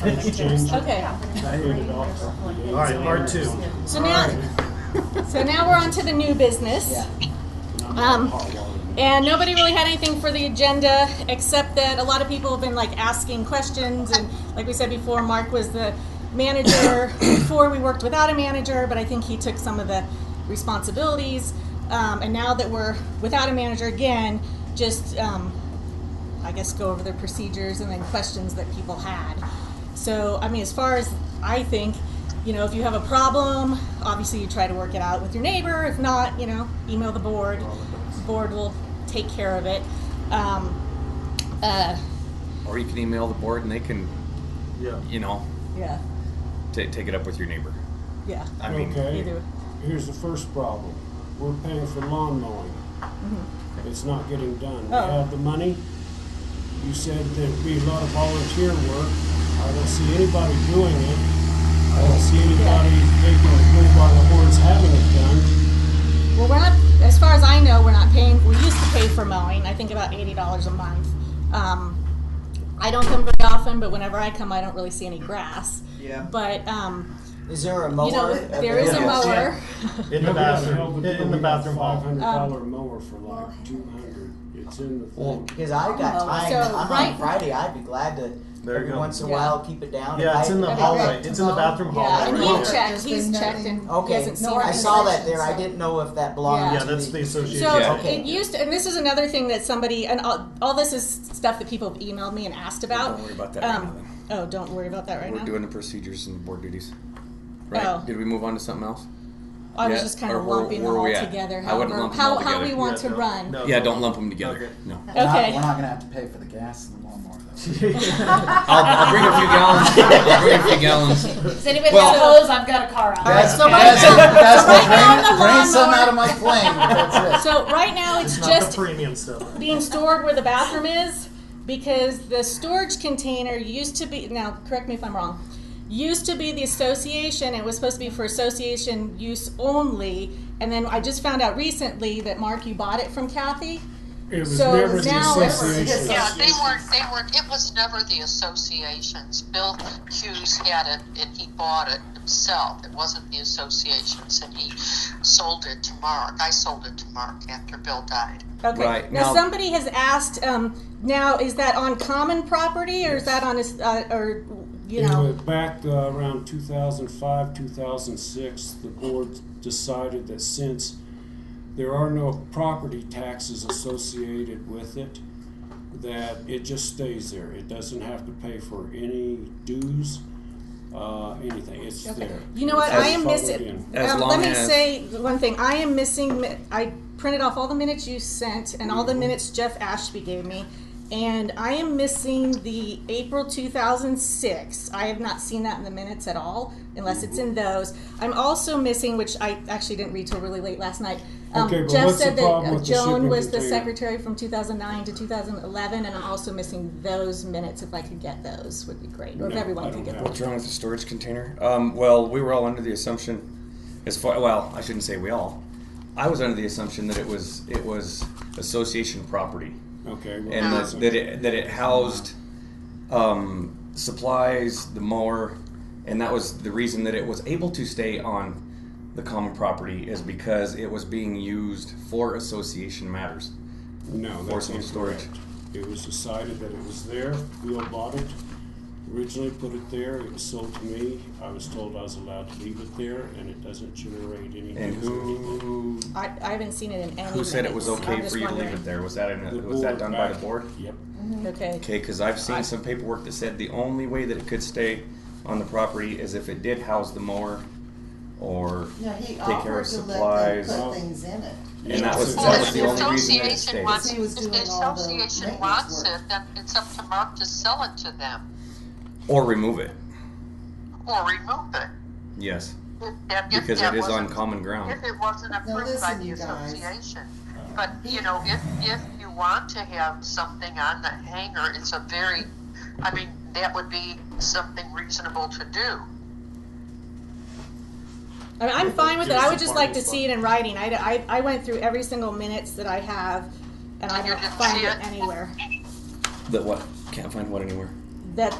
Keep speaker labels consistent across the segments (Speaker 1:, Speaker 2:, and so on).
Speaker 1: Okay.
Speaker 2: All right, part 2.
Speaker 1: So now we're on to the new business. And nobody really had anything for the agenda except that a lot of people have been like asking questions, and like we said before, Mark was the manager before we worked without a manager, but I think he took some of the responsibilities. And now that we're without a manager again, just I guess go over the procedures and then questions that people had. So I mean, as far as I think, you know, if you have a problem, obviously you try to work it out with your neighbor. If not, you know, email the board. The board will take care of it.
Speaker 3: Or you can email the board and they can, you know, take it up with your neighbor.
Speaker 1: Yeah.
Speaker 3: I mean,
Speaker 4: okay. Here's the first problem. We're paying for lawn mowing. Mm-hmm. It's not getting done. We have the money. You said there'd be a lot of volunteer work. I don't see anybody doing it. I don't see anybody taking the bull by the horns having it done.
Speaker 1: Well, we're not, as far as I know, we're not paying. We used to pay for mowing, I think about $80 a month. I don't come very often, but whenever I come, I don't really see any grass.
Speaker 5: Yeah.
Speaker 1: But,
Speaker 5: is there a mower?
Speaker 1: You know, there is a mower.
Speaker 2: In the bathroom. In the bathroom hall.
Speaker 4: $500 mower for like $200. It's in the thing.
Speaker 5: Because I got time.
Speaker 1: So,
Speaker 5: I'm on Friday. I'd be glad to every once in a while keep it down.
Speaker 2: Yeah, it's in the hallway. It's in the bathroom hallway.
Speaker 1: And
Speaker 2: right
Speaker 1: he's checked and he hasn't seen it.
Speaker 5: I saw that there. I didn't know if that belonged to
Speaker 2: that's the association.
Speaker 1: So it used to, and this is another thing that somebody, and all this is stuff that people have emailed me and asked about.
Speaker 3: Don't worry about that right now then.
Speaker 1: Oh, don't worry about that right now?
Speaker 3: We're doing the procedures and board duties. Right?
Speaker 1: Oh.
Speaker 3: Did we move on to something else?
Speaker 1: I was just kind of lumping them all together.
Speaker 3: I wouldn't lump them all together.
Speaker 1: How we want to run.
Speaker 2: No.
Speaker 3: Yeah, don't lump them together.
Speaker 2: Okay.
Speaker 3: No.
Speaker 1: Okay.
Speaker 6: We're not going to have to pay for the gas in the lawnmower, though.
Speaker 3: I'll bring a few gallons. I'll bring a few gallons.
Speaker 1: Does anybody
Speaker 3: Well,
Speaker 1: have
Speaker 7: Suppose I've got a car out.
Speaker 1: All right, so
Speaker 6: drain some out of my flame. That's it.
Speaker 1: So right now it's
Speaker 2: Not
Speaker 1: just
Speaker 2: the premium stuff.
Speaker 1: being stored where the bathroom is, because the storage container used to be, now correct me if I'm wrong, used to be the association. It was supposed to be for association use only, and then I just found out recently that, Mark, you bought it from Kathy.
Speaker 4: It was
Speaker 1: So
Speaker 4: never the
Speaker 1: now
Speaker 4: association.
Speaker 8: Yeah, they weren't, it was never the associations. Bill Hughes had it and he bought it himself. It wasn't the associations, and he sold it to Mark. I sold it to Mark after Bill died.
Speaker 1: Okay.
Speaker 3: Right.
Speaker 1: Now
Speaker 3: Now-
Speaker 1: somebody has asked, now is that on common property, or is that on his, or, you know?
Speaker 4: It was back around 2005, 2006, the board decided that since there are no property taxes associated with it, that it just stays there. It doesn't have to pay for any dues, anything. It's there.
Speaker 1: You know what?
Speaker 4: It's
Speaker 1: I am
Speaker 4: followed
Speaker 1: missing.
Speaker 4: in.
Speaker 1: Let me say one thing. I am missing. I printed off all the minutes you sent and all the minutes Jeff Ashby gave me, and I am missing the April 2006. I have not seen that in the minutes at all, unless it's in those. I'm also missing, which I actually didn't read till really late last night.
Speaker 4: Okay, but
Speaker 1: Jeff
Speaker 4: what's the
Speaker 1: said
Speaker 4: problem
Speaker 1: that
Speaker 4: with the
Speaker 1: Joan
Speaker 4: shipping
Speaker 1: was the
Speaker 4: container?
Speaker 1: secretary from 2009 to 2011, and I'm also missing those minutes. If I could get those, would be great. Or if
Speaker 4: No,
Speaker 1: everyone
Speaker 4: I
Speaker 1: could
Speaker 4: don't
Speaker 1: get
Speaker 4: have
Speaker 1: those.
Speaker 3: What's wrong with the storage container? Well, we were all under the assumption, well, I shouldn't say we all. I was under the assumption that it was association property,
Speaker 4: Okay. Well,
Speaker 3: and
Speaker 4: that's
Speaker 3: that it housed supplies, the mower, and that was the reason that it was able to stay on the common property, is because it was being used for association matters.
Speaker 4: No,
Speaker 3: For
Speaker 4: that's
Speaker 3: some
Speaker 4: incorrect.
Speaker 3: storage.
Speaker 4: It was decided that it was there. Bill bought it, originally put it there. It was sold to me. I was told I was allowed to leave it there, and it doesn't generate any.
Speaker 3: And
Speaker 4: dues or anything.
Speaker 1: I haven't seen it in any.
Speaker 3: Who said it was
Speaker 1: minutes. I'm
Speaker 3: okay
Speaker 1: just
Speaker 3: for you to leave
Speaker 1: wondering.
Speaker 3: it there? Was that
Speaker 4: The
Speaker 3: was that
Speaker 4: board
Speaker 3: done by the
Speaker 4: back-
Speaker 3: board?
Speaker 4: Yep.
Speaker 1: Okay.
Speaker 3: Okay, because I've seen some paperwork that said the only way that it could stay on the property is if it did house the mower or
Speaker 9: No, he
Speaker 3: take care
Speaker 9: offered
Speaker 3: of
Speaker 9: to let
Speaker 3: supplies.
Speaker 9: them put things in it.
Speaker 3: And that was
Speaker 8: Well,
Speaker 3: the
Speaker 8: if the
Speaker 3: only reason that it
Speaker 8: association
Speaker 3: stayed.
Speaker 8: wants,
Speaker 9: He was
Speaker 8: if the
Speaker 9: doing all the
Speaker 8: association
Speaker 9: maintenance
Speaker 8: wants
Speaker 9: work.
Speaker 8: it, then it's up to Mark to sell it to them
Speaker 3: Or remove it.
Speaker 8: or remove it.
Speaker 3: Yes,
Speaker 8: If
Speaker 3: because
Speaker 8: that
Speaker 3: it is on
Speaker 8: wasn't-
Speaker 3: common ground.
Speaker 8: If it wasn't approved by
Speaker 9: listen,
Speaker 8: the
Speaker 9: you guys.
Speaker 8: association. But, you know, if you want to have something on the hanger, it's a very, I mean, that would be something reasonable to do.
Speaker 1: I mean, I'm fine with it. I would just like to see it in writing. I went through every single minutes that I have, and I
Speaker 8: And you
Speaker 1: don't
Speaker 8: didn't
Speaker 1: find
Speaker 8: see
Speaker 1: it
Speaker 8: it?
Speaker 1: anywhere.
Speaker 3: That what? Can't find what anywhere.
Speaker 1: That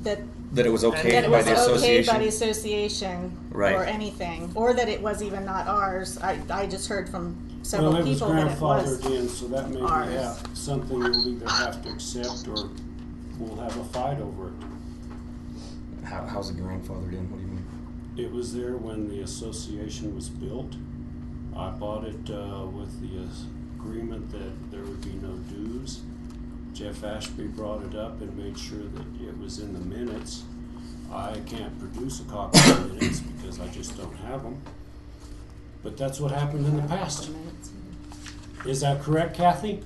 Speaker 3: That it was okay
Speaker 1: that it
Speaker 3: by
Speaker 1: was
Speaker 3: the
Speaker 1: okay
Speaker 3: association.
Speaker 1: by the association
Speaker 3: Right.
Speaker 1: or anything, or that it was even not ours. I just heard from several
Speaker 4: Well, it was
Speaker 1: people that it was.
Speaker 4: grandfathered in, so that may be
Speaker 1: ours.
Speaker 4: something you'll either have to accept or we'll have a fight over it.
Speaker 3: How's it grandfathered in? What do you mean?
Speaker 4: It was there when the association was built. I bought it with the agreement that there would be no dues. Jeff Ashby brought it up and made sure that it was in the minutes. I can't produce a copy of the minutes because I just don't have them. But that's what happened in the past. Is that correct, Kathy?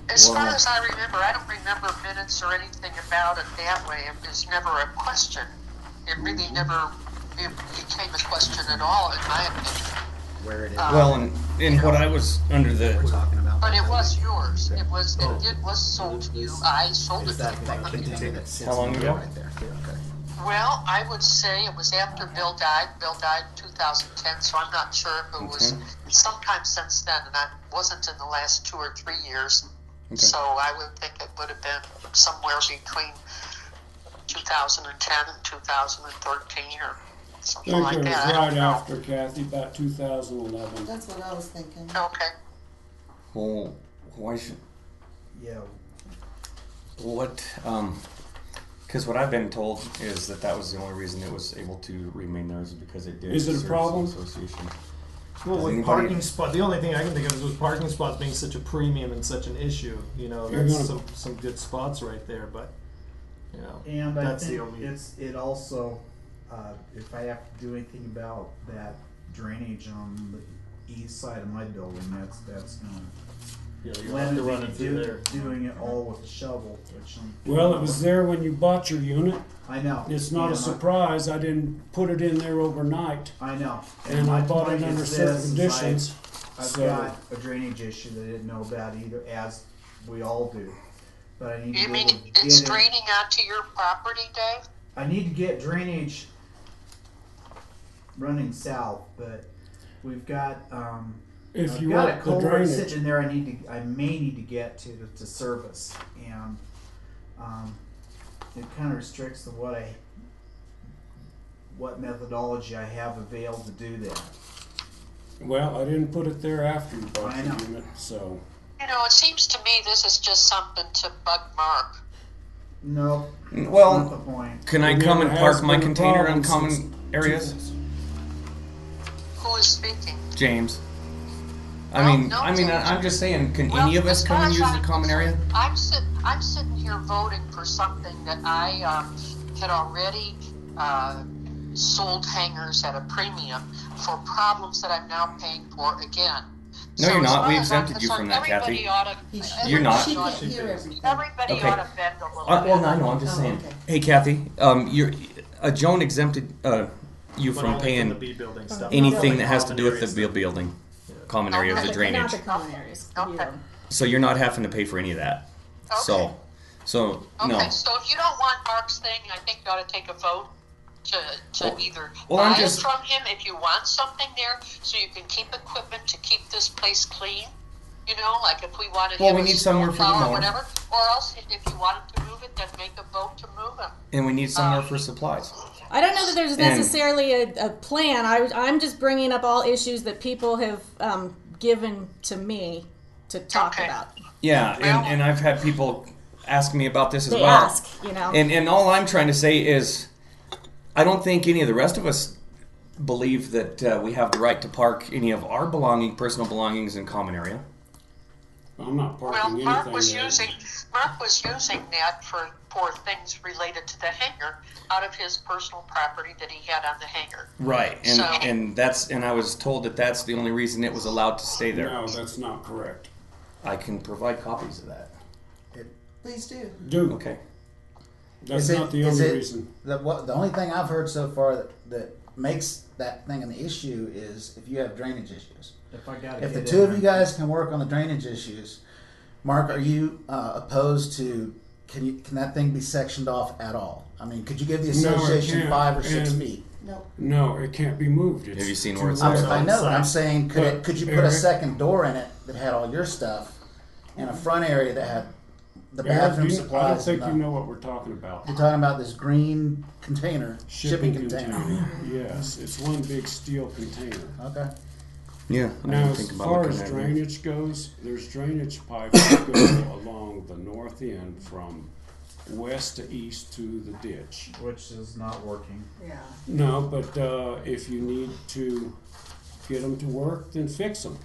Speaker 8: As far as I remember, I don't remember minutes or anything about it that way. It was never a question. It really never became a question at all, in my opinion.
Speaker 5: Where it is.
Speaker 3: Well, and what I was under
Speaker 5: we're
Speaker 3: the
Speaker 5: talking about.
Speaker 8: But it was yours. It was sold to you. I sold it
Speaker 5: Is
Speaker 8: to
Speaker 5: that
Speaker 8: you.
Speaker 5: that container that sits
Speaker 3: How long
Speaker 5: in
Speaker 3: ago?
Speaker 5: right there? Okay.
Speaker 8: Well, I would say it was after Bill died. Bill died in 2010, so I'm not sure if it was sometime since then, and I wasn't in the last 2 or 3 years.
Speaker 3: Okay.
Speaker 8: So I would think it would have been somewhere between 2010 and 2013 or
Speaker 4: I
Speaker 8: something
Speaker 4: think
Speaker 8: like
Speaker 4: it was
Speaker 8: that. I don't
Speaker 4: right
Speaker 8: know.
Speaker 4: after, Kathy, about 2011.
Speaker 7: That's what I was thinking.
Speaker 8: Okay.
Speaker 3: well, why should
Speaker 5: Yeah.
Speaker 3: what? Because what I've been told is that was the only reason it was able to remain there is because it did.
Speaker 4: Is it a
Speaker 3: serve the
Speaker 4: problem?
Speaker 3: Association.
Speaker 2: Well,
Speaker 3: Does
Speaker 2: with
Speaker 3: anybody-
Speaker 2: parking spot, the only thing I can think of is with parking spots being such a premium and such an issue. You know,
Speaker 4: You're
Speaker 2: there's
Speaker 4: gonna-
Speaker 2: some good spots right there, but you know,
Speaker 9: And I
Speaker 2: that's the
Speaker 9: think
Speaker 2: only.
Speaker 9: it also, if I have to do anything about that drainage on the east side of my building, that's gonna
Speaker 2: You know, you'll have to run
Speaker 9: limit
Speaker 2: it
Speaker 9: me
Speaker 2: through there.
Speaker 9: doing it all with a shovel, which
Speaker 4: Well, it was there when you bought your unit.
Speaker 9: I know.
Speaker 4: It's not a
Speaker 9: And
Speaker 4: surprise. I didn't put it in there overnight.
Speaker 9: I know.
Speaker 4: And
Speaker 9: my
Speaker 4: I bought it
Speaker 9: point
Speaker 4: under
Speaker 9: is
Speaker 4: certain
Speaker 9: this, is
Speaker 4: conditions.
Speaker 9: I've
Speaker 4: So-
Speaker 9: got a drainage issue that I didn't know about either, as we all do. But I need to
Speaker 8: You
Speaker 9: be
Speaker 8: mean
Speaker 9: able to
Speaker 8: it's
Speaker 9: get it.
Speaker 8: draining onto your property, Dave?
Speaker 9: I need to get drainage running south, but we've got
Speaker 4: If
Speaker 9: I've
Speaker 4: you
Speaker 9: got a
Speaker 4: want the
Speaker 9: culvert
Speaker 4: drainage,
Speaker 9: sitting there I may need to get to service, and it kind of restricts the what methodology I have availed to do that.
Speaker 4: well, I didn't put it there after you bought
Speaker 9: I
Speaker 4: your
Speaker 9: know.
Speaker 4: unit, so.
Speaker 8: You know, it seems to me this is just something to bug Mark.
Speaker 9: No, that's
Speaker 3: Well,
Speaker 9: not the point.
Speaker 3: Can I
Speaker 4: It
Speaker 3: come
Speaker 4: never
Speaker 3: and
Speaker 4: has
Speaker 3: park my
Speaker 4: been a
Speaker 3: container
Speaker 4: problem
Speaker 3: on common
Speaker 4: since
Speaker 3: areas?
Speaker 8: Who is speaking?
Speaker 3: James.
Speaker 8: Well, no,
Speaker 3: I'm just saying, can
Speaker 8: Well,
Speaker 3: any of us
Speaker 8: as
Speaker 3: come
Speaker 8: far
Speaker 3: and
Speaker 8: as
Speaker 3: use
Speaker 8: I'm
Speaker 3: the common area?
Speaker 8: concerned, I'm sitting here voting for something that I had already sold hangers at a premium for problems that I'm now paying for again.
Speaker 3: No,
Speaker 8: So
Speaker 3: you're
Speaker 8: as
Speaker 3: not.
Speaker 8: far
Speaker 3: We
Speaker 8: as I'm
Speaker 3: exempted you from
Speaker 8: concerned,
Speaker 3: that, Kathy.
Speaker 8: everybody ought to-
Speaker 7: He should-
Speaker 3: You're not.
Speaker 7: She
Speaker 8: ought
Speaker 7: can't
Speaker 8: to-
Speaker 7: hear everything.
Speaker 8: Everybody
Speaker 3: Okay.
Speaker 8: ought to bend a little bit.
Speaker 3: Well, I know. I'm just
Speaker 7: Oh,
Speaker 3: saying.
Speaker 7: okay.
Speaker 3: Hey, Kathy, Joan exempted you
Speaker 2: But
Speaker 3: from
Speaker 2: only
Speaker 3: paying
Speaker 2: the B building stuff.
Speaker 3: anything
Speaker 2: Not
Speaker 3: that has to do with the
Speaker 2: common areas.
Speaker 3: building, common areas,
Speaker 1: Not
Speaker 3: the
Speaker 1: the-
Speaker 3: drainage.
Speaker 1: Not the common areas.
Speaker 8: Okay.
Speaker 3: So you're not having to pay for any of that.
Speaker 8: Okay.
Speaker 3: So
Speaker 8: Okay,
Speaker 3: no.
Speaker 8: so if you don't want Mark's thing, I think you ought to take a vote to either
Speaker 3: well, I'm
Speaker 8: buy
Speaker 3: just-
Speaker 8: it from him if you want something there, so you can keep equipment to keep this place clean. You know, like if we wanted
Speaker 3: Well,
Speaker 8: him
Speaker 3: we
Speaker 8: to
Speaker 3: need somewhere for the
Speaker 8: snowplow or
Speaker 3: mower.
Speaker 8: whatever, or else if you wanted to move it, then make a vote to move him.
Speaker 3: And we need somewhere for supplies.
Speaker 1: I don't know that there's
Speaker 3: And-
Speaker 1: necessarily a plan. I'm just bringing up all issues that people have given to me to talk
Speaker 8: Okay.
Speaker 1: about.
Speaker 3: Yeah,
Speaker 8: Well-
Speaker 3: and I've had people ask me about this as
Speaker 1: They
Speaker 3: well.
Speaker 1: ask, you know.
Speaker 3: And all I'm trying to say is, I don't think any of the rest of us believe that we have the right to park any of our personal belongings in common area.
Speaker 4: I'm not
Speaker 8: Well,
Speaker 4: parking
Speaker 8: Mark
Speaker 4: anything
Speaker 8: was
Speaker 4: there.
Speaker 8: using that for things related to the hangar out of his personal property that he had on the hangar.
Speaker 3: Right, and
Speaker 8: So-
Speaker 3: and I was told that that's the only reason it was allowed to stay there.
Speaker 4: No, that's not correct.
Speaker 3: I can provide copies of that.
Speaker 7: Please do.
Speaker 4: Do.
Speaker 3: Okay.
Speaker 4: That's
Speaker 6: Is it-
Speaker 4: not the
Speaker 6: is
Speaker 4: only
Speaker 6: it-
Speaker 4: reason.
Speaker 6: The only thing I've heard so far that makes that thing an issue is if you have drainage issues.
Speaker 9: If I got
Speaker 6: If the two of you guys can work on the drainage issues, Mark, are you opposed to? Can that thing be sectioned off at all? I mean, could you give the
Speaker 4: No, it
Speaker 6: association
Speaker 4: can't,
Speaker 6: 5 or 6
Speaker 4: and-
Speaker 6: feet?
Speaker 7: No.
Speaker 4: No, it can't be moved. It's
Speaker 3: Have you seen
Speaker 4: too
Speaker 3: where it's
Speaker 4: large.
Speaker 3: at?
Speaker 6: I know, but I'm saying, could
Speaker 4: But,
Speaker 6: you put a
Speaker 4: Eric-
Speaker 6: second door in it that had all your stuff, and a front area that had the
Speaker 4: Eric,
Speaker 6: bathroom
Speaker 4: I don't
Speaker 6: supplies.
Speaker 4: think
Speaker 6: and
Speaker 4: you know what we're talking about.
Speaker 6: You're talking about this green container, shipping container.
Speaker 4: Yes, it's one big steel container.
Speaker 6: Okay.
Speaker 3: Yeah. I
Speaker 4: Now,
Speaker 3: didn't
Speaker 4: as
Speaker 3: think about
Speaker 4: far
Speaker 3: looking
Speaker 4: as
Speaker 3: at it.
Speaker 4: drainage goes, there's drainage pipes that go along the north end from west to east to the ditch.
Speaker 9: Which is not working.
Speaker 7: Yeah.
Speaker 4: No, but if you need to get them to work, then fix them.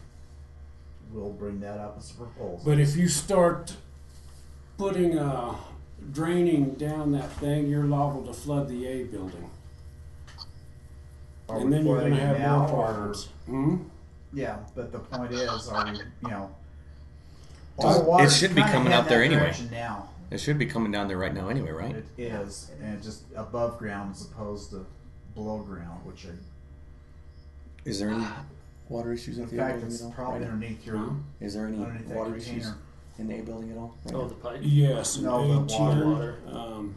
Speaker 9: We'll bring that up as a proposal.
Speaker 4: But if you start putting draining down that thing, you're liable to flood the A building.
Speaker 9: Are
Speaker 4: And
Speaker 9: we
Speaker 4: then you're
Speaker 9: flooding
Speaker 4: gonna
Speaker 9: it
Speaker 4: have
Speaker 9: now,
Speaker 4: more
Speaker 9: or-
Speaker 4: problems. Hmm?
Speaker 9: Yeah, but the point is, are we, you know,
Speaker 3: Does-
Speaker 9: all the water's
Speaker 3: it should be
Speaker 9: kinda
Speaker 3: coming
Speaker 9: heading
Speaker 3: out there
Speaker 9: that
Speaker 3: anyway.
Speaker 9: direction now.
Speaker 3: It should be coming down there right now anyway, right?
Speaker 9: It is, and just above ground as opposed to below ground, which are,
Speaker 3: Is there any water issues
Speaker 9: in
Speaker 3: at the A
Speaker 9: fact,
Speaker 3: building
Speaker 9: it's
Speaker 3: at all?
Speaker 9: probably
Speaker 3: right now?
Speaker 9: underneath your,
Speaker 3: Is there any
Speaker 9: underneath that
Speaker 3: water issues
Speaker 9: container.
Speaker 3: in the A building at all? right
Speaker 2: Oh,
Speaker 3: now?
Speaker 2: the pipe.
Speaker 4: Yes, and
Speaker 9: No, the
Speaker 2: water.
Speaker 4: A10,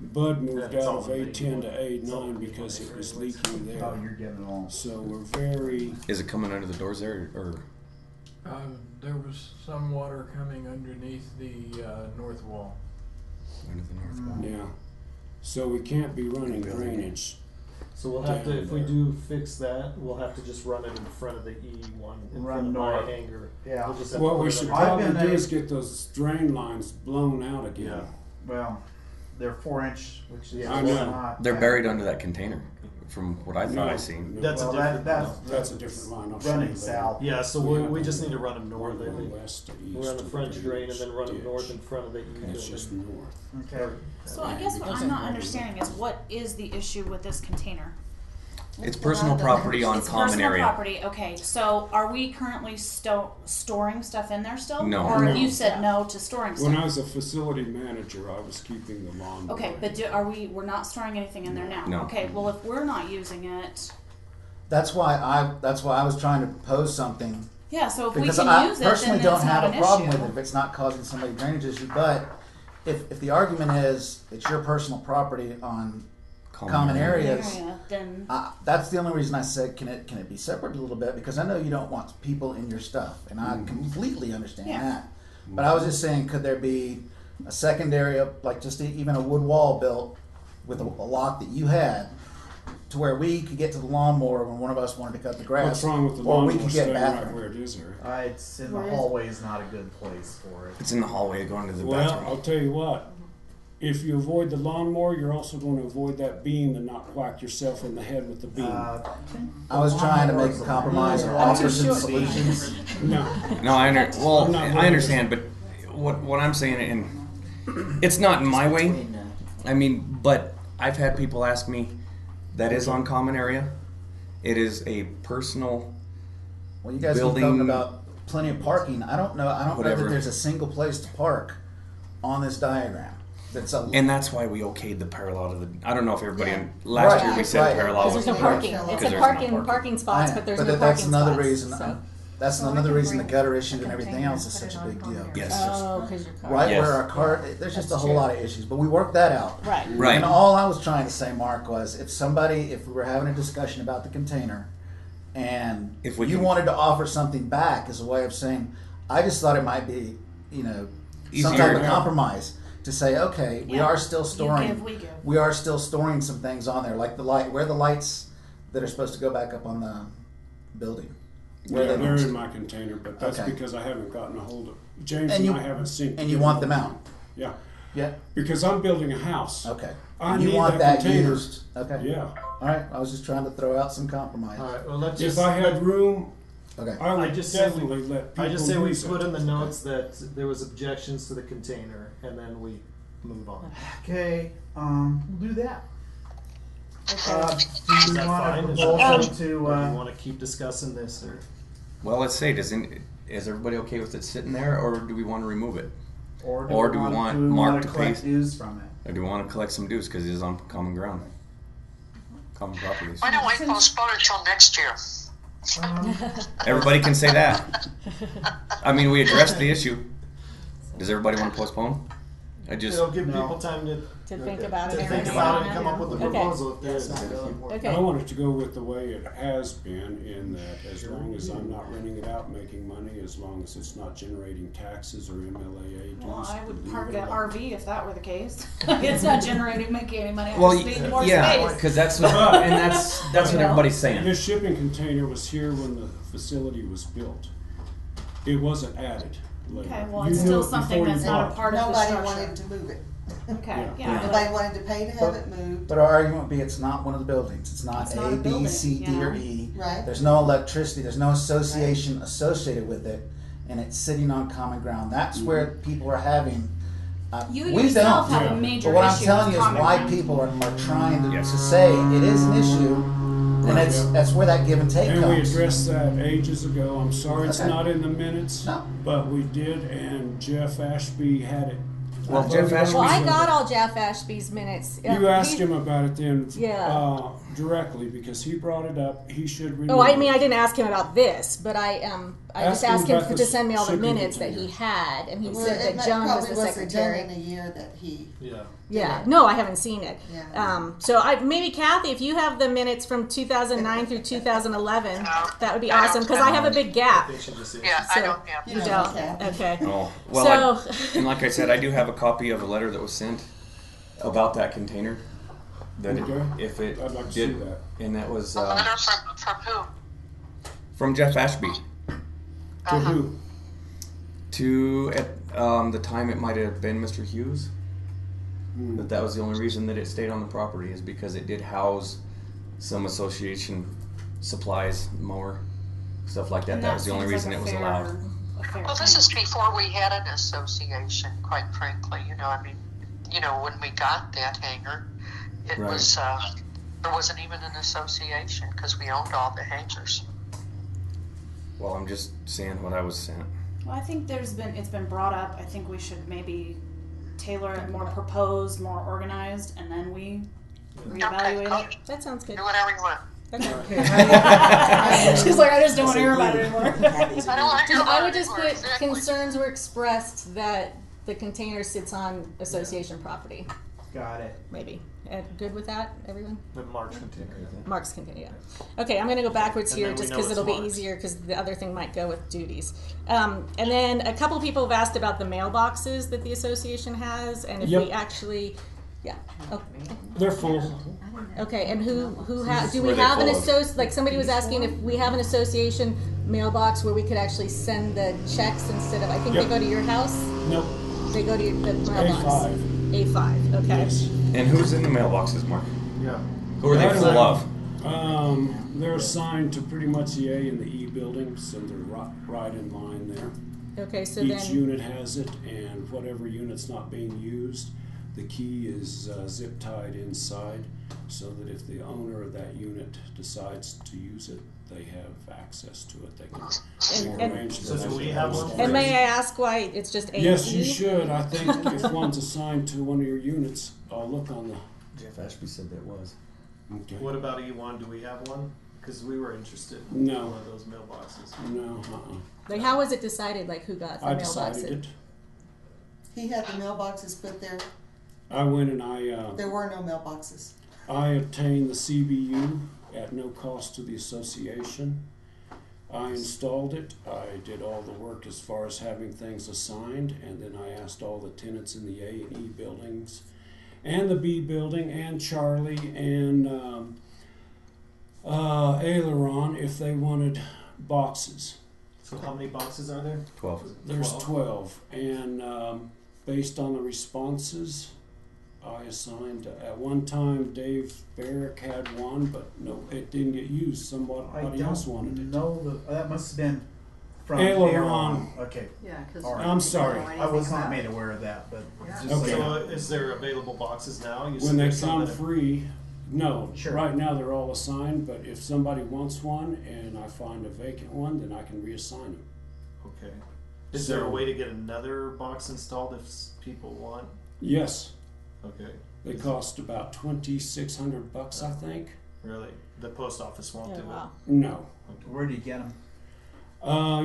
Speaker 4: Bud moved
Speaker 2: That's
Speaker 4: out
Speaker 2: all
Speaker 4: of
Speaker 2: the main
Speaker 4: A10
Speaker 2: water.
Speaker 4: to
Speaker 2: It's all
Speaker 4: A9
Speaker 2: the main
Speaker 4: because
Speaker 2: water
Speaker 4: it was
Speaker 2: anyways.
Speaker 4: leaking
Speaker 9: oh,
Speaker 4: there.
Speaker 9: you're getting it all.
Speaker 4: So we're very,
Speaker 3: Is it coming under the doors there, or
Speaker 10: There was some water coming underneath the north wall.
Speaker 3: under the north wall?
Speaker 4: yeah. So we can't be running drainage.
Speaker 2: So we'll have to, if we do fix that, we'll have to just run it in front of the E one, in
Speaker 9: Run
Speaker 2: front of
Speaker 9: north.
Speaker 2: my hangar.
Speaker 9: Yeah.
Speaker 2: We'll just have to
Speaker 4: What
Speaker 2: put
Speaker 4: we
Speaker 2: it
Speaker 4: should
Speaker 2: under-
Speaker 9: I've
Speaker 4: probably
Speaker 9: been
Speaker 4: do
Speaker 9: a-
Speaker 4: is get those drain lines blown out again.
Speaker 2: Yeah.
Speaker 9: Well, they're 4-inch, which is
Speaker 4: I know.
Speaker 9: not.
Speaker 3: They're
Speaker 9: bad.
Speaker 3: buried under that container, from what I thought
Speaker 4: No,
Speaker 3: I seen.
Speaker 4: no,
Speaker 2: That's a
Speaker 9: Well,
Speaker 2: different.
Speaker 4: that's a different line. I'll show you
Speaker 9: running
Speaker 4: later.
Speaker 9: south.
Speaker 2: Yeah, so
Speaker 4: We
Speaker 2: we
Speaker 4: have
Speaker 2: just
Speaker 4: to
Speaker 2: need to run them north, I
Speaker 4: We're going
Speaker 2: think.
Speaker 4: west to east.
Speaker 2: We're on the
Speaker 4: to
Speaker 2: French drain and then run them
Speaker 4: ditch.
Speaker 2: north in front of the E
Speaker 4: It's just
Speaker 2: building.
Speaker 4: north.
Speaker 9: Okay.
Speaker 11: So I guess what I'm not understanding is what is the issue with this container?
Speaker 3: It's personal property on
Speaker 11: It's
Speaker 3: common
Speaker 11: personal
Speaker 3: area.
Speaker 11: property. Okay, so are we currently storing stuff in there still?
Speaker 3: No.
Speaker 11: Or
Speaker 4: No.
Speaker 11: you said no to storing
Speaker 4: When I
Speaker 11: stuff?
Speaker 4: was a facility manager, I was keeping the lawn.
Speaker 11: Okay, but we're not storing anything in there now?
Speaker 3: No.
Speaker 11: Okay, well if we're not using it,
Speaker 6: That's why I was trying to propose something,
Speaker 11: yeah, so if we
Speaker 6: because
Speaker 11: can
Speaker 6: I
Speaker 11: use it,
Speaker 6: personally
Speaker 11: then
Speaker 6: don't
Speaker 11: it's
Speaker 6: have
Speaker 11: not
Speaker 6: a
Speaker 11: an
Speaker 6: problem
Speaker 11: issue.
Speaker 6: with it if it's not causing somebody drainage issue. But if the argument is it's your personal property on common areas,
Speaker 11: Then,
Speaker 6: that's the only reason I said can it be separate a little bit, because I know you don't want people in your stuff, and I completely understand
Speaker 11: Yeah.
Speaker 6: that. But I was just saying, could there be a secondary, like just even a wood wall built with a lock that you had, to where we could get to the lawnmower when one of us wanted to cut the grass,
Speaker 4: What's wrong with the
Speaker 6: or we
Speaker 4: lawnmower
Speaker 6: could get
Speaker 4: staying right
Speaker 6: bathroom.
Speaker 4: where it is, Eric?
Speaker 9: It's in the
Speaker 11: Where is it?
Speaker 9: hallway is not a good place for it.
Speaker 3: It's in the hallway going to the
Speaker 4: Well,
Speaker 3: bathroom.
Speaker 4: I'll tell you what. If you avoid the lawnmower, you're also going to avoid that beam and not whack yourself in the head with the beam.
Speaker 6: I was trying to make a compromise or offer some solutions.
Speaker 4: No.
Speaker 3: No,
Speaker 4: I'm not
Speaker 3: I understand, but what I'm saying, and it's not in my way. I mean, but I've had people ask me, that is on common area. It is a personal.
Speaker 6: Well, you guys keep
Speaker 3: Building-
Speaker 6: talking about plenty of parking. I don't know
Speaker 3: Whatever.
Speaker 6: that there's a single place to park on this diagram. That's a
Speaker 3: And that's why we okayed the parallel to the. I don't know if everybody.
Speaker 7: Yeah.
Speaker 3: Last
Speaker 6: Right,
Speaker 3: year we said
Speaker 6: right.
Speaker 3: parallel.
Speaker 1: Because there's no
Speaker 3: was-
Speaker 1: parking.
Speaker 7: Because
Speaker 1: It's
Speaker 3: there's
Speaker 1: a
Speaker 3: no
Speaker 1: parking spots, but there's no
Speaker 6: that's
Speaker 1: parking
Speaker 6: another
Speaker 1: spots.
Speaker 6: reason.
Speaker 1: So.
Speaker 6: That's
Speaker 7: So we
Speaker 6: another
Speaker 7: can
Speaker 6: reason the
Speaker 7: bring
Speaker 6: gutter
Speaker 7: the
Speaker 6: issue and everything
Speaker 7: container
Speaker 6: else is
Speaker 7: and put
Speaker 6: such
Speaker 7: it
Speaker 6: a
Speaker 7: on
Speaker 6: big
Speaker 7: common
Speaker 6: deal.
Speaker 7: area.
Speaker 3: Yes.
Speaker 1: Oh, because you're car.
Speaker 6: Right
Speaker 3: Yes.
Speaker 6: where our car, there's just a whole lot of issues, but we worked that out.
Speaker 1: Right.
Speaker 3: Right.
Speaker 6: And all I was trying to say, Mark, was if we were having a discussion about the container, and
Speaker 3: If we
Speaker 6: you
Speaker 3: can-
Speaker 6: wanted to offer something back as a way of saying, I just thought it might be, some
Speaker 3: Easier.
Speaker 6: type of compromise to say, okay, we
Speaker 11: Yeah.
Speaker 6: are still storing,
Speaker 11: give, we give.
Speaker 6: we are still storing some things on there, like the light, where the lights that are supposed to go back up on the building. Where
Speaker 4: Yeah,
Speaker 6: they
Speaker 4: they're
Speaker 6: need
Speaker 4: in
Speaker 6: to-
Speaker 4: my container, but that's
Speaker 6: Okay.
Speaker 4: because I haven't gotten a hold of James
Speaker 6: And
Speaker 4: and,
Speaker 6: you-
Speaker 4: I haven't seen.
Speaker 6: and you want them out.
Speaker 4: Yeah,
Speaker 6: Yeah.
Speaker 4: because I'm building a house.
Speaker 6: Okay.
Speaker 4: I
Speaker 6: you
Speaker 4: need
Speaker 6: want
Speaker 4: that
Speaker 6: that
Speaker 4: container.
Speaker 6: used? Okay.
Speaker 4: Yeah.
Speaker 6: All right. I was just trying to throw out some compromise.
Speaker 2: All right. Well, let's
Speaker 4: If
Speaker 2: just.
Speaker 4: I had room,
Speaker 6: Okay.
Speaker 4: I would
Speaker 2: just say
Speaker 4: definitely let people
Speaker 2: I just say we
Speaker 4: use
Speaker 2: put
Speaker 4: it.
Speaker 2: in the notes that there was objections to the container, and then we move on.
Speaker 9: Okay, we'll do that. Do
Speaker 2: Is
Speaker 9: you
Speaker 2: that
Speaker 9: want
Speaker 2: fine?
Speaker 9: a
Speaker 2: Is
Speaker 9: proposal
Speaker 2: that fine?
Speaker 9: to,
Speaker 2: Or do you want to keep discussing this, or?
Speaker 3: Well, let's say, is everybody okay with it sitting there, or do we want to remove it,
Speaker 9: or
Speaker 3: or do we want
Speaker 9: do we
Speaker 3: Mark
Speaker 9: wanna
Speaker 3: to pay-
Speaker 9: collect dues from it?
Speaker 3: or do we want to collect some dues because it is on common ground, common properties?
Speaker 8: Why don't we postpone it till next year?
Speaker 3: Everybody can say that. I mean, we addressed the issue. Does everybody want to postpone? I just
Speaker 2: It'll give
Speaker 9: No.
Speaker 2: people time to
Speaker 1: to think about it.
Speaker 2: To
Speaker 1: and
Speaker 2: think
Speaker 1: everything.
Speaker 2: about it and come up with a
Speaker 1: Okay.
Speaker 2: proposal if there
Speaker 5: That's
Speaker 2: is.
Speaker 5: not really important.
Speaker 1: Okay.
Speaker 4: I want it to go with the way it has been, in that as long as I'm not renting it out, making money, as long as it's not generating taxes or MLAA dues.
Speaker 11: Well, I would
Speaker 4: leave
Speaker 11: park
Speaker 4: it
Speaker 11: that
Speaker 4: alone.
Speaker 11: RV if that were the case. It's not generating, making any money. I
Speaker 3: Well,
Speaker 11: just need more
Speaker 3: yeah,
Speaker 11: space.
Speaker 3: because that's what
Speaker 11: You know?
Speaker 3: everybody's saying.
Speaker 4: This shipping container was here when the facility was built. It wasn't added later.
Speaker 11: Okay, well,
Speaker 4: You
Speaker 11: it's
Speaker 4: knew
Speaker 11: still
Speaker 4: it
Speaker 11: something
Speaker 4: before
Speaker 11: that's
Speaker 4: you
Speaker 11: not
Speaker 4: bought
Speaker 11: a
Speaker 4: it.
Speaker 11: part of the
Speaker 7: Nobody
Speaker 11: structure.
Speaker 7: wanted to move it.
Speaker 11: Okay,
Speaker 4: Yeah.
Speaker 11: yeah.
Speaker 7: Nobody wanted to pay to have it moved.
Speaker 6: But our argument would be it's not one of the buildings. It's not
Speaker 11: It's
Speaker 6: A,
Speaker 11: not a
Speaker 6: B,
Speaker 11: building,
Speaker 6: C, D,
Speaker 11: you
Speaker 6: or
Speaker 11: know?
Speaker 6: E.
Speaker 7: Right.
Speaker 6: There's no electricity. There's no association associated with it, and it's sitting on common ground. That's where people are having.
Speaker 11: You
Speaker 6: we
Speaker 11: yourself
Speaker 6: don't.
Speaker 11: have
Speaker 4: Yeah.
Speaker 11: a major
Speaker 6: But what I'm
Speaker 11: issue
Speaker 6: telling
Speaker 11: with
Speaker 6: you is
Speaker 11: common
Speaker 6: why
Speaker 11: ground.
Speaker 6: people are trying to,
Speaker 3: Yes.
Speaker 6: to say it is an issue, and
Speaker 4: Right,
Speaker 6: it's
Speaker 4: yeah.
Speaker 6: that's where that give and take
Speaker 4: And we
Speaker 6: comes.
Speaker 4: addressed that ages ago. I'm sorry it's
Speaker 6: Okay.
Speaker 4: not in the minutes,
Speaker 6: No.
Speaker 4: but we did, and Jeff Ashby had it.
Speaker 3: Well, Jeff Ashby
Speaker 1: Well, I
Speaker 3: said
Speaker 1: got all Jeff Ashby's minutes.
Speaker 4: You asked him about it then,
Speaker 1: Yeah.
Speaker 4: directly, because he brought it up. He should remember.
Speaker 1: Oh, I mean, I didn't ask him about this, but I just
Speaker 4: Ask him
Speaker 1: asked him
Speaker 4: about the
Speaker 1: to send me all the
Speaker 4: shipping
Speaker 1: minutes that
Speaker 4: container.
Speaker 1: he had, and he
Speaker 7: Well,
Speaker 1: said
Speaker 7: it
Speaker 1: that Joan was
Speaker 7: probably
Speaker 1: the
Speaker 7: wasn't
Speaker 1: secretary.
Speaker 7: done in a year that he.
Speaker 2: Yeah.
Speaker 1: Yeah, no, I haven't seen it.
Speaker 7: Yeah.
Speaker 1: So maybe Kathy, if you have the minutes from 2009 through 2011, that would be awesome because I have a big
Speaker 2: I
Speaker 1: gap.
Speaker 2: think she just
Speaker 8: Yeah, I
Speaker 1: So-
Speaker 8: don't have
Speaker 1: You
Speaker 7: don't.
Speaker 1: don't? Okay.
Speaker 3: Oh, well,
Speaker 1: So,
Speaker 3: and like I said, I do have a copy of a letter that was sent about that container. That
Speaker 4: Okay.
Speaker 3: if it
Speaker 4: I'd like to
Speaker 3: did,
Speaker 4: see that.
Speaker 3: and that was
Speaker 8: a letter from who?
Speaker 3: from Jeff Ashby.
Speaker 4: To who?
Speaker 3: To at the time it might have been Mr. Hughes. That was the only reason that it stayed on the property is because it did house some association supplies, mower, stuff like that.
Speaker 11: And
Speaker 3: That was the only
Speaker 11: seems
Speaker 3: reason
Speaker 11: like
Speaker 3: it was
Speaker 11: a
Speaker 3: allowed.
Speaker 11: fair
Speaker 8: Well, this
Speaker 11: thing.
Speaker 8: is before we had an association, quite frankly. I mean, when we got that hangar, it
Speaker 3: Right.
Speaker 8: was, there wasn't even an association because we owned all the hangars.
Speaker 3: Well, I'm just saying what I was sent.
Speaker 11: Well, I think it's been brought up. I think we should maybe tailor it more proposed, more organized, and then we reevaluate it.
Speaker 1: that sounds good.
Speaker 8: Do whatever you want.
Speaker 11: She's like, I just don't want to hear about it anymore.
Speaker 8: I don't want to hear about
Speaker 1: I would
Speaker 8: it
Speaker 1: just
Speaker 8: anymore,
Speaker 1: put
Speaker 8: exactly.
Speaker 1: concerns were expressed that the container sits on association property.
Speaker 5: Got it.
Speaker 1: Maybe. Good with that, everyone?
Speaker 2: The March container.
Speaker 1: Mark's continue. Yeah. Okay, I'm going to go backwards
Speaker 2: And
Speaker 1: here
Speaker 2: then we
Speaker 1: just
Speaker 2: know
Speaker 1: because
Speaker 2: it's
Speaker 1: it'll be
Speaker 2: Mark's.
Speaker 1: easier because the other thing might go with duties. And then a couple people have asked about the mailboxes that the association has and if
Speaker 4: Yep.
Speaker 1: we actually, yeah. Oh,
Speaker 4: They're full.
Speaker 1: okay, and do we
Speaker 3: Were they
Speaker 1: have an
Speaker 3: full of-
Speaker 1: like somebody was asking if we have an association mailbox where we could actually send the checks instead of, I think
Speaker 4: Yep.
Speaker 1: they go to your house?
Speaker 4: Nope.
Speaker 1: They go to the mailbox.
Speaker 4: A5.
Speaker 1: A5, okay.
Speaker 4: Yes.
Speaker 3: And who's in the mailboxes, Mark?
Speaker 2: Yeah.
Speaker 3: Who are they
Speaker 4: I don't
Speaker 3: full
Speaker 4: know.
Speaker 3: of?
Speaker 4: They're assigned to pretty much the A and the E buildings, so they're right in line there.
Speaker 1: Okay, so
Speaker 4: Each
Speaker 1: then,
Speaker 4: unit has it, and whatever unit's not being used, the key is zip tied inside, so that if the owner of that unit decides to use it, they have access to it. They can
Speaker 1: And-
Speaker 4: arrange
Speaker 2: So
Speaker 4: their
Speaker 2: do we
Speaker 4: own
Speaker 2: have one?
Speaker 4: stuff.
Speaker 1: and may I ask why it's just A and E?
Speaker 4: Yes, you should. I think if one's assigned to one of your units, I'll look on the.
Speaker 3: Jeff Ashby said that was.
Speaker 4: Okay.
Speaker 2: What about E1? Do we have one? Because we were interested
Speaker 4: No.
Speaker 2: in one of those mailboxes.
Speaker 4: No,
Speaker 1: Like, how was it decided, like, who got the
Speaker 4: I
Speaker 1: mailboxes?
Speaker 4: decided it.
Speaker 7: He had the mailboxes put there.
Speaker 4: I went and
Speaker 7: There were no mailboxes.
Speaker 4: I obtained the CBU at no cost to the association. I installed it. I did all the work as far as having things assigned, and then I asked all the tenants in the A and E buildings, and the B building, and Charlie, and Aileron if they wanted boxes.
Speaker 2: So how many boxes are there?
Speaker 3: 12.
Speaker 4: There's 12, and based on the responses, I assigned, at one time Dave Barrick had one, but no, it didn't get used. Somebody else wanted it.
Speaker 9: No, that must have been from
Speaker 4: Aileron.
Speaker 9: Okay.
Speaker 7: Yeah, because
Speaker 9: All right.
Speaker 4: I'm sorry.
Speaker 9: I was not made aware of that, but just
Speaker 4: Okay.
Speaker 2: So is there available boxes now? You
Speaker 4: When
Speaker 2: said
Speaker 4: they
Speaker 2: there's some
Speaker 4: come
Speaker 2: that-
Speaker 4: free, no,
Speaker 9: Sure.
Speaker 4: right now they're all assigned, but if somebody wants one and I find a vacant one, then I can reassign them.
Speaker 2: Okay. Is there a way to get another box installed if people want?
Speaker 4: Yes,
Speaker 2: Okay.
Speaker 4: they cost about $2,600, I think.
Speaker 2: Really? The post office won't
Speaker 1: Oh,
Speaker 2: do
Speaker 1: wow.
Speaker 4: No.
Speaker 9: where do you get them?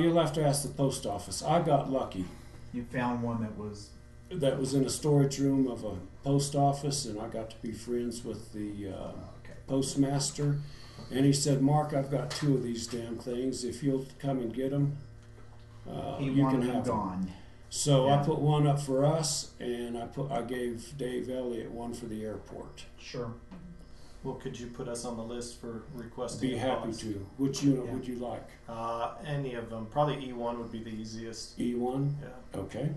Speaker 4: You'll have to ask the post office. I got lucky.
Speaker 9: You found one that was
Speaker 4: that was in a storage room of a post office, and I got to be friends with the postmaster. And he said, "Mark, I've got 2 of these damn things. If you'll come and get them,
Speaker 9: He
Speaker 4: you can
Speaker 9: wanted them
Speaker 4: have them."
Speaker 9: gone.
Speaker 4: So
Speaker 9: Yeah.
Speaker 4: I put one up for us, and I gave Dave Elliott one for the airport.
Speaker 9: Sure.
Speaker 2: Well, could you put us on the list for requesting?
Speaker 4: Be
Speaker 2: a
Speaker 4: happy
Speaker 2: box?
Speaker 4: to. Which unit
Speaker 9: Yeah.
Speaker 4: would you like?
Speaker 2: Any of them. Probably E1 would be the easiest.
Speaker 4: E1?
Speaker 2: Yeah.
Speaker 4: Okay.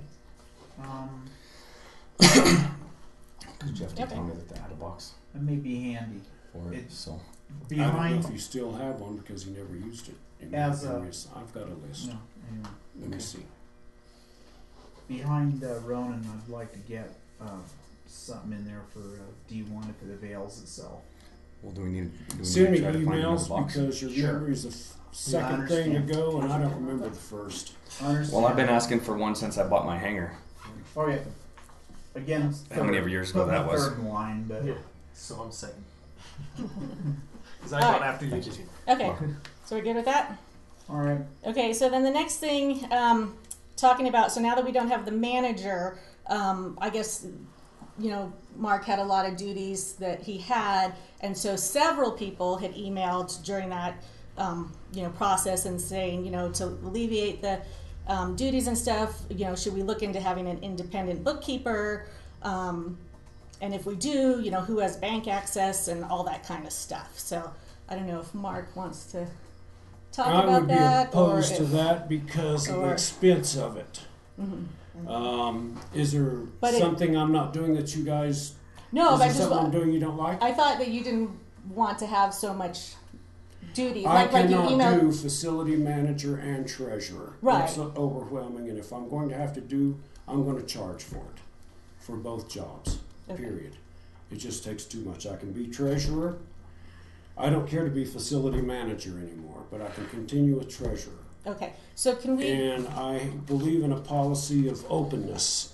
Speaker 3: Because Jeff did
Speaker 1: Okay.
Speaker 3: tell me that they had a box
Speaker 9: That may be handy.
Speaker 3: for it.
Speaker 9: It's-
Speaker 3: So
Speaker 4: I don't know
Speaker 9: Behind,
Speaker 4: if you still have one because he never used it.
Speaker 9: As a-
Speaker 4: I've got a list.
Speaker 9: no, anyway.
Speaker 4: Let me
Speaker 3: Okay.
Speaker 4: see.
Speaker 9: Behind Ronan, I'd like to get something in there for D1 if it avails itself.
Speaker 3: well, do we need
Speaker 4: Send
Speaker 3: to
Speaker 4: me
Speaker 3: try to find another
Speaker 4: emails
Speaker 3: box?
Speaker 4: because your
Speaker 9: Sure.
Speaker 4: memory is the second thing to
Speaker 9: understand.
Speaker 4: go, and I don't remember the first.
Speaker 3: Well, I've been asking for one since I bought my hanger.
Speaker 9: Oh yeah. Again,
Speaker 3: How many years ago
Speaker 9: put
Speaker 3: that
Speaker 9: my
Speaker 3: was?
Speaker 9: third in line, but
Speaker 2: Yeah. So I'm second. Because I
Speaker 1: All
Speaker 2: got
Speaker 1: right.
Speaker 2: after you.
Speaker 1: Okay, so we're good with that?
Speaker 9: all right.
Speaker 1: Okay, so then the next thing, talking about, so now that we don't have the manager, I guess, Mark had a lot of duties that he had, and so several people had emailed during that, process and saying, to alleviate the duties and stuff, should we look into having an independent bookkeeper? And if we do, who has bank access and all that kind of stuff. So I don't know if Mark wants to talk
Speaker 4: I
Speaker 1: about
Speaker 4: would be
Speaker 1: that.
Speaker 4: opposed to
Speaker 1: if,
Speaker 4: that because of the
Speaker 1: or-
Speaker 4: expense of it. Is there
Speaker 1: But it-
Speaker 4: something I'm not doing that you guys?
Speaker 1: No,
Speaker 4: is
Speaker 1: but I
Speaker 4: there
Speaker 1: just
Speaker 4: something I'm doing you don't like?
Speaker 1: I thought that you didn't want to have so much duties.
Speaker 4: I
Speaker 1: like you
Speaker 4: cannot
Speaker 1: emailed.
Speaker 4: do facility manager and treasurer.
Speaker 1: Right.
Speaker 4: It's overwhelming, and if I'm going to have to do, I'm going to charge for it, for both jobs.
Speaker 1: Okay.
Speaker 4: Period. It just takes too much. I can be treasurer. I don't care to be facility manager anymore, but I can continue as treasurer.
Speaker 1: Okay, so can we?
Speaker 4: And I believe in a policy of openness.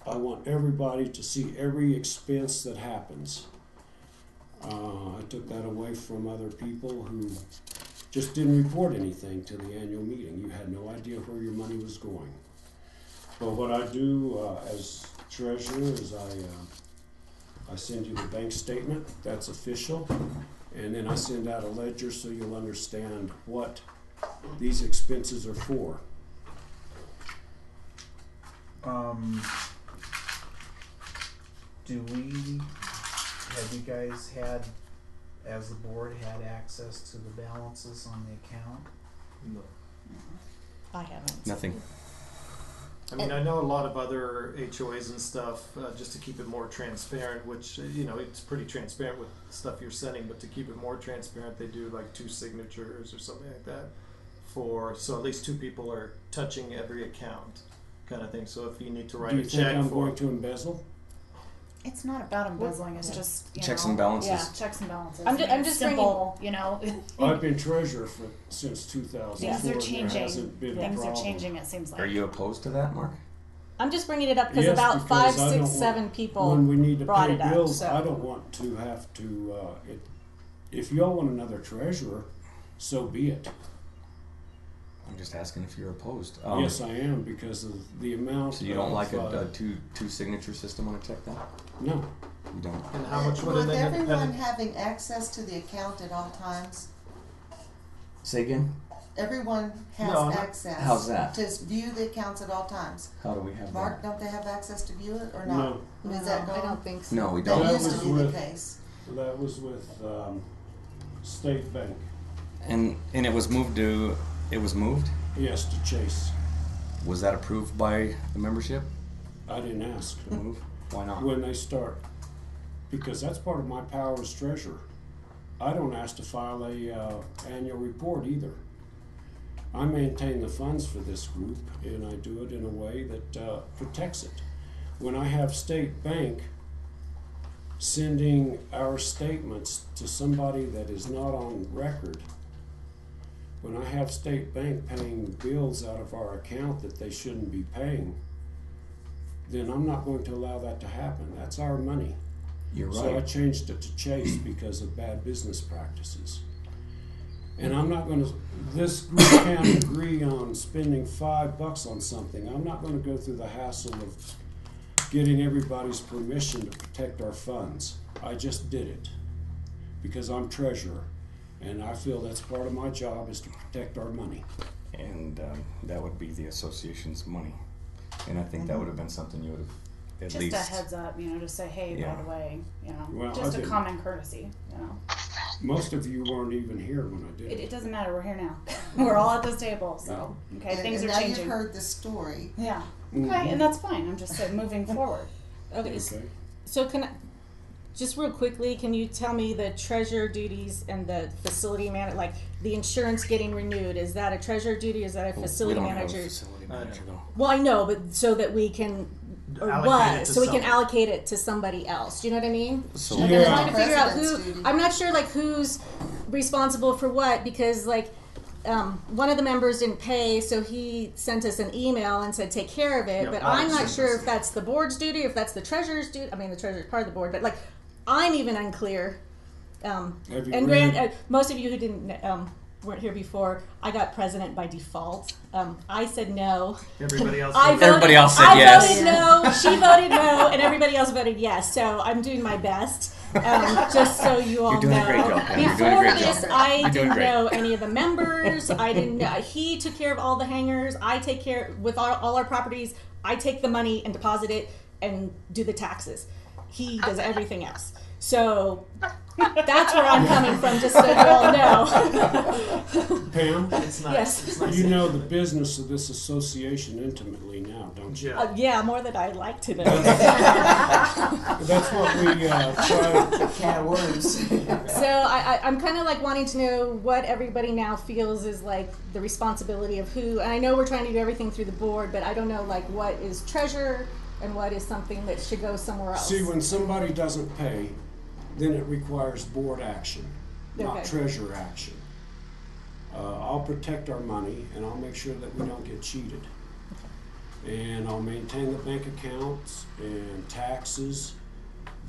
Speaker 4: I want everybody to see every expense that happens. I took that away from other people who just didn't report anything to the annual meeting. You had no idea where your money was going. But what I do as treasurer is I send you the bank statement, that's official, and then I send out a ledger so you'll understand what these expenses are for.
Speaker 9: Have you guys had, as the board, had access to the balances on the account?
Speaker 2: No.
Speaker 1: I haven't.
Speaker 3: Nothing.
Speaker 2: I mean, I know a lot of other HOAs and stuff, just to keep it more transparent, which, it's pretty transparent with stuff you're sending, but to keep it more transparent, they do like 2 signatures or something like that so at least 2 people are touching every account kind of thing. So if you need to write
Speaker 4: Do you
Speaker 2: a
Speaker 4: think
Speaker 2: check
Speaker 4: I'm
Speaker 2: for
Speaker 4: going to embezzle?
Speaker 11: It's not about embezzling. It's just
Speaker 3: Checks and balances.
Speaker 11: Yeah, checks and balances.
Speaker 1: I'm just
Speaker 11: simple.
Speaker 4: I've been treasurer since 2004.
Speaker 11: Things are
Speaker 4: and
Speaker 11: changing.
Speaker 4: There hasn't been a
Speaker 11: Things are
Speaker 4: problem.
Speaker 11: changing. It seems like.
Speaker 3: Are you opposed to that, Mark?
Speaker 1: I'm just bringing it up because
Speaker 4: Yes,
Speaker 1: about
Speaker 4: because
Speaker 1: 5,
Speaker 4: I
Speaker 1: 6,
Speaker 4: don't
Speaker 1: 7
Speaker 4: want-
Speaker 1: people
Speaker 4: When we need to
Speaker 1: brought
Speaker 4: pay
Speaker 1: it up.
Speaker 4: bills,
Speaker 1: So
Speaker 4: I don't want to have to. If y'all want another treasurer, so be it.
Speaker 3: I'm just asking if you're opposed.
Speaker 4: Yes, I am because of the amount.
Speaker 3: So you don't
Speaker 4: of,
Speaker 3: like a two signature system on a check then?
Speaker 4: No.
Speaker 3: You don't.
Speaker 2: and how much would
Speaker 7: With
Speaker 2: an
Speaker 7: everyone
Speaker 2: independent?
Speaker 7: having access to the account at all times,
Speaker 3: Say again?
Speaker 7: everyone has
Speaker 2: No, not-
Speaker 7: access.
Speaker 3: How's that?
Speaker 7: To view the accounts at all times.
Speaker 3: How do we have
Speaker 7: Mark,
Speaker 3: that?
Speaker 7: don't they have access to view it or
Speaker 4: No.
Speaker 7: not? Is that
Speaker 1: I
Speaker 7: gone?
Speaker 1: don't think so.
Speaker 3: No, we
Speaker 7: That
Speaker 3: don't.
Speaker 4: That
Speaker 7: used
Speaker 4: was
Speaker 7: to be
Speaker 4: with-
Speaker 7: the case.
Speaker 4: That was with State Bank.
Speaker 3: And it was moved to. It was moved.
Speaker 4: Yes, to Chase.
Speaker 3: Was that approved by the membership?
Speaker 4: I didn't ask
Speaker 3: To move? Why not?
Speaker 4: when they start because that's part of my power as treasurer. I don't ask to file a annual report either. I maintain the funds for this group, and I do it in a way that protects it. When I have State Bank sending our statements to somebody that is not on record, when I have State Bank paying bills out of our account that they shouldn't be paying, then I'm not going to allow that to happen. That's our money.
Speaker 3: You're right. Mm.
Speaker 4: So I changed it to Chase because of bad business practices. And I'm not gonna, this group can't agree on spending $5 on something. I'm not gonna go through the hassle of getting everybody's permission to protect our funds. I just did it because I'm treasurer, and I feel that's part of my job is to protect our money.
Speaker 3: And that would be the association's money. And I think that would have been something you would have at
Speaker 11: Just
Speaker 3: least.
Speaker 11: a heads up, just say, hey,
Speaker 3: Yeah.
Speaker 11: by the way,
Speaker 4: Well,
Speaker 11: just
Speaker 4: I
Speaker 11: a
Speaker 4: didn't.
Speaker 11: common courtesy,
Speaker 4: Most of you weren't even here when I did
Speaker 11: It
Speaker 4: it.
Speaker 11: doesn't matter, we're here now. We're all at this table, so, okay, things
Speaker 7: and
Speaker 11: are
Speaker 7: now
Speaker 11: changing.
Speaker 7: you've heard the story.
Speaker 11: Yeah,
Speaker 4: Mhm.
Speaker 11: okay, and that's fine, I'm just saying, moving forward.
Speaker 1: Okay.
Speaker 4: Okay.
Speaker 1: So can I, just real quickly, can you tell me the treasurer duties and the facility manager, like the insurance getting renewed? Is that a treasurer duty? Is that a facility
Speaker 3: we don't have a
Speaker 1: manager?
Speaker 3: facility manager though.
Speaker 1: Well, I know, but so that we can, or
Speaker 2: Allocate
Speaker 1: what?
Speaker 2: it to
Speaker 1: So we can
Speaker 2: someone.
Speaker 1: allocate it to somebody else. Do you know what I mean?
Speaker 3: So
Speaker 1: Like,
Speaker 4: Yeah.
Speaker 1: I'm trying to figure out
Speaker 7: President's
Speaker 1: who.
Speaker 7: duty.
Speaker 1: I'm not sure like who's responsible for what because like. One of the members didn't pay, so he sent us an email and said take care of it.
Speaker 2: Yeah,
Speaker 1: but
Speaker 2: Bob
Speaker 1: I'm not
Speaker 2: sent
Speaker 1: sure
Speaker 2: us
Speaker 1: if that's the board's duty, or if that's the treasurer's duty. I mean, the treasurer's part of the board, but like, I'm even unclear.
Speaker 4: Have you
Speaker 1: And
Speaker 4: read-
Speaker 1: most of you who didn't weren't here before, I got president by default. I said no.
Speaker 2: Everybody else.
Speaker 1: I
Speaker 2: voted.
Speaker 1: voted,
Speaker 3: Everybody else said
Speaker 1: I
Speaker 3: yes.
Speaker 1: voted no. She voted no, and everybody else voted yes. So I'm doing my best. Just so you all
Speaker 3: You're doing
Speaker 1: know.
Speaker 3: a great job, Pam. You're
Speaker 1: Before
Speaker 3: doing a great
Speaker 1: this,
Speaker 3: job.
Speaker 1: I
Speaker 3: You're doing
Speaker 1: didn't
Speaker 3: great.
Speaker 1: know any of the members. I didn't know. He took care of all the hangars. I take care with all our properties. I take the money and deposit it and do the taxes. He does everything else. So that's where I'm coming from, just so you all know.
Speaker 4: Pam,
Speaker 2: It's nice.
Speaker 1: Yes.
Speaker 2: It's nice.
Speaker 4: you know the business of this association intimately now, don't you?
Speaker 2: Yeah.
Speaker 1: Yeah, more than I'd like to know.
Speaker 4: That's what we try.
Speaker 5: Can of worms.
Speaker 1: So I'm kind of like wanting to know what everybody now feels is like the responsibility of who. And I know we're trying to do everything through the board, but I don't know like what is treasurer and what is something that should go somewhere else.
Speaker 4: See, when somebody doesn't pay, then it requires board action, not
Speaker 1: Okay.
Speaker 4: treasurer action. I'll protect our money and I'll make sure that we don't get cheated. And I'll maintain the bank accounts and taxes.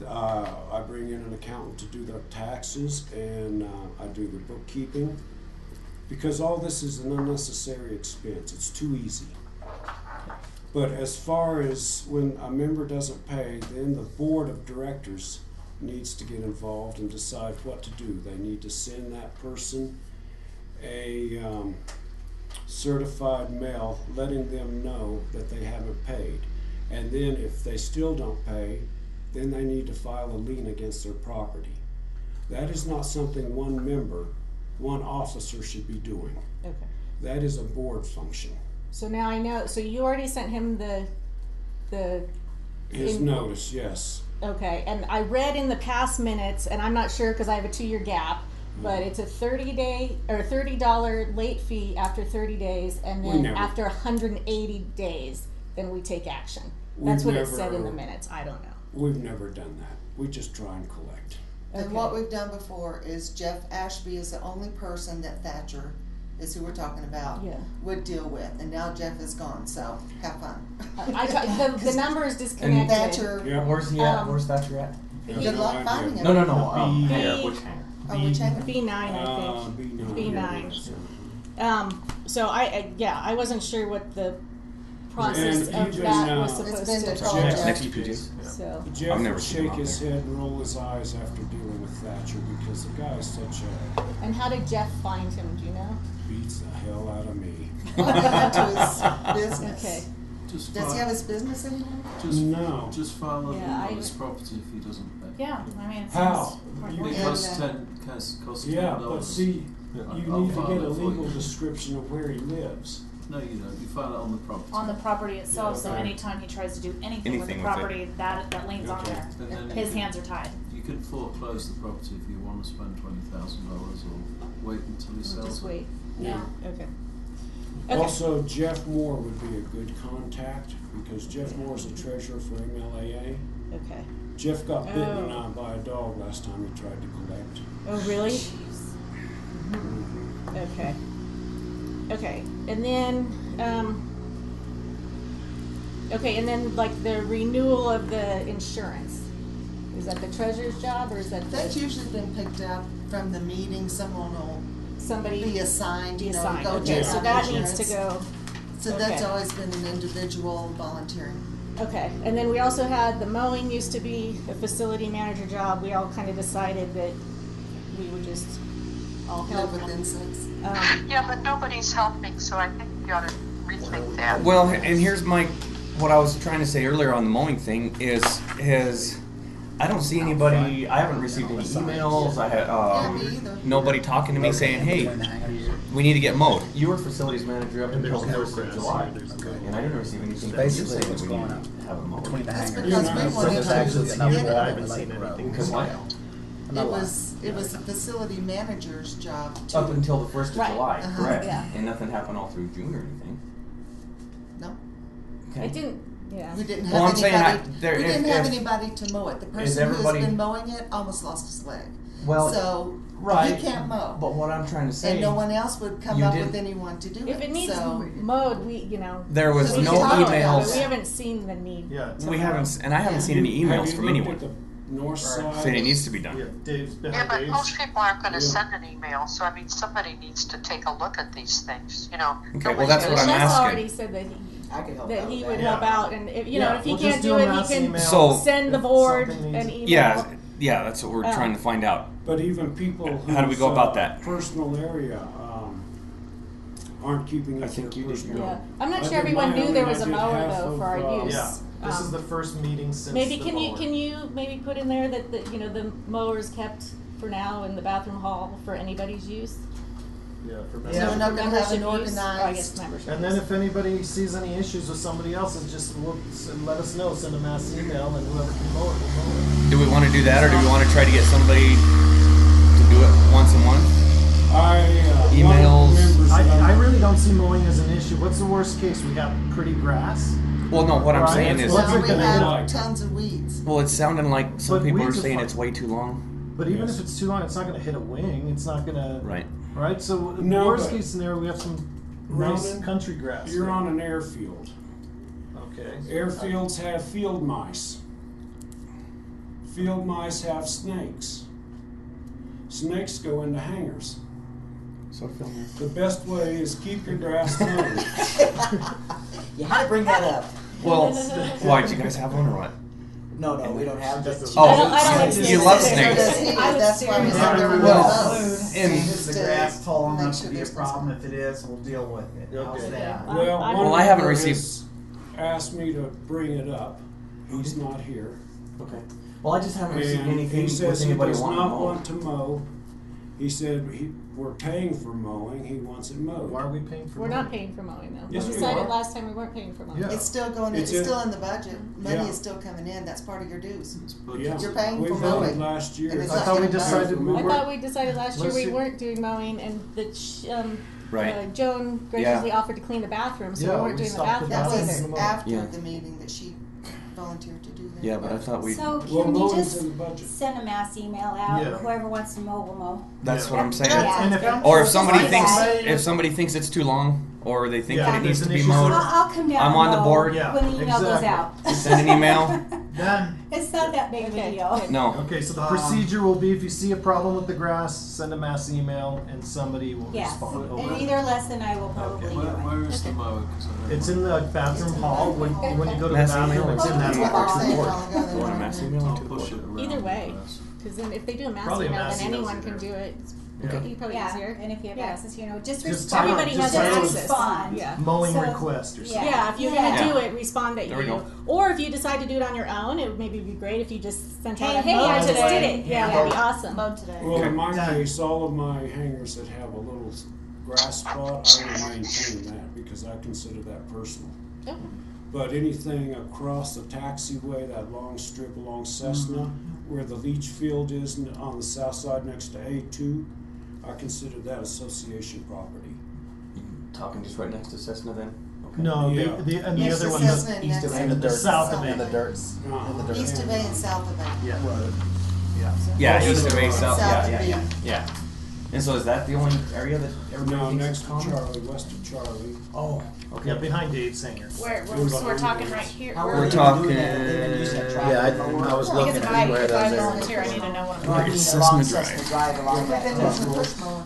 Speaker 4: I bring in an accountant to do the taxes and I do the bookkeeping. Because all this is an unnecessary expense. It's too easy. But as far as when a member doesn't pay, then the board of directors needs to get involved and decide what to do. They need to send that person a certified mail letting them know that they haven't paid. And then if they still don't pay, then they need to file a lien against their property. That is not something one member, one officer should be doing.
Speaker 1: Okay.
Speaker 4: That is a board function.
Speaker 1: So now I know. So you already sent him the.
Speaker 4: His notice, yes.
Speaker 1: Okay, and I read in the past minutes, and I'm not sure because I have a 2-year gap, but it's a $30 or $30 late fee after 30 days, and
Speaker 4: We
Speaker 1: then
Speaker 4: never-
Speaker 1: after 180 days, then we take action. That's
Speaker 4: We've
Speaker 1: what it said in the
Speaker 4: never-
Speaker 1: minutes. I don't know.
Speaker 4: We've never done that. We just try and collect.
Speaker 7: And
Speaker 1: Okay.
Speaker 7: what we've done before is Jeff Ashby is the only person that Thatcher is who we're talking about
Speaker 1: Yeah.
Speaker 7: would deal with, and now Jeff is gone, so have fun.
Speaker 1: The number is disconnected.
Speaker 7: Thatcher,
Speaker 4: Yeah.
Speaker 5: Where's he at?
Speaker 1: Um,
Speaker 5: Where's Thatcher at?
Speaker 4: Have
Speaker 7: good
Speaker 4: no
Speaker 7: luck
Speaker 4: idea.
Speaker 7: finding him.
Speaker 5: No.
Speaker 1: B-
Speaker 5: Hanger, which hanger?
Speaker 7: Oh, which hanger?
Speaker 1: B9, I think.
Speaker 4: B9.
Speaker 1: B9. So I wasn't sure what the process
Speaker 4: And
Speaker 1: of
Speaker 4: even,
Speaker 1: that was
Speaker 7: It's
Speaker 1: supposed
Speaker 7: been
Speaker 1: to.
Speaker 7: to call
Speaker 4: Jeff-
Speaker 7: Jeff.
Speaker 3: Next to PJs.
Speaker 1: So
Speaker 4: Jeff
Speaker 3: I've never
Speaker 4: would
Speaker 3: seen him
Speaker 4: shake
Speaker 3: out
Speaker 4: his
Speaker 3: there.
Speaker 4: head and roll his eyes after dealing with Thatcher because the guy is such a
Speaker 1: and how did Jeff find him? Do you know?
Speaker 4: beats the hell out of me.
Speaker 7: What happened to his business?
Speaker 1: Okay.
Speaker 10: Just
Speaker 7: Does he
Speaker 10: file,
Speaker 7: have his business anymore?
Speaker 4: No.
Speaker 10: just file a
Speaker 1: Yeah,
Speaker 10: lien
Speaker 1: I-
Speaker 10: on his property if he doesn't pay.
Speaker 11: Yeah, I mean, it
Speaker 4: How?
Speaker 11: seems
Speaker 4: You-
Speaker 10: It
Speaker 7: And,
Speaker 10: costs costs
Speaker 4: Yeah,
Speaker 10: $10.
Speaker 4: but see,
Speaker 10: Yeah,
Speaker 4: you
Speaker 10: I'll
Speaker 4: need to
Speaker 10: file
Speaker 4: get a
Speaker 10: that for
Speaker 4: legal
Speaker 10: you.
Speaker 4: description of where he lives.
Speaker 10: No, you don't. You file it on the property.
Speaker 11: on the property itself, so
Speaker 4: okay.
Speaker 11: anytime he tries to do anything with the
Speaker 3: Anything with it.
Speaker 11: property, that lien's on
Speaker 4: Okay.
Speaker 11: there.
Speaker 10: And then
Speaker 11: His
Speaker 10: you
Speaker 11: hands are tied.
Speaker 10: You can foreclose the property if you want to spend $20,000 or wait until he
Speaker 1: We'll
Speaker 10: sells
Speaker 1: just
Speaker 10: it.
Speaker 1: wait.
Speaker 11: Yeah.
Speaker 1: Okay. Okay.
Speaker 4: Also, Jeff Moore would be a good contact because Jeff Moore is the treasurer for MLAA.
Speaker 1: Okay.
Speaker 4: Jeff got bitten
Speaker 1: Oh.
Speaker 4: by a dog last time he tried to collect.
Speaker 1: Oh, really? Okay. Okay. And then, okay, and then like the renewal of the insurance. Is that the treasurer's job or is that
Speaker 7: That's
Speaker 1: the?
Speaker 7: usually been picked up from the meeting, someone will
Speaker 1: somebody
Speaker 7: Be assigned,
Speaker 1: be
Speaker 7: you know,
Speaker 1: assigned.
Speaker 7: go
Speaker 1: Okay,
Speaker 7: check
Speaker 1: so
Speaker 7: on
Speaker 1: that
Speaker 7: insurance.
Speaker 1: needs to go.
Speaker 7: So that's
Speaker 1: okay.
Speaker 7: always been an individual volunteering.
Speaker 1: Okay, and then we also had the mowing used to be a facility manager job. We all kind of decided that we would just all help.
Speaker 7: Live with insects.
Speaker 8: Yeah, but nobody's helping, so I think you ought to rethink that.
Speaker 3: Well, and here's what I was trying to say earlier on the mowing thing is I don't see anybody. I haven't received any emails. I had
Speaker 7: me either.
Speaker 3: nobody talking to me saying, "Hey, we need to get mowed." You were facilities manager up until the 1st of July, and I didn't receive anything.
Speaker 6: Basically,
Speaker 3: saying
Speaker 6: what's
Speaker 3: that we
Speaker 6: going
Speaker 3: need
Speaker 6: on
Speaker 3: to have it mowed.
Speaker 6: between the
Speaker 7: That's
Speaker 6: hangars.
Speaker 7: because we
Speaker 4: Yeah,
Speaker 7: wanted
Speaker 6: There's
Speaker 7: to
Speaker 6: actually
Speaker 2: it's
Speaker 6: another
Speaker 2: here, but I
Speaker 6: road
Speaker 2: haven't
Speaker 6: in
Speaker 2: seen
Speaker 6: Lake
Speaker 2: anything.
Speaker 6: Road.
Speaker 3: Because what?
Speaker 7: It was a facility manager's job too.
Speaker 3: Up until the 1st of
Speaker 1: Right.
Speaker 3: July,
Speaker 7: Uh-huh.
Speaker 3: correct?
Speaker 1: Yeah.
Speaker 3: And nothing happened all through June or anything.
Speaker 7: No,
Speaker 3: Okay.
Speaker 1: It didn't. Yeah.
Speaker 7: we didn't have
Speaker 3: Well, I'm saying
Speaker 7: anybody.
Speaker 3: there-
Speaker 7: we didn't
Speaker 3: if-
Speaker 7: have
Speaker 3: if-
Speaker 7: anybody to mow it. The
Speaker 3: is
Speaker 7: person who's
Speaker 3: everybody-
Speaker 7: been mowing it almost lost his leg.
Speaker 3: Well,
Speaker 7: So
Speaker 3: right.
Speaker 7: he can't mow,
Speaker 3: But what I'm trying to say,
Speaker 7: and no one else would come
Speaker 3: you
Speaker 7: up
Speaker 3: didn't-
Speaker 7: with anyone to do
Speaker 1: If it needs
Speaker 7: so
Speaker 1: mowed, we
Speaker 3: there was
Speaker 7: We
Speaker 3: no
Speaker 7: can talk about
Speaker 3: emails.
Speaker 1: But we haven't seen the need.
Speaker 2: Yeah.
Speaker 3: We haven't, and I haven't seen any
Speaker 4: Have
Speaker 3: emails
Speaker 4: you
Speaker 3: from
Speaker 4: looked
Speaker 3: anyone
Speaker 4: at the north side?
Speaker 3: saying it needs to be done.
Speaker 2: Yeah, Dave's
Speaker 8: Yeah,
Speaker 2: behind
Speaker 8: but
Speaker 2: Dave's.
Speaker 8: most people aren't going to
Speaker 4: Yeah.
Speaker 8: send an email, so I mean, somebody needs to take a look at these things, you know.
Speaker 3: Okay, well,
Speaker 8: Nobody's
Speaker 3: that's
Speaker 8: gonna
Speaker 3: what I'm
Speaker 8: send-
Speaker 1: Les
Speaker 3: asking.
Speaker 1: already said
Speaker 5: I could help
Speaker 1: that
Speaker 5: out
Speaker 1: he
Speaker 5: with
Speaker 1: would
Speaker 5: that.
Speaker 1: help
Speaker 2: Yeah.
Speaker 1: out, and if
Speaker 2: Yeah,
Speaker 1: if he
Speaker 2: we'll
Speaker 1: can't
Speaker 2: just
Speaker 1: do
Speaker 2: do a
Speaker 1: it,
Speaker 2: mass
Speaker 1: he can
Speaker 2: email.
Speaker 3: So-
Speaker 1: send the
Speaker 2: If
Speaker 1: board
Speaker 2: something
Speaker 1: an
Speaker 2: needs-
Speaker 1: email.
Speaker 3: Yeah, that's what we're trying to find out.
Speaker 4: But even people whose
Speaker 3: How do we go about that?
Speaker 4: personal area aren't keeping
Speaker 3: I
Speaker 4: up
Speaker 3: think
Speaker 4: their
Speaker 3: you did,
Speaker 4: personal.
Speaker 1: Yeah, I'm not
Speaker 4: I
Speaker 1: sure
Speaker 4: did
Speaker 1: everyone
Speaker 4: my
Speaker 1: knew
Speaker 4: own
Speaker 1: there
Speaker 4: and
Speaker 1: was
Speaker 4: I
Speaker 1: a
Speaker 4: did
Speaker 1: mower
Speaker 4: half
Speaker 1: though
Speaker 4: of,
Speaker 1: for our use.
Speaker 2: Yeah, this is the first meeting since
Speaker 1: Maybe
Speaker 2: the
Speaker 1: can you
Speaker 2: mower.
Speaker 1: maybe put in there that the mower's kept for now in the bathroom hall for anybody's use?
Speaker 2: Yeah, for
Speaker 7: So we're not
Speaker 1: For
Speaker 7: gonna have
Speaker 1: membership
Speaker 7: an
Speaker 1: use? Oh, I
Speaker 7: organized.
Speaker 1: guess membership.
Speaker 2: And then if anybody sees any issues with somebody else's, just let us know. Send a mass email, and whoever can mow it will mow
Speaker 3: Do we want to do that, or do we want to try to get somebody to do it once a month? Emails.
Speaker 2: it. I really don't see mowing as an issue. What's the worst case? We got pretty grass.
Speaker 3: Well, no. What I'm
Speaker 2: Right,
Speaker 3: saying
Speaker 2: that's
Speaker 3: is,
Speaker 2: what's
Speaker 7: Now
Speaker 2: it
Speaker 7: we
Speaker 2: gonna
Speaker 7: have
Speaker 4: hit?
Speaker 7: tons of weeds.
Speaker 3: well, it's sounding like some
Speaker 2: But
Speaker 3: people are
Speaker 2: weeds are
Speaker 3: saying
Speaker 2: fine.
Speaker 3: it's way too long.
Speaker 2: But even
Speaker 4: Yes.
Speaker 2: if it's too long, it's not going to hit a wing. It's not going to.
Speaker 3: Right.
Speaker 2: Right. So
Speaker 4: No,
Speaker 2: worst
Speaker 4: but-
Speaker 2: case scenario, we have some nice
Speaker 4: Ronan,
Speaker 2: country grass.
Speaker 4: You're on an airfield.
Speaker 2: Okay.
Speaker 4: Airfields have field mice. Field mice have snakes. Snakes go into hangars.
Speaker 3: So Phil,
Speaker 4: The best way is keep your grass mowed.
Speaker 5: You had to bring that up.
Speaker 3: well, why did you guys have one or what?
Speaker 5: No, we don't have that.
Speaker 3: Oh,
Speaker 1: I don't like
Speaker 3: you
Speaker 1: snakes.
Speaker 3: love
Speaker 7: So
Speaker 3: snakes.
Speaker 7: does he,
Speaker 11: I was
Speaker 7: that's why we
Speaker 11: serious.
Speaker 7: said there were
Speaker 3: Well,
Speaker 7: those.
Speaker 3: and-
Speaker 7: Just
Speaker 9: Is
Speaker 7: to
Speaker 9: the grass tall
Speaker 7: make
Speaker 9: enough
Speaker 7: sure
Speaker 9: to be a
Speaker 7: there's no-
Speaker 9: problem? If it is, we'll deal with it. How's
Speaker 2: Okay.
Speaker 9: that?
Speaker 4: Well,
Speaker 1: I-
Speaker 4: one
Speaker 3: Well, I haven't
Speaker 4: member
Speaker 3: received-
Speaker 4: has asked me to bring it up. He's not here.
Speaker 3: Okay. Well, I just haven't received
Speaker 4: And
Speaker 3: anything
Speaker 4: he
Speaker 3: with
Speaker 4: says he
Speaker 3: anybody
Speaker 4: does
Speaker 3: wanting
Speaker 4: not
Speaker 3: to mow.
Speaker 4: want to mow. He said we're paying for mowing. He wants it mowed.
Speaker 2: Why are we paying for?
Speaker 1: We're
Speaker 2: mowing?
Speaker 1: not paying for mowing though.
Speaker 4: Yes,
Speaker 1: We
Speaker 4: we
Speaker 1: decided
Speaker 4: are.
Speaker 1: last time we weren't paying for mowing.
Speaker 2: Yeah.
Speaker 7: It's still going,
Speaker 4: It's
Speaker 7: it's
Speaker 4: in-
Speaker 7: still in the budget. Money
Speaker 4: Yeah.
Speaker 7: is still coming in. That's part of your dues.
Speaker 4: Yeah.
Speaker 7: You're paying
Speaker 4: we
Speaker 7: for
Speaker 4: voted
Speaker 7: mowing.
Speaker 4: last year.
Speaker 7: And it's
Speaker 2: I
Speaker 7: not
Speaker 2: thought we
Speaker 7: getting done.
Speaker 2: decided we
Speaker 1: I
Speaker 2: were.
Speaker 1: thought we decided last year
Speaker 2: Let's
Speaker 1: we
Speaker 2: see.
Speaker 1: weren't doing mowing, and
Speaker 3: Right.
Speaker 1: Joan graciously offered to clean the bathroom, so
Speaker 2: Yeah,
Speaker 1: we weren't
Speaker 2: we
Speaker 1: doing the
Speaker 2: stopped the
Speaker 1: bathroom
Speaker 7: That
Speaker 2: bathroom.
Speaker 1: either.
Speaker 7: was after
Speaker 3: Yeah.
Speaker 7: the meeting that she volunteered to do that.
Speaker 3: Yeah, but I thought we.
Speaker 12: So
Speaker 4: Well,
Speaker 12: can you
Speaker 4: mowing's
Speaker 12: just
Speaker 4: in the budget.
Speaker 12: send a mass email out?
Speaker 2: Yeah.
Speaker 12: Whoever wants to mow will mow.
Speaker 3: That's
Speaker 2: Yeah.
Speaker 3: what I'm saying.
Speaker 12: Yeah.
Speaker 2: And if
Speaker 3: Or if somebody
Speaker 12: Just
Speaker 3: thinks
Speaker 12: like
Speaker 3: if somebody thinks it's too long, or they think
Speaker 2: Yeah,
Speaker 3: that it needs
Speaker 2: there's
Speaker 3: to
Speaker 2: an
Speaker 3: be
Speaker 2: issue
Speaker 3: mowed,
Speaker 2: with-
Speaker 12: I'll come down.
Speaker 3: I'm
Speaker 12: and
Speaker 3: on the
Speaker 12: mow
Speaker 3: board.
Speaker 2: Yeah,
Speaker 12: when the email goes
Speaker 2: exactly.
Speaker 12: out.
Speaker 3: send an email.
Speaker 9: Done.
Speaker 12: It's not that big of a
Speaker 1: Okay.
Speaker 12: deal.
Speaker 3: No.
Speaker 2: Okay, so the procedure will be if you see a problem with the grass, send a mass email, and somebody will
Speaker 12: Yes,
Speaker 2: respond.
Speaker 12: and
Speaker 2: Over.
Speaker 12: either Les and I will probably
Speaker 2: Okay.
Speaker 12: do it.
Speaker 10: Where is the mow? 'Cause I don't
Speaker 2: It's
Speaker 10: know.
Speaker 2: in the bathroom hall. When you go to the
Speaker 3: Mass
Speaker 2: bathroom,
Speaker 3: email
Speaker 2: it's in
Speaker 3: or
Speaker 2: that
Speaker 7: That's what
Speaker 2: box.
Speaker 7: they're saying a while ago. They
Speaker 3: You want a
Speaker 7: wanted
Speaker 3: mass
Speaker 7: to-
Speaker 3: email?
Speaker 10: I'll push it around.
Speaker 1: Either way,
Speaker 10: the grass.
Speaker 1: because then if they do a mass
Speaker 2: Probably a
Speaker 1: email,
Speaker 2: mass
Speaker 1: then
Speaker 2: email's
Speaker 1: anyone can
Speaker 2: easier.
Speaker 1: do it.
Speaker 2: Yeah.
Speaker 1: It's probably
Speaker 12: Yeah,
Speaker 1: easier.
Speaker 12: and if you have
Speaker 1: Yeah.
Speaker 12: access, just
Speaker 2: Just
Speaker 12: respond.
Speaker 1: Everybody
Speaker 2: just
Speaker 1: has
Speaker 2: say-
Speaker 1: access.
Speaker 12: Respond.
Speaker 1: Yeah.
Speaker 2: Mowing
Speaker 12: So-
Speaker 2: request or something.
Speaker 1: Yeah, if you're
Speaker 12: Yeah.
Speaker 1: gonna do it, respond that
Speaker 3: There we
Speaker 1: you.
Speaker 3: go.
Speaker 1: Or if you decide to do it on your own, it would maybe be great if you just sent out
Speaker 12: Hey,
Speaker 1: a
Speaker 12: hey,
Speaker 1: mowed
Speaker 12: I just
Speaker 1: today.
Speaker 12: did it.
Speaker 1: Yeah,
Speaker 12: Yeah.
Speaker 1: that'd be awesome.
Speaker 12: Mowed today.
Speaker 4: Well, in my
Speaker 9: Done.
Speaker 4: case, all of my hangars that have a little grass spot, I will maintain that because I consider that personal.
Speaker 1: Yep.
Speaker 4: But anything across the taxiway, that long strip along Cessna, where the leach field is on the south side next to A2, I consider that association property.
Speaker 3: Talking just right next to Cessna then. Okay.
Speaker 2: No,
Speaker 4: Yeah.
Speaker 2: and the
Speaker 7: Next
Speaker 2: other
Speaker 7: to
Speaker 2: one,
Speaker 7: Cessna
Speaker 2: the
Speaker 7: and
Speaker 6: East
Speaker 7: next
Speaker 6: of
Speaker 7: to-
Speaker 6: and the dirt.
Speaker 2: south of
Speaker 6: And the
Speaker 2: it.
Speaker 6: dirts. And the dirt.
Speaker 7: East of A and south of A.
Speaker 2: Yeah.
Speaker 6: Road.
Speaker 3: Yeah,
Speaker 2: Oh,
Speaker 3: east of A, south.
Speaker 7: South
Speaker 3: Yeah,
Speaker 7: of
Speaker 3: yeah,
Speaker 7: B.
Speaker 3: yeah, yeah. And so is that the only area that everybody
Speaker 4: No,
Speaker 3: thinks
Speaker 4: next
Speaker 3: is
Speaker 4: to
Speaker 3: common?
Speaker 4: Charlie, west of Charlie.
Speaker 3: Oh, okay.
Speaker 2: Yeah, behind Dave's hangar.
Speaker 11: So we're talking right here.
Speaker 5: How
Speaker 3: We're
Speaker 5: are you
Speaker 3: talking-
Speaker 5: doing that? They didn't use that track
Speaker 6: Yeah, I
Speaker 5: before?
Speaker 6: was looking
Speaker 11: Because if
Speaker 6: at where
Speaker 11: I
Speaker 6: those
Speaker 11: volunteer, I
Speaker 6: are.
Speaker 11: need to know what I'm
Speaker 5: Well, I
Speaker 11: doing.
Speaker 5: mean,
Speaker 3: Cessna
Speaker 5: along
Speaker 3: Drive.
Speaker 5: Cessna Drive along
Speaker 7: But
Speaker 5: that
Speaker 7: then there's the
Speaker 5: road.
Speaker 7: push mower.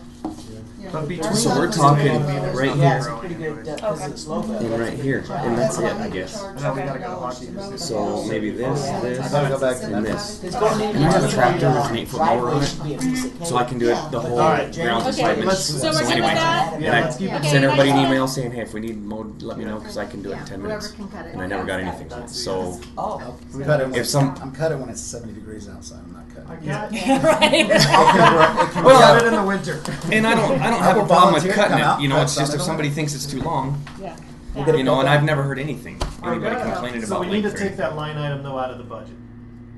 Speaker 7: You
Speaker 2: But between
Speaker 3: So we're
Speaker 2: the
Speaker 3: talking
Speaker 2: two, I mean,
Speaker 3: right
Speaker 5: Yeah,
Speaker 3: here.
Speaker 5: it's a pretty good, because
Speaker 11: Okay.
Speaker 5: it's low bed.
Speaker 3: And right here, and that's it, I guess.
Speaker 2: And then we gotta go hockey this
Speaker 3: So maybe this,
Speaker 6: I
Speaker 3: this,
Speaker 6: gotta go back to
Speaker 3: and this.
Speaker 5: It's going in.
Speaker 3: And I have a tractor with an 8-foot mower on
Speaker 5: Driveway
Speaker 3: it,
Speaker 5: should be a piece of
Speaker 3: so I can do it the whole
Speaker 2: Alright.
Speaker 3: grounds in
Speaker 1: Okay,
Speaker 3: 5 minutes.
Speaker 2: so
Speaker 1: we're good with
Speaker 3: anyway,
Speaker 1: that?
Speaker 3: and
Speaker 2: Yeah,
Speaker 3: I
Speaker 2: let's keep it.
Speaker 1: Okay,
Speaker 3: send everybody an
Speaker 1: next
Speaker 3: email saying, hey, if we need mowed, let me know because I can do it in 10 minutes.
Speaker 1: Whoever can cut it.
Speaker 3: And I never got anything. So
Speaker 5: Oh.
Speaker 6: I'm cutting when
Speaker 3: If some-
Speaker 6: I'm cutting when it's 70 degrees outside. I'm not
Speaker 2: I
Speaker 6: cutting.
Speaker 2: got
Speaker 1: Right.
Speaker 3: Well,
Speaker 2: got it in the winter.
Speaker 3: and I don't
Speaker 6: I
Speaker 3: have a
Speaker 6: will
Speaker 3: problem with
Speaker 6: volunteer to
Speaker 3: cutting
Speaker 6: come out
Speaker 3: it. You know,
Speaker 6: and
Speaker 3: it's
Speaker 6: cut
Speaker 3: just
Speaker 6: some
Speaker 3: if
Speaker 6: of it
Speaker 3: somebody thinks it's too long,
Speaker 1: Yeah.
Speaker 6: We'll get it
Speaker 3: you know,
Speaker 6: cut
Speaker 3: and
Speaker 6: back.
Speaker 3: I've never heard anything anybody
Speaker 2: Okay.
Speaker 3: complaining
Speaker 2: So
Speaker 3: about
Speaker 2: we need to
Speaker 3: length.
Speaker 2: take that line item though out of the budget.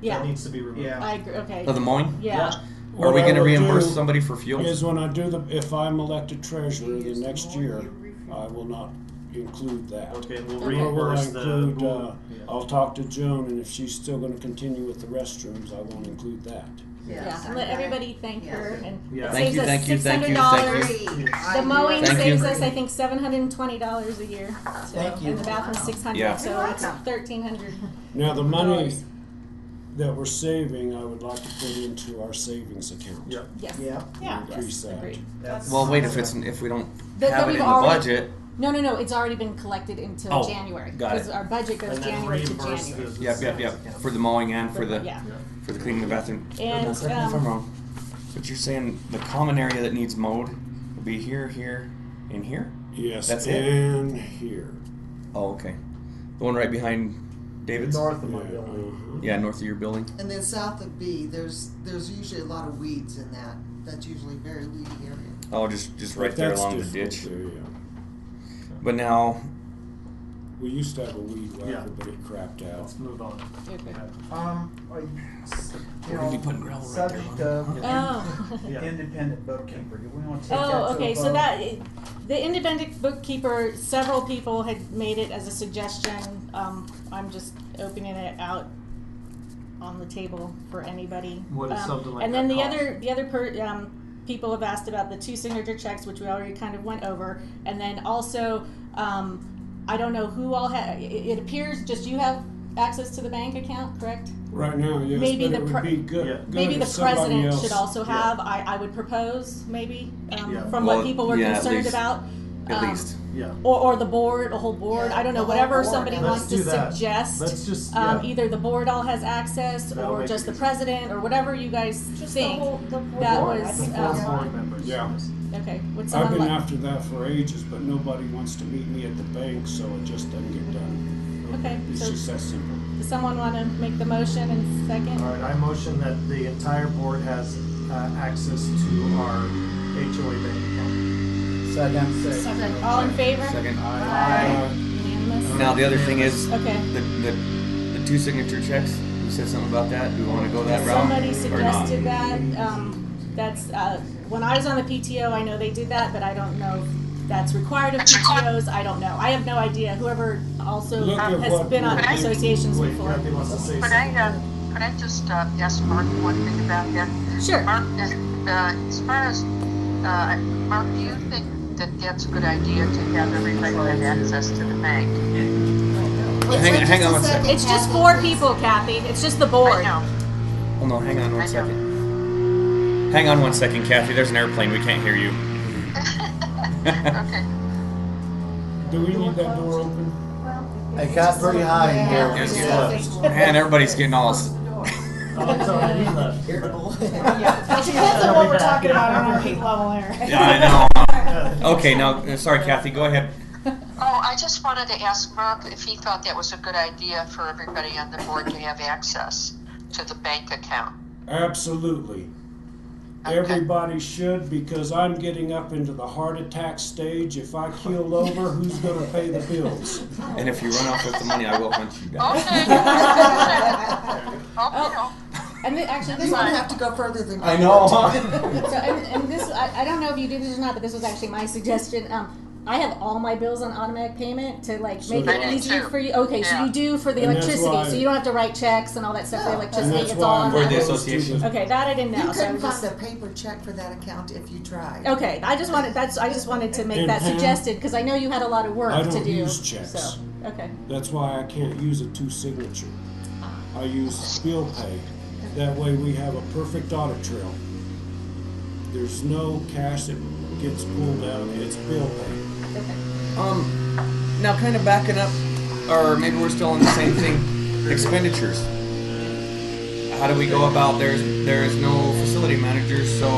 Speaker 1: Yeah.
Speaker 2: That needs to be removed.
Speaker 7: Yeah.
Speaker 1: I agree. Okay.
Speaker 3: Of the mowing?
Speaker 1: Yeah.
Speaker 3: Are we
Speaker 4: What I
Speaker 3: going to
Speaker 4: will
Speaker 3: reimburse
Speaker 4: do
Speaker 3: somebody for fuel?
Speaker 4: Is when I do if I'm elected treasurer the next year, I will not include that.
Speaker 2: Okay, we'll
Speaker 1: Okay.
Speaker 4: Nor will I
Speaker 2: reimburse the.
Speaker 4: include,
Speaker 2: yeah.
Speaker 4: I'll talk to Joan, and if she's still gonna continue with the restrooms, I won't include that.
Speaker 1: Yeah. And let everybody thank her, and
Speaker 2: Yeah.
Speaker 1: it
Speaker 3: Thank
Speaker 1: saves
Speaker 3: you,
Speaker 1: us
Speaker 3: thank you, thank you,
Speaker 1: $600.
Speaker 3: thank
Speaker 1: The mowing
Speaker 3: Thank
Speaker 1: saves
Speaker 3: you.
Speaker 1: us, I think, $720 a year. So,
Speaker 5: Thank you.
Speaker 1: And the bathroom's $600,
Speaker 3: Yeah.
Speaker 1: so it's $1,300.
Speaker 4: Now, the money that we're saving, I would like to put into our savings account.
Speaker 2: Yeah.
Speaker 1: Yes.
Speaker 5: Yeah.
Speaker 11: Yeah.
Speaker 4: Increase that.
Speaker 1: Agreed.
Speaker 3: Well, wait, if we don't
Speaker 1: That
Speaker 3: have it in
Speaker 1: we've
Speaker 3: the
Speaker 1: already-
Speaker 3: budget.
Speaker 1: No, it's already been collected until
Speaker 3: Oh,
Speaker 1: January.
Speaker 3: got it.
Speaker 1: Because our budget goes
Speaker 2: And then
Speaker 1: January to
Speaker 2: reimburse
Speaker 1: January.
Speaker 2: the.
Speaker 3: Yep. For the mowing and for the
Speaker 1: Yeah.
Speaker 3: for the cleaning the bathroom.
Speaker 1: And,
Speaker 3: Now, correct me if I'm wrong, but you're saying the common area that needs mowed will be here, here, and here?
Speaker 4: Yes,
Speaker 3: That's it?
Speaker 4: and here.
Speaker 3: Oh, okay. The one right behind David's?
Speaker 9: North of my
Speaker 4: Yeah,
Speaker 9: building.
Speaker 3: Yeah, north of your building.
Speaker 7: And then south of B, there's usually a lot of weeds in that. That's usually a very weedy area.
Speaker 3: Oh, just right
Speaker 4: But
Speaker 3: there
Speaker 4: that's
Speaker 3: along the
Speaker 4: different
Speaker 3: ditch.
Speaker 4: there, yeah.
Speaker 3: But now,
Speaker 4: We used to have a weed whacker,
Speaker 2: Yeah.
Speaker 4: but it crapped out.
Speaker 2: Let's move on.
Speaker 1: Okay.
Speaker 9: Like,
Speaker 3: We're gonna be putting gravel right there,
Speaker 9: subject
Speaker 3: huh?
Speaker 9: of
Speaker 1: Oh.
Speaker 2: Yeah.
Speaker 9: independent bookkeeper. Do we want to take that
Speaker 1: Oh,
Speaker 9: to
Speaker 1: okay,
Speaker 9: a
Speaker 1: so
Speaker 9: vote?
Speaker 1: the independent bookkeeper, several people had made it as a suggestion. I'm just opening it out on the table for anybody.
Speaker 2: What is something like
Speaker 1: and then
Speaker 2: that
Speaker 1: the other people have asked about the 2 signature checks, which we already kind of went over. And then also, I don't know who all it appears just you have access to the bank account, correct?
Speaker 4: Right now, yes,
Speaker 1: Maybe
Speaker 4: but
Speaker 1: the
Speaker 4: it would
Speaker 1: pre-
Speaker 4: be good.
Speaker 2: Yeah.
Speaker 4: good
Speaker 1: Maybe
Speaker 4: if
Speaker 1: the
Speaker 4: somebody
Speaker 1: president
Speaker 4: else-
Speaker 1: should also
Speaker 2: Yeah.
Speaker 1: have, I would propose, maybe,
Speaker 2: Yeah.
Speaker 1: from
Speaker 3: Well,
Speaker 1: what people were
Speaker 3: yeah, at
Speaker 1: concerned
Speaker 3: least.
Speaker 1: about.
Speaker 3: At least.
Speaker 2: Yeah.
Speaker 1: Or the board, a whole board,
Speaker 7: Yeah,
Speaker 1: I don't know,
Speaker 7: the whole
Speaker 1: whatever
Speaker 7: board.
Speaker 1: somebody
Speaker 2: Let's
Speaker 1: wants to
Speaker 2: do that.
Speaker 1: suggest.
Speaker 2: Let's just, yeah.
Speaker 1: Either the board all has access,
Speaker 2: That'll
Speaker 1: or
Speaker 2: make
Speaker 1: just
Speaker 2: it
Speaker 1: the
Speaker 2: easier.
Speaker 1: president, or whatever you guys
Speaker 12: Just
Speaker 1: think.
Speaker 12: the whole
Speaker 1: That
Speaker 12: board.
Speaker 1: was,
Speaker 12: I think
Speaker 2: Four
Speaker 12: that's
Speaker 1: um,
Speaker 2: board members.
Speaker 4: Yeah.
Speaker 1: Okay, would
Speaker 4: I've
Speaker 1: someone
Speaker 4: been
Speaker 1: like,
Speaker 4: after that for ages, but nobody wants to meet me at the bank, so it just doesn't get done.
Speaker 1: okay,
Speaker 4: It's
Speaker 1: so
Speaker 4: just that simple.
Speaker 1: does someone wanna make the motion and second?
Speaker 2: All right, I motion that the entire board has access to our HOA bank account.
Speaker 6: Second.
Speaker 1: Second. All in favor?
Speaker 3: Second.
Speaker 1: Aye. Unanimous?
Speaker 3: Now the other thing is
Speaker 1: Okay.
Speaker 3: the 2 signature checks. You said something about that. Do we want to go that route
Speaker 1: Somebody
Speaker 3: or not?
Speaker 1: suggested that, that's, when I was on the PTO, I know they did that, but I don't know if that's required of PTOs, I don't know. I have no idea, whoever also
Speaker 4: Look at
Speaker 1: has
Speaker 4: what
Speaker 1: been on
Speaker 8: we're-
Speaker 1: associations
Speaker 2: Wait,
Speaker 1: before.
Speaker 2: Kathy wants to say
Speaker 8: Could
Speaker 2: something.
Speaker 8: I just ask Mark one thing about that?
Speaker 1: Sure.
Speaker 8: Mark, as far as, Mark, do you think that that's a good idea to have everybody have access to the bank?
Speaker 3: Hang on one second.
Speaker 1: It's just 4 people, Kathy, it's just the board.
Speaker 8: I know.
Speaker 3: Oh no, hang on one
Speaker 8: I know.
Speaker 3: second. Hang on one second, Kathy. There's an airplane. We can't hear you.
Speaker 8: Okay.
Speaker 4: Do we need that door open?
Speaker 6: It got pretty high in here.
Speaker 3: Yes, yes. Man, everybody's getting all.
Speaker 2: Oh, it's all right, he left.
Speaker 5: Irritable.
Speaker 11: It depends on what we're talking about on our heat level here.
Speaker 3: Yeah, I know. Okay, now, sorry, Kathy. Go ahead.
Speaker 8: Oh, I just wanted to ask Mark if he thought that was a good idea for everybody on the board to have access to the bank account.
Speaker 4: Absolutely.
Speaker 8: Okay.
Speaker 4: Everybody should, because I'm getting up into the heart attack stage. If I keel over, who's gonna pay the bills?
Speaker 3: And if you run off with the money, I will hunt you down.
Speaker 8: Okay. Okay.
Speaker 1: And actually,
Speaker 7: They
Speaker 1: this
Speaker 7: won't
Speaker 1: one,
Speaker 7: have to go further than.
Speaker 6: I know.
Speaker 1: so, and this, I don't know if you do this or not, but this was actually my suggestion. I have all my bills on automatic payment to like
Speaker 4: So
Speaker 1: make
Speaker 4: do
Speaker 1: it
Speaker 4: I.
Speaker 1: easier
Speaker 8: too.
Speaker 1: for you. Okay, so
Speaker 8: Yeah.
Speaker 1: you do for the
Speaker 4: And that's
Speaker 1: electricity,
Speaker 4: why-
Speaker 1: so you don't have to write checks and all that stuff for the
Speaker 7: No.
Speaker 1: electricity.
Speaker 4: And that's
Speaker 1: It's
Speaker 4: why
Speaker 1: all
Speaker 4: I'm
Speaker 1: on
Speaker 3: For
Speaker 1: that.
Speaker 3: the
Speaker 4: opposed to
Speaker 3: association.
Speaker 4: the-
Speaker 1: Okay, that I didn't know.
Speaker 7: You
Speaker 1: So I
Speaker 7: couldn't
Speaker 1: was
Speaker 7: find
Speaker 1: just,
Speaker 7: a paper check for that account if you tried.
Speaker 1: okay, I just wanted to make
Speaker 4: And
Speaker 1: that
Speaker 4: Pam,
Speaker 1: suggested because I know you had a lot of work
Speaker 4: I
Speaker 1: to
Speaker 4: don't
Speaker 1: do.
Speaker 4: use checks.
Speaker 1: So, okay.
Speaker 4: That's why I can't use a 2 signature. I use bill pay. That way we have a perfect audit trail. There's no cash that gets pulled out, it's bill pay.
Speaker 3: Now kind of backing up, or maybe we're still on the same thing, expenditures. How do we go about, there is no facility manager, so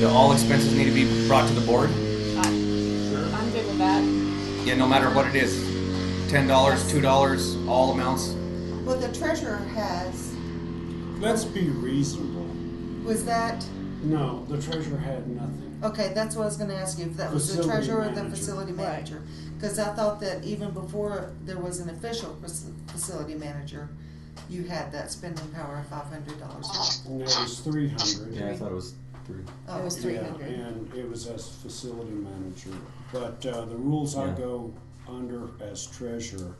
Speaker 3: all expenses need to be brought to the board?
Speaker 1: I'm good with that.
Speaker 3: Yeah, no matter what it is, $10, $2, all amounts.
Speaker 7: Well, the treasurer has,
Speaker 4: Let's be reasonable.
Speaker 7: was that,
Speaker 4: No, the treasurer had nothing.
Speaker 7: okay, that's what I was gonna ask you, if that was the
Speaker 4: Facility
Speaker 7: treasurer or the
Speaker 4: manager.
Speaker 7: facility
Speaker 1: Right.
Speaker 7: manager. Cause I thought that even before there was an official facility manager, you had that spending power of $500.
Speaker 4: And that was 300.
Speaker 3: Yeah, I thought it was 3.
Speaker 7: Oh,
Speaker 1: It was
Speaker 7: okay.
Speaker 1: 300.
Speaker 4: And it was as facility manager. But the rules I
Speaker 3: Yeah.
Speaker 4: go under as treasurer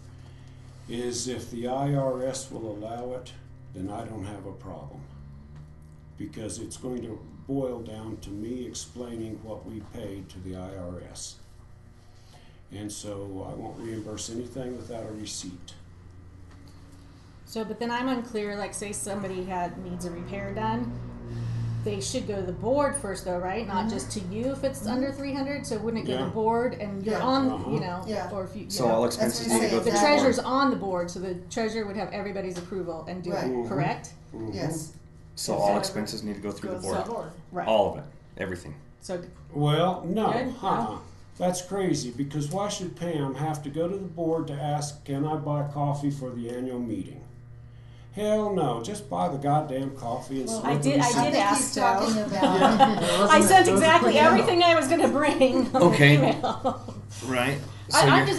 Speaker 4: is if the IRS will allow it, then I don't have a problem. Because it's going to boil down to me explaining what we paid to the IRS. And so I won't reimburse anything without a receipt.
Speaker 1: So, but then I'm unclear, like say somebody needs a repair done, they should go to the board first though, right? Not just to you if it's under 300, so wouldn't it go to
Speaker 4: Yeah.
Speaker 1: the board and you're
Speaker 7: Yeah.
Speaker 1: on, you know,
Speaker 7: Yeah.
Speaker 1: or if you,
Speaker 3: So
Speaker 1: know,
Speaker 3: all
Speaker 7: That's
Speaker 3: expenses
Speaker 7: what
Speaker 3: need
Speaker 7: I
Speaker 3: to go
Speaker 7: say,
Speaker 3: through
Speaker 1: the
Speaker 3: the board.
Speaker 1: treasurer's on the board, so the treasurer would have everybody's approval and do
Speaker 7: Right.
Speaker 1: it, correct?
Speaker 7: Yes.
Speaker 3: So all expenses need to go through the board.
Speaker 1: Right.
Speaker 3: All of it, everything.
Speaker 1: So,
Speaker 4: Well, no,
Speaker 1: Good?
Speaker 4: That's crazy, because why should Pam have to go to the board to ask, can I buy coffee for the annual meeting? Hell no, just buy the goddamn coffee and
Speaker 1: Well,
Speaker 4: slip
Speaker 1: I did
Speaker 4: the
Speaker 7: I
Speaker 1: ask
Speaker 7: think
Speaker 1: though.
Speaker 7: he's talking about,
Speaker 1: I sent exactly everything I was gonna bring on
Speaker 3: Okay.
Speaker 1: the email.
Speaker 3: Right.
Speaker 1: I'm
Speaker 7: so
Speaker 1: trying
Speaker 7: you're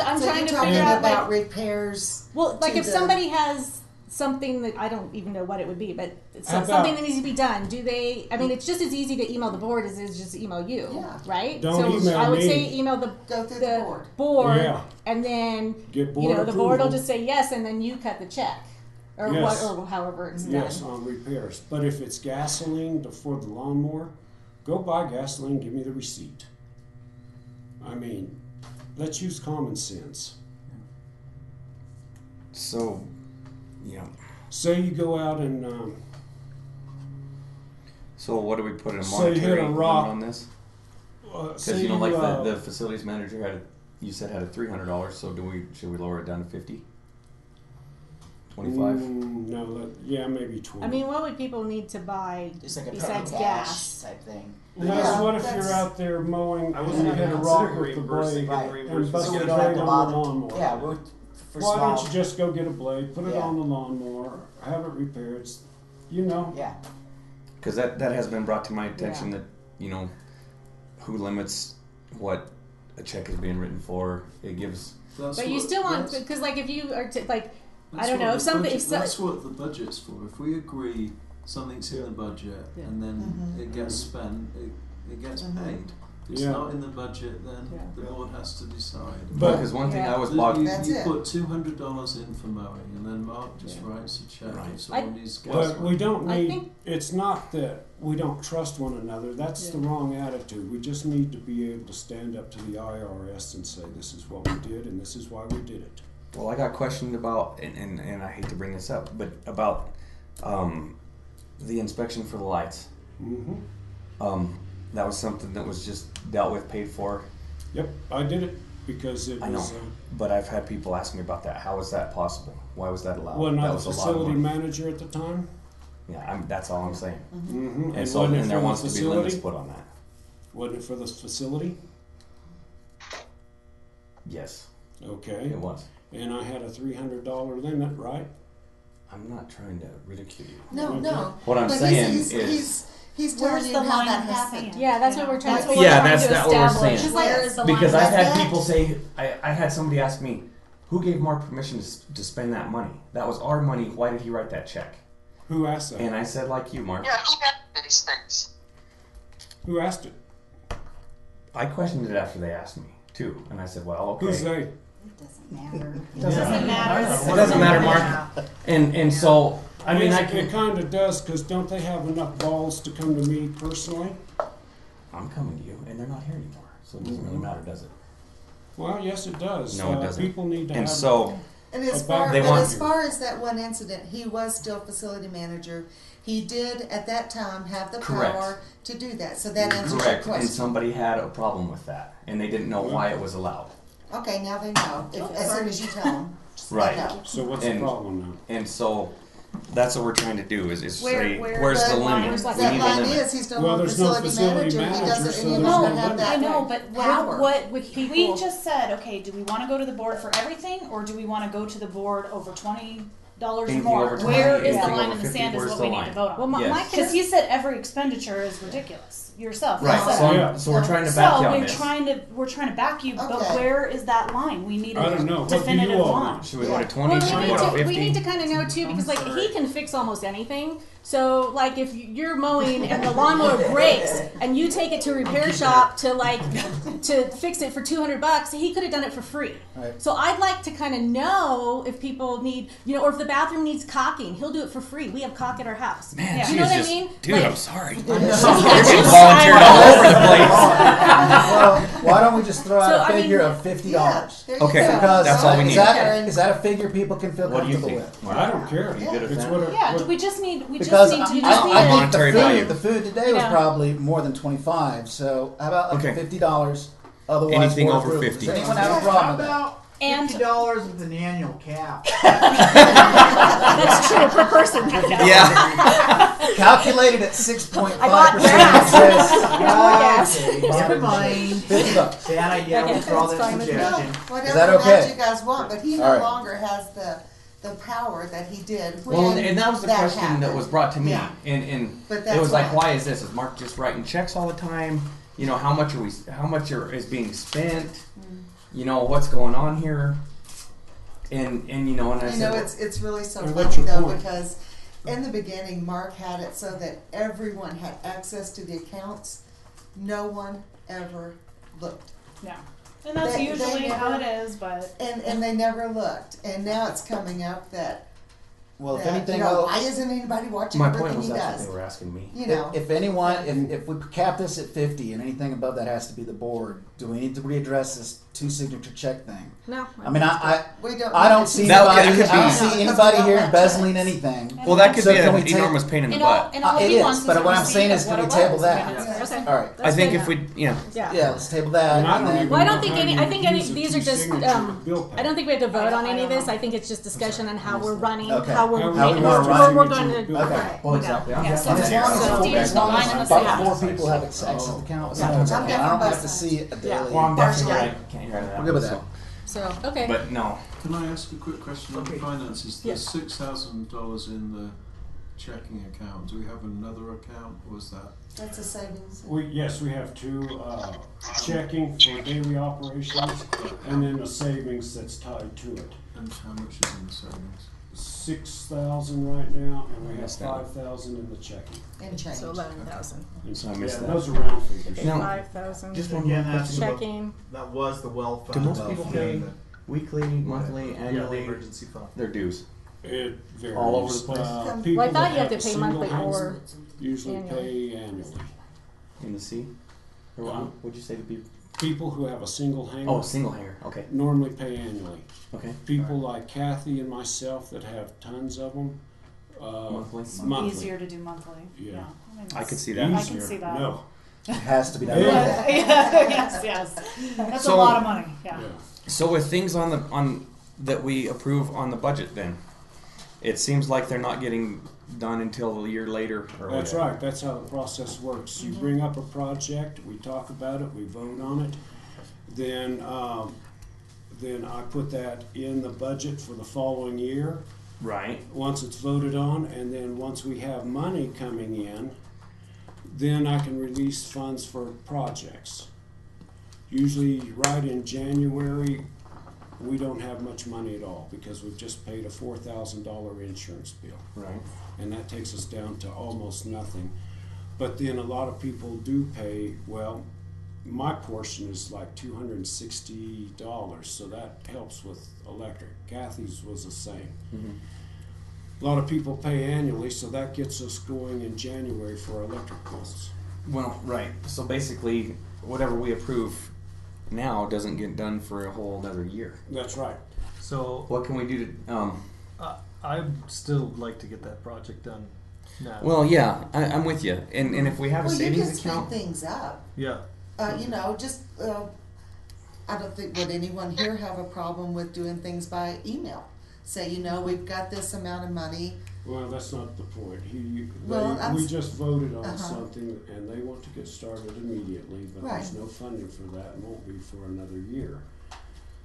Speaker 1: to
Speaker 7: talking
Speaker 1: figure out
Speaker 7: about
Speaker 1: like,
Speaker 7: repairs.
Speaker 1: well, like
Speaker 7: to
Speaker 1: if
Speaker 7: the-
Speaker 1: somebody has something that I don't even know what it would be, but
Speaker 4: How about-
Speaker 1: something that needs to be done, do they, I mean, it's just as easy to email the board as it is just to email you,
Speaker 7: Yeah.
Speaker 1: right?
Speaker 4: Don't
Speaker 1: So
Speaker 4: email
Speaker 1: I would
Speaker 4: me.
Speaker 1: say email the
Speaker 7: Go through the board.
Speaker 1: board,
Speaker 4: Yeah.
Speaker 1: and then,
Speaker 4: Get board
Speaker 1: you know, the board will
Speaker 4: approval.
Speaker 1: just say yes, and then you cut the check. Or
Speaker 4: Yes.
Speaker 1: what, or however it's done.
Speaker 4: Yes, on repairs. But if it's gasoline for the lawnmower, go buy gasoline, give me the receipt. I mean, let's use common sense.
Speaker 3: So, yeah.
Speaker 4: Say you go out and
Speaker 3: So what do we put in a
Speaker 4: So you hit a
Speaker 3: monetary limit
Speaker 4: rock.
Speaker 3: on this? Because
Speaker 4: say
Speaker 3: you know, like
Speaker 4: you,
Speaker 3: the facilities manager you said had a $300. So should we lower it down to 50? 25?
Speaker 4: No, yeah, maybe 20.
Speaker 1: I mean, what would people need to buy
Speaker 5: Just like a petty
Speaker 1: besides
Speaker 5: cash
Speaker 1: gas?
Speaker 5: type thing.
Speaker 4: Well, what if
Speaker 7: that's-
Speaker 4: you're out there mowing
Speaker 2: I
Speaker 4: and
Speaker 2: wasn't
Speaker 4: you hit a
Speaker 2: even
Speaker 4: rock
Speaker 2: considering
Speaker 4: with the
Speaker 2: reimbursing,
Speaker 4: blade
Speaker 2: getting
Speaker 5: Right.
Speaker 4: and
Speaker 2: reimbursed.
Speaker 4: bust
Speaker 5: So
Speaker 4: the
Speaker 5: we don't have
Speaker 4: blade
Speaker 5: to
Speaker 4: on
Speaker 5: bother.
Speaker 4: the lawnmower?
Speaker 5: Yeah, we're for
Speaker 4: Why
Speaker 5: small.
Speaker 4: don't you just go get a blade, put it
Speaker 5: Yeah.
Speaker 4: on the lawnmower, have it repaired? You know.
Speaker 5: Yeah.
Speaker 3: Because that has been brought to my attention that, you know, who limits what a check is being written for. It gives.
Speaker 1: But you still want, because like if you are like, I don't know, if something, if
Speaker 13: That's what the budget's for. If we agree something's in the budget
Speaker 1: Yeah.
Speaker 13: and then
Speaker 7: Mhm.
Speaker 13: it gets spent, it gets
Speaker 7: Mhm.
Speaker 13: paid. If it's
Speaker 4: Yeah.
Speaker 13: not in the budget, then
Speaker 1: Yeah.
Speaker 13: the board has to decide.
Speaker 4: But-
Speaker 3: Because one thing
Speaker 1: Yeah.
Speaker 3: I was
Speaker 13: You,
Speaker 3: bogged.
Speaker 7: That's
Speaker 13: you
Speaker 7: it.
Speaker 13: put $200 in for mowing, and then Mark just
Speaker 1: Yeah.
Speaker 13: writes a check
Speaker 3: Right.
Speaker 13: if someone needs gas.
Speaker 4: But we don't
Speaker 1: I
Speaker 4: need,
Speaker 1: think-
Speaker 4: it's not that we don't trust one another, that's the
Speaker 1: Yeah.
Speaker 4: wrong attitude. We just need to be able to stand up to the IRS and say, this is what we did and this is why we did it.
Speaker 3: Well, I got questioned about, and I hate to bring this up, but about the inspection for the lights.
Speaker 4: Mm-hmm.
Speaker 3: That was something that was just dealt with, paid for.
Speaker 4: Yep, I did it because it
Speaker 3: I know,
Speaker 4: was,
Speaker 3: but I've had people ask me about that. How is that possible? Why was that allowed?
Speaker 4: wasn't
Speaker 3: that
Speaker 4: I the
Speaker 3: was a lot of
Speaker 4: facility
Speaker 3: money.
Speaker 4: manager at the time?
Speaker 3: Yeah, that's all I'm saying.
Speaker 4: Mm-hmm.
Speaker 3: And so, and there wants to be limits put on that.
Speaker 4: Wasn't it for the facility?
Speaker 3: Yes,
Speaker 4: Okay,
Speaker 3: it was.
Speaker 4: and I had a $300 limit, right?
Speaker 3: I'm not trying to ridicule you.
Speaker 7: No, no.
Speaker 3: What I'm
Speaker 7: But
Speaker 3: saying
Speaker 7: he's,
Speaker 3: is-
Speaker 7: he's telling
Speaker 11: Where's
Speaker 7: you
Speaker 11: the
Speaker 7: how
Speaker 11: line
Speaker 7: that
Speaker 11: in the
Speaker 7: happened.
Speaker 11: sand?
Speaker 1: Yeah, that's what we're trying
Speaker 11: That's
Speaker 1: to.
Speaker 11: what
Speaker 3: Yeah,
Speaker 11: we're
Speaker 3: that's
Speaker 11: trying to
Speaker 3: what we're
Speaker 11: establish.
Speaker 3: saying.
Speaker 11: Where is the line?
Speaker 3: Because I've had
Speaker 7: That's
Speaker 3: people say, I had somebody ask me, who gave Mark permission to spend that money? That was our money. Why did he write that check?
Speaker 4: Who asked that?
Speaker 3: And I said, like you, Mark.
Speaker 8: Yeah, he had these things.
Speaker 4: Who asked it?
Speaker 3: I questioned it after they asked me too, and I said, well, okay.
Speaker 4: Who's they?
Speaker 12: It doesn't matter.
Speaker 11: Doesn't matter.
Speaker 3: It doesn't matter, Mark. And so, I mean, I
Speaker 4: It
Speaker 3: can.
Speaker 4: kind of does, because don't they have enough balls to come to me personally?
Speaker 3: I'm coming to you, and they're not here anymore, so it doesn't really matter, does it?
Speaker 4: Well, yes, it does.
Speaker 3: No, it doesn't.
Speaker 4: People need to
Speaker 3: And
Speaker 4: have.
Speaker 3: so,
Speaker 7: And as
Speaker 4: About-
Speaker 7: far,
Speaker 3: They
Speaker 7: but
Speaker 3: want
Speaker 7: as
Speaker 3: you.
Speaker 7: far as that one incident, he was still facility manager. He did at that time have the
Speaker 3: Correct.
Speaker 7: power to do that. So that answers your
Speaker 3: Correct. And
Speaker 7: question.
Speaker 3: somebody had a problem with that, and they didn't know why it was allowed.
Speaker 7: Okay, now they know. As soon as you tell them, just
Speaker 3: Right.
Speaker 7: let know.
Speaker 4: So what's
Speaker 3: And-
Speaker 4: the problem now?
Speaker 3: And so that's what we're trying to do is say,
Speaker 11: Where
Speaker 3: where's the
Speaker 7: that
Speaker 3: limit?
Speaker 11: line is,
Speaker 3: We
Speaker 7: That
Speaker 3: need a
Speaker 7: line
Speaker 3: limit.
Speaker 7: is, he's no
Speaker 4: Well,
Speaker 7: longer
Speaker 4: there's no
Speaker 7: facility
Speaker 4: facility
Speaker 7: manager. He
Speaker 4: manager,
Speaker 7: doesn't
Speaker 4: so
Speaker 7: any
Speaker 4: there's
Speaker 7: longer
Speaker 4: no
Speaker 7: have
Speaker 4: limit.
Speaker 7: that
Speaker 11: I know, but
Speaker 7: power.
Speaker 11: what
Speaker 12: with people.
Speaker 11: we just said, okay, do we want to go to the board for everything, or do we want to go to the board over $20 or
Speaker 3: Anything
Speaker 11: more?
Speaker 3: over 20,
Speaker 11: Where is the
Speaker 3: anything
Speaker 11: line
Speaker 3: over
Speaker 11: in the
Speaker 3: 50,
Speaker 11: sand is
Speaker 3: where's
Speaker 11: what
Speaker 3: the
Speaker 11: we need
Speaker 3: line?
Speaker 11: to vote on.
Speaker 1: Well, my
Speaker 3: Yes.
Speaker 11: Because
Speaker 1: concern,
Speaker 11: you said every expenditure is ridiculous yourself.
Speaker 3: Right.
Speaker 11: You said
Speaker 3: So,
Speaker 11: that.
Speaker 3: so we're trying to back you
Speaker 11: So
Speaker 3: on
Speaker 11: we're
Speaker 3: this.
Speaker 11: trying to back you, but
Speaker 7: Okay.
Speaker 11: where is that line? We need
Speaker 4: I don't know.
Speaker 11: a
Speaker 4: What do you
Speaker 11: definitive
Speaker 4: all
Speaker 11: line.
Speaker 4: want?
Speaker 3: Should we go to 20?
Speaker 1: well,
Speaker 3: Should we
Speaker 1: we
Speaker 3: go to
Speaker 1: need, to,
Speaker 3: 50?
Speaker 1: we need to kind of know too, because like he can fix almost anything. So like if you're mowing and the lawnmower breaks and you take it to a repair shop to to fix it for $200, he could have done it for free.
Speaker 6: Right.
Speaker 1: So I'd like to kind of know if people need, or if the bathroom needs caulking, he'll do it for free. We have caulk at our house.
Speaker 3: Man,
Speaker 11: Yeah.
Speaker 3: she
Speaker 1: You know
Speaker 3: is
Speaker 1: what I
Speaker 3: just,
Speaker 1: mean?
Speaker 3: dude,
Speaker 1: Like-
Speaker 3: I'm sorry.
Speaker 1: She's
Speaker 3: You're getting volunteered all over the place.
Speaker 6: Well, why don't we just throw out
Speaker 1: So,
Speaker 6: a
Speaker 1: I mean,
Speaker 6: figure of $50?
Speaker 7: There you
Speaker 3: Okay.
Speaker 7: go.
Speaker 6: Because
Speaker 3: That's all we need.
Speaker 6: is that a figure people can feel
Speaker 3: What do you
Speaker 6: comfortable
Speaker 3: think?
Speaker 6: with?
Speaker 4: I don't care.
Speaker 3: You good with
Speaker 4: It's
Speaker 3: that?
Speaker 4: what,
Speaker 11: Yeah,
Speaker 4: what
Speaker 11: we just need
Speaker 6: Because
Speaker 11: to
Speaker 6: I
Speaker 11: need
Speaker 6: think
Speaker 3: Monetary value.
Speaker 6: the food today was
Speaker 1: Yeah.
Speaker 6: probably more than 25. So how about like
Speaker 3: Okay.
Speaker 6: $50? Otherwise,
Speaker 3: Anything
Speaker 6: for
Speaker 3: over
Speaker 6: approval.
Speaker 3: 50.
Speaker 6: Does anyone have a
Speaker 9: How
Speaker 6: problem with that?
Speaker 9: about
Speaker 11: And-
Speaker 9: $50 with an annual cap?
Speaker 1: That's true per person.
Speaker 3: Yeah.
Speaker 6: Calculated at 6.5%.
Speaker 1: I bought gas.
Speaker 6: Yes.
Speaker 9: Never mind.
Speaker 6: $50.
Speaker 9: Bad idea.
Speaker 1: Okay,
Speaker 9: Withdraw
Speaker 1: that's
Speaker 9: that
Speaker 1: fine with me.
Speaker 7: No,
Speaker 9: suggestion.
Speaker 7: whatever
Speaker 6: that
Speaker 7: amount
Speaker 6: okay?
Speaker 7: you guys want, but he no
Speaker 6: All right.
Speaker 7: longer has the power that he did when
Speaker 3: Well, and that was the question
Speaker 7: happened.
Speaker 3: that was brought to me,
Speaker 7: Yeah.
Speaker 3: and
Speaker 7: But
Speaker 3: it
Speaker 7: that's
Speaker 3: was like,
Speaker 7: why.
Speaker 3: why is this? Is Mark just writing checks all the time? How much is being spent? What's going on here? And I said,
Speaker 7: it's really so
Speaker 4: And what's
Speaker 7: funny
Speaker 4: your
Speaker 7: though,
Speaker 4: point?
Speaker 7: because in the beginning, Mark had it so that everyone had access to the accounts. No one ever looked.
Speaker 11: Yeah. And that's
Speaker 7: They
Speaker 11: usually
Speaker 7: never-
Speaker 11: how it is, but
Speaker 7: And they never looked. And now it's coming up that,
Speaker 6: Well, if
Speaker 7: that,
Speaker 6: anything,
Speaker 7: why isn't anybody watching
Speaker 3: my
Speaker 7: everything
Speaker 3: point was
Speaker 7: he
Speaker 3: that's
Speaker 7: does?
Speaker 3: what they were asking me.
Speaker 7: You know.
Speaker 6: if anyone, if we cap this at 50 and anything above that has to be the board, do we need to readdress this 2 signature check thing?
Speaker 1: No.
Speaker 6: I mean,
Speaker 7: We don't.
Speaker 6: I don't see
Speaker 3: That
Speaker 6: anybody.
Speaker 3: could
Speaker 6: I don't
Speaker 3: be-
Speaker 6: see anybody here embezzling anything.
Speaker 3: Well, that could
Speaker 6: So
Speaker 3: be
Speaker 6: can we
Speaker 3: an
Speaker 6: take-
Speaker 3: enormous pain in the
Speaker 11: and all,
Speaker 3: butt.
Speaker 11: and all
Speaker 6: It
Speaker 11: he
Speaker 6: is,
Speaker 11: wants
Speaker 6: but
Speaker 11: is a
Speaker 6: what I'm
Speaker 11: receipt
Speaker 6: saying
Speaker 11: of
Speaker 6: is,
Speaker 11: what
Speaker 6: can
Speaker 11: it
Speaker 6: we table
Speaker 11: was.
Speaker 6: that?
Speaker 11: I mean, it's-
Speaker 1: Okay.
Speaker 6: All right.
Speaker 3: I think
Speaker 1: That's
Speaker 3: if
Speaker 1: fine.
Speaker 3: we,
Speaker 1: Yeah.
Speaker 6: Yeah, let's table that.
Speaker 4: And I
Speaker 6: and
Speaker 4: don't
Speaker 6: then-
Speaker 4: even
Speaker 1: Well, I don't
Speaker 4: know
Speaker 1: think
Speaker 4: how
Speaker 1: any.
Speaker 4: you
Speaker 1: I think
Speaker 4: use
Speaker 1: any.
Speaker 4: a
Speaker 1: These are just.
Speaker 4: two-signature bill pay.
Speaker 1: I don't think we have to vote on
Speaker 11: I
Speaker 1: any of
Speaker 11: don't
Speaker 1: this.
Speaker 11: know.
Speaker 1: I think it's just discussion on how we're running,
Speaker 6: Okay.
Speaker 1: how we're
Speaker 4: How we
Speaker 1: making.
Speaker 6: wanna
Speaker 1: We're,
Speaker 6: run
Speaker 1: we're
Speaker 4: it.
Speaker 1: going to.
Speaker 6: Okay.
Speaker 1: Right.
Speaker 6: Well, exactly. I'm
Speaker 11: Yeah,
Speaker 6: just
Speaker 11: so
Speaker 6: as
Speaker 11: it's
Speaker 6: long
Speaker 11: so
Speaker 6: as,
Speaker 11: there's
Speaker 6: as
Speaker 11: no
Speaker 6: long
Speaker 11: line
Speaker 6: as
Speaker 11: in the
Speaker 6: about
Speaker 11: sand.
Speaker 6: 4 people have access to the account.
Speaker 7: Yeah.
Speaker 6: I don't
Speaker 7: I'm
Speaker 6: have to
Speaker 7: both
Speaker 6: see a
Speaker 1: Yeah.
Speaker 6: daily.
Speaker 3: well, I'm definitely
Speaker 7: Partially.
Speaker 3: I can't hear that.
Speaker 6: We're good with that.
Speaker 1: So okay.
Speaker 3: But no,
Speaker 13: Can I ask a quick question on
Speaker 9: Okay.
Speaker 13: finances?
Speaker 1: Yes.
Speaker 13: There's $6,000 in the checking account. Do we have another account? Was that?
Speaker 7: That's a savings.
Speaker 4: Yes, we have 2 checking for daily operations, and then a savings that's tied to it.
Speaker 13: And how much is in the savings?
Speaker 4: 6,000 right now, and we have
Speaker 3: Missed that.
Speaker 4: 5,000 in the checking.
Speaker 7: And change.
Speaker 1: So 11,000.
Speaker 3: so I
Speaker 4: Yeah,
Speaker 3: missed that.
Speaker 4: those are round figures.
Speaker 3: No.
Speaker 1: 5,000.
Speaker 3: Just one
Speaker 9: Again,
Speaker 3: more
Speaker 9: that's
Speaker 3: question.
Speaker 1: Checking.
Speaker 9: That was the well
Speaker 3: Do
Speaker 9: fund.
Speaker 3: most people pay weekly, monthly,
Speaker 2: Yeah, the
Speaker 3: annually?
Speaker 2: emergency fund.
Speaker 3: Their dues.
Speaker 4: It varies.
Speaker 3: All over the place?
Speaker 4: People
Speaker 1: Well, I thought
Speaker 4: that
Speaker 1: you have to
Speaker 4: a
Speaker 1: pay
Speaker 4: single
Speaker 1: monthly
Speaker 4: house
Speaker 1: or
Speaker 4: usually
Speaker 1: annually.
Speaker 4: pay annually.
Speaker 3: In the sea? Or what would you say to be?
Speaker 4: People who have a single hanger
Speaker 3: Oh, single hanger. Okay.
Speaker 4: normally pay annually.
Speaker 3: Okay.
Speaker 4: People like Kathy and myself that have tons of them,
Speaker 3: Monthly?
Speaker 4: monthly.
Speaker 11: Easier to do monthly.
Speaker 4: Yeah.
Speaker 11: Yeah. I mean,
Speaker 3: I could see
Speaker 11: I
Speaker 3: that.
Speaker 11: can see that.
Speaker 4: No.
Speaker 6: It has to be done.
Speaker 4: Yeah.
Speaker 11: yes. That's
Speaker 3: So-
Speaker 11: a lot of money. Yeah.
Speaker 4: Yeah.
Speaker 3: So with things on that we approve on the budget, then it seems like they're not getting done until a year later. Or
Speaker 4: That's
Speaker 3: whatever.
Speaker 4: right. That's how the process works.
Speaker 11: Mm-hmm.
Speaker 4: You bring up a project, we talk about it, we vote on it, then I put that in the budget for the following year.
Speaker 3: Right.
Speaker 4: Once it's voted on, and then once we have money coming in, then I can release funds for projects. Usually right in January, we don't have much money at all because we've just paid a $4,000 insurance bill.
Speaker 3: Right.
Speaker 4: And that takes us down to almost nothing. But then a lot of people do pay, well, my portion is like $260, so that helps with electric. Kathy's was the same.
Speaker 3: Mm-hmm.
Speaker 4: A lot of people pay annually, so that gets us going in January for our electric bills.
Speaker 3: Well, right. So basically, whatever we approve now doesn't get done for a whole other year.
Speaker 4: That's right.
Speaker 2: So
Speaker 3: What can we do to?
Speaker 2: I'd still like to get that project done now.
Speaker 3: Well, yeah, I'm with you. And if we have a
Speaker 7: Well, you can
Speaker 3: savings
Speaker 7: speed
Speaker 3: account,
Speaker 7: things up.
Speaker 2: Yeah.
Speaker 7: You know, just, I don't think, would anyone here have a problem with doing things by email? Say, you know, we've got this amount of money.
Speaker 4: Well, that's not the point.
Speaker 7: Well, I'm
Speaker 4: We
Speaker 7: s-
Speaker 4: just voted on
Speaker 7: Uh-huh.
Speaker 4: something and they want to get started immediately, but there's no funding for that and won't be for another year.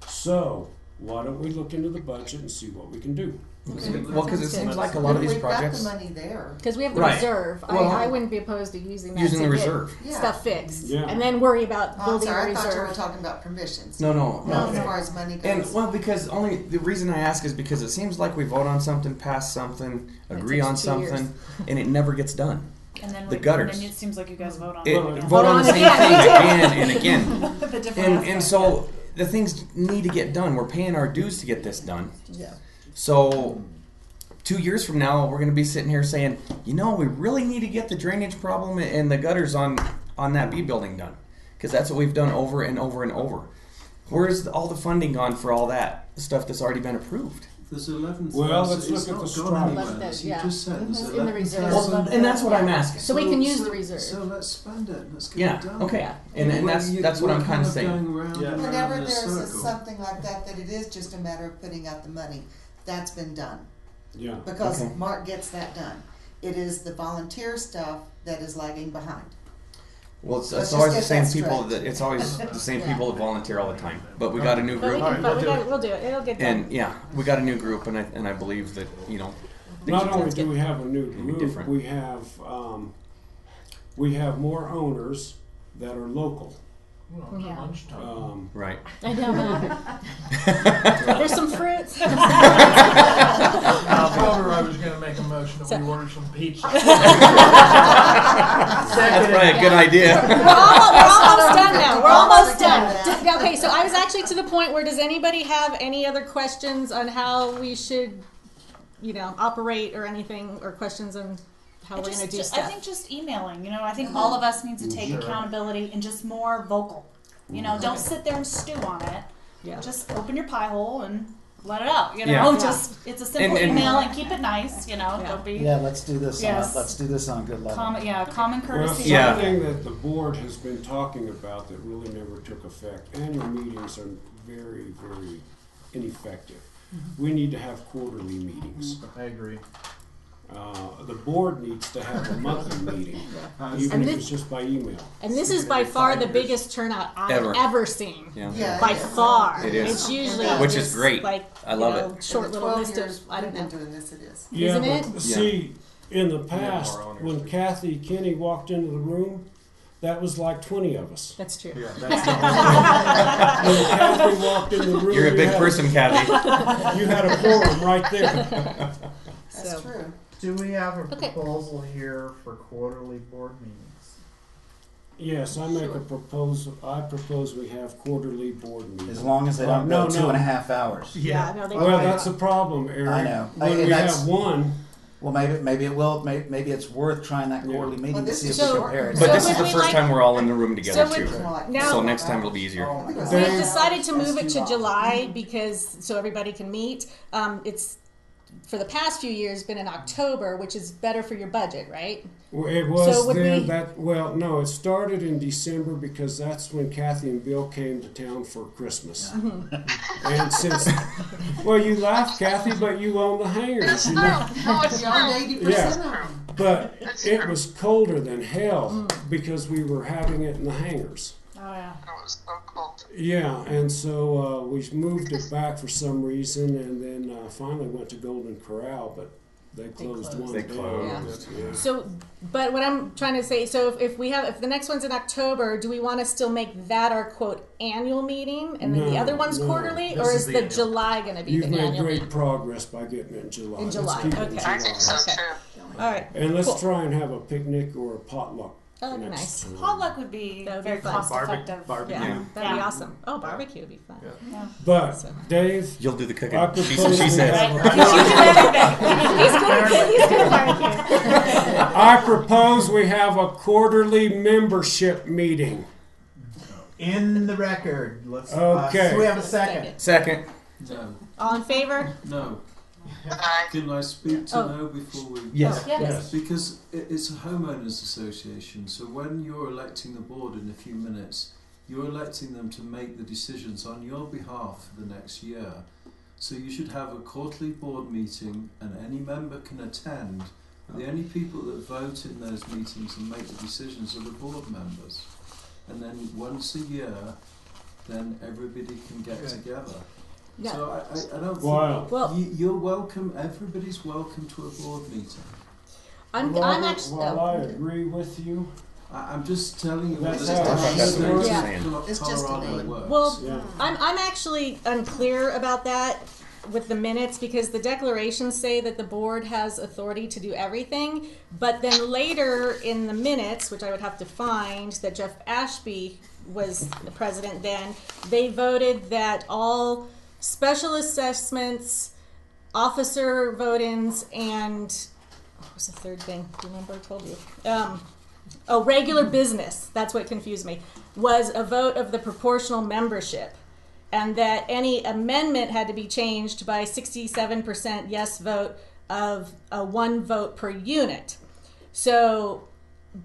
Speaker 4: So, why don't we look into the budget and see what we can do?
Speaker 3: well, because it seems like a lot of these
Speaker 7: We've got
Speaker 3: projects.
Speaker 7: the money there.
Speaker 1: Because we have the
Speaker 3: Right.
Speaker 1: reserve.
Speaker 3: Well,
Speaker 1: I wouldn't be opposed to using that
Speaker 3: Using
Speaker 1: to
Speaker 3: the
Speaker 1: get
Speaker 3: reserve.
Speaker 7: Yeah.
Speaker 1: stuff fixed.
Speaker 4: Yeah.
Speaker 1: And then worry about
Speaker 7: Oh, I'm
Speaker 1: building
Speaker 7: sorry,
Speaker 1: a
Speaker 7: I thought you were
Speaker 1: reserve.
Speaker 7: talking about permissions.
Speaker 3: No,
Speaker 7: Not as far as money goes.
Speaker 3: And well, because only the reason I ask is because it seems like we vote on something, pass something,
Speaker 1: And it
Speaker 3: agree
Speaker 1: takes
Speaker 3: on
Speaker 1: 2 years.
Speaker 3: something, and it never gets done.
Speaker 11: And then
Speaker 3: The
Speaker 11: we,
Speaker 3: gutters.
Speaker 11: And then it seems like you guys vote on
Speaker 3: It,
Speaker 11: it.
Speaker 3: vote on the same
Speaker 1: again.
Speaker 3: thing again and again.
Speaker 11: The different
Speaker 3: And
Speaker 11: aspects.
Speaker 3: so the things need to get done. We're paying our dues to get this done.
Speaker 7: Yeah.
Speaker 3: So 2 years from now, we're going to be sitting here saying, you know, we really need to get the drainage problem and the gutters on that B building done. Because that's what we've done over and over and over. Where's all the funding gone for all that stuff that's already been approved?
Speaker 13: There's 11,000.
Speaker 4: Well, let's
Speaker 13: it's
Speaker 4: look at
Speaker 13: not
Speaker 4: the
Speaker 13: gone
Speaker 4: strike.
Speaker 13: anywhere.
Speaker 1: Left
Speaker 13: As you
Speaker 1: yeah.
Speaker 13: just said, there's
Speaker 1: In the reserve.
Speaker 13: 11,000.
Speaker 3: Well, and that's what I'm asking.
Speaker 1: So we can use the reserve.
Speaker 13: So let's spend it. Let's get
Speaker 3: Yeah,
Speaker 13: it done.
Speaker 3: okay. And that's what I'm kind of saying.
Speaker 13: Going round
Speaker 2: Yeah.
Speaker 13: and round
Speaker 7: Whenever
Speaker 13: in a
Speaker 7: there's
Speaker 13: circle.
Speaker 7: something like that it is just a matter of putting out the money, that's been done.
Speaker 4: Yeah.
Speaker 7: Because
Speaker 3: Okay.
Speaker 7: Mark gets that done. It is the volunteer stuff that is lagging behind.
Speaker 3: Well, it's
Speaker 7: Let's
Speaker 3: always the
Speaker 7: just
Speaker 3: same
Speaker 7: get that
Speaker 3: people.
Speaker 7: straight.
Speaker 3: It's always the same
Speaker 7: Yeah.
Speaker 3: people that volunteer all the time. But we got a new
Speaker 1: But we
Speaker 3: group,
Speaker 1: can, but we got, we'll do it. It'll get done.
Speaker 3: and yeah, we got a new group, and I believe that things
Speaker 4: Not
Speaker 3: are
Speaker 4: only
Speaker 3: going
Speaker 4: do we have a new
Speaker 3: It'll be
Speaker 4: group,
Speaker 3: different.
Speaker 4: we have more owners that are local.
Speaker 10: Well, it's
Speaker 1: Yeah.
Speaker 10: lunchtime.
Speaker 3: right.
Speaker 1: I know. There's some fruits.
Speaker 10: I told her I was gonna make a motion that we order some pizza.
Speaker 3: That's probably a good idea.
Speaker 1: We're almost done now. We're almost
Speaker 7: done.
Speaker 1: done. Okay, so I was actually to the point where does anybody have any other questions on how we should, operate or anything, or questions on how we're going to do
Speaker 11: I
Speaker 1: stuff?
Speaker 11: think just emailing. I think all of us need to take accountability and just more vocal. Don't sit there and stew on it.
Speaker 1: Yeah.
Speaker 11: Just open your pie hole and let it out.
Speaker 3: Yeah.
Speaker 11: Just it's a simple
Speaker 3: And-
Speaker 11: email and keep it nice. Don't be
Speaker 6: Yeah, let's do this.
Speaker 11: Yes.
Speaker 6: Let's do this on a good level.
Speaker 11: common
Speaker 4: Well,
Speaker 11: courtesy.
Speaker 3: Yeah.
Speaker 4: something that the board has been talking about that really never took effect. Annual meetings are very, very ineffective. We need to have quarterly meetings.
Speaker 9: I agree.
Speaker 4: The board needs to have a monthly meeting, even
Speaker 1: And
Speaker 4: if
Speaker 1: this-
Speaker 4: it's just by email.
Speaker 1: And this is by far the biggest turnout I've
Speaker 3: Ever.
Speaker 1: ever seen.
Speaker 3: Yeah.
Speaker 7: Yeah.
Speaker 1: By far.
Speaker 3: It is.
Speaker 1: It's usually
Speaker 7: Which
Speaker 3: is
Speaker 1: just
Speaker 3: great.
Speaker 1: Like,
Speaker 3: I love
Speaker 1: it. Short
Speaker 7: In the
Speaker 1: little
Speaker 7: 12
Speaker 1: list
Speaker 7: years
Speaker 1: of, I don't
Speaker 7: we've
Speaker 1: know.
Speaker 7: been doing this, it is.
Speaker 4: Yeah,
Speaker 1: Isn't
Speaker 4: but
Speaker 1: it?
Speaker 4: see, in the
Speaker 2: have
Speaker 4: past,
Speaker 2: more owners.
Speaker 4: when Kathy Kinney walked into the room, that was like 20 of us.
Speaker 1: That's true.
Speaker 2: Yeah, that's the
Speaker 4: When Kathy walked in the room,
Speaker 3: You're a
Speaker 4: you
Speaker 3: big
Speaker 4: had-
Speaker 3: person, Kathy.
Speaker 4: You had a quorum right there.
Speaker 7: That's
Speaker 1: So-
Speaker 7: true.
Speaker 9: Do we have a
Speaker 1: Okay.
Speaker 9: proposal here for quarterly board meetings?
Speaker 4: Yes, I make a proposal. I propose we have quarterly board meetings.
Speaker 6: As long as they don't
Speaker 4: No,
Speaker 6: go
Speaker 4: no.
Speaker 6: 2.5 hours.
Speaker 1: Yeah, no, they
Speaker 4: Well,
Speaker 1: don't.
Speaker 4: that's the problem, Eric.
Speaker 6: I know.
Speaker 4: When
Speaker 6: And
Speaker 4: we
Speaker 6: that's-
Speaker 4: have one,
Speaker 6: Well, maybe it will. Maybe it's worth trying that quarterly
Speaker 4: Yeah.
Speaker 6: meeting
Speaker 7: Well,
Speaker 6: to
Speaker 7: this
Speaker 6: see if
Speaker 7: is
Speaker 6: we
Speaker 7: short.
Speaker 6: compare it.
Speaker 3: But
Speaker 1: So
Speaker 3: this is
Speaker 1: would
Speaker 3: the
Speaker 1: we
Speaker 3: first
Speaker 1: like-
Speaker 3: time we're all in the room together
Speaker 1: so
Speaker 3: too.
Speaker 1: would- Now-
Speaker 3: So next time it'll be easier.
Speaker 9: Oh,
Speaker 1: We've
Speaker 4: They-
Speaker 1: decided to move it
Speaker 9: That's
Speaker 1: to
Speaker 9: too
Speaker 1: July because so everybody can meet. It's for the past few years been in October, which is better for your budget, right?
Speaker 4: it was
Speaker 1: So would
Speaker 4: then
Speaker 1: we-
Speaker 4: that. Well, no, it started in December because that's when Kathy and Bill came to town for Christmas. And since, well, you laugh, Kathy, but you own the hangars. You know?
Speaker 8: No, it's
Speaker 7: You owned
Speaker 8: true.
Speaker 7: 80% of them.
Speaker 4: But it was colder than hell because we were having it in the hangars.
Speaker 11: Oh yeah.
Speaker 8: It was so cold.
Speaker 4: Yeah, and so we moved it back for some reason, and then finally went to Golden Corral, but they closed one
Speaker 3: They
Speaker 4: down.
Speaker 3: closed.
Speaker 4: Yeah.
Speaker 1: So, but what I'm trying to say, so if the next one's in October, do we want to still make that our quote annual meeting, and then the
Speaker 4: No,
Speaker 1: other one's
Speaker 4: no.
Speaker 1: quarterly,
Speaker 2: This
Speaker 1: or
Speaker 2: is
Speaker 1: is
Speaker 2: the
Speaker 1: the
Speaker 2: annual.
Speaker 1: July going to be
Speaker 4: You've
Speaker 1: the
Speaker 4: made
Speaker 1: annual
Speaker 4: great
Speaker 1: meeting?
Speaker 4: progress by getting it in July.
Speaker 1: In
Speaker 4: Let's
Speaker 1: July,
Speaker 4: keep it in
Speaker 1: okay.
Speaker 8: I think so
Speaker 1: Okay.
Speaker 8: too.
Speaker 1: All right.
Speaker 4: And let's
Speaker 1: Cool.
Speaker 4: try and have a picnic or a potluck.
Speaker 1: Oh, that'd be
Speaker 4: next
Speaker 1: nice.
Speaker 4: time.
Speaker 11: Potluck would be
Speaker 1: That would be
Speaker 11: very
Speaker 1: fun.
Speaker 11: cost effective.
Speaker 2: Barbecue.
Speaker 1: Yeah, that'd be
Speaker 11: Yeah.
Speaker 1: awesome. Oh, barbecue would be fun.
Speaker 2: Yeah.
Speaker 4: But
Speaker 1: So-
Speaker 4: Dave,
Speaker 3: You'll do the cooking.
Speaker 4: I
Speaker 3: She
Speaker 4: propose we
Speaker 3: says.
Speaker 4: have
Speaker 1: He's good at barbecue.
Speaker 4: I propose we have a quarterly membership meeting.
Speaker 9: In the record, let's.
Speaker 4: Okay.
Speaker 9: So we have a second.
Speaker 3: Second.
Speaker 1: All in favor?
Speaker 13: No.
Speaker 8: Aye.
Speaker 13: Can I speak to
Speaker 1: Oh.
Speaker 13: no before we?
Speaker 3: Yes.
Speaker 1: Yes.
Speaker 4: Yes.
Speaker 13: Because it's a homeowners association, so when you're electing the board in a few minutes, you're electing them to make the decisions on your behalf for the next year. So you should have a quarterly board meeting and any member can attend. But the only people that vote in those meetings and make the decisions are the board members. And then once a year, then everybody can get together.
Speaker 1: Yeah.
Speaker 13: So I don't
Speaker 4: Wow.
Speaker 13: think
Speaker 1: Well-
Speaker 13: you're welcome, everybody's welcome to a board meeting.
Speaker 1: I'm
Speaker 4: While
Speaker 1: actually.
Speaker 4: I agree with you,
Speaker 13: I'm just telling you what
Speaker 4: That's
Speaker 13: the
Speaker 4: how it
Speaker 13: state
Speaker 4: should
Speaker 13: of
Speaker 4: work.
Speaker 1: Yeah.
Speaker 7: It's just a
Speaker 13: Colorado
Speaker 7: name.
Speaker 13: works.
Speaker 1: Well,
Speaker 4: yeah.
Speaker 1: I'm actually unclear about that with the minutes because the declarations say that the board has authority to do everything, but then later in the minutes, which I would have to find, that Jeff Ashby was the president then, they voted that all special assessments, officer vote-ins, and what was the third thing? Do you remember? I told you. Regular business, that's what confused me, was a vote of the proportional membership. And that any amendment had to be changed by 67% yes vote of a 1 vote per unit. So,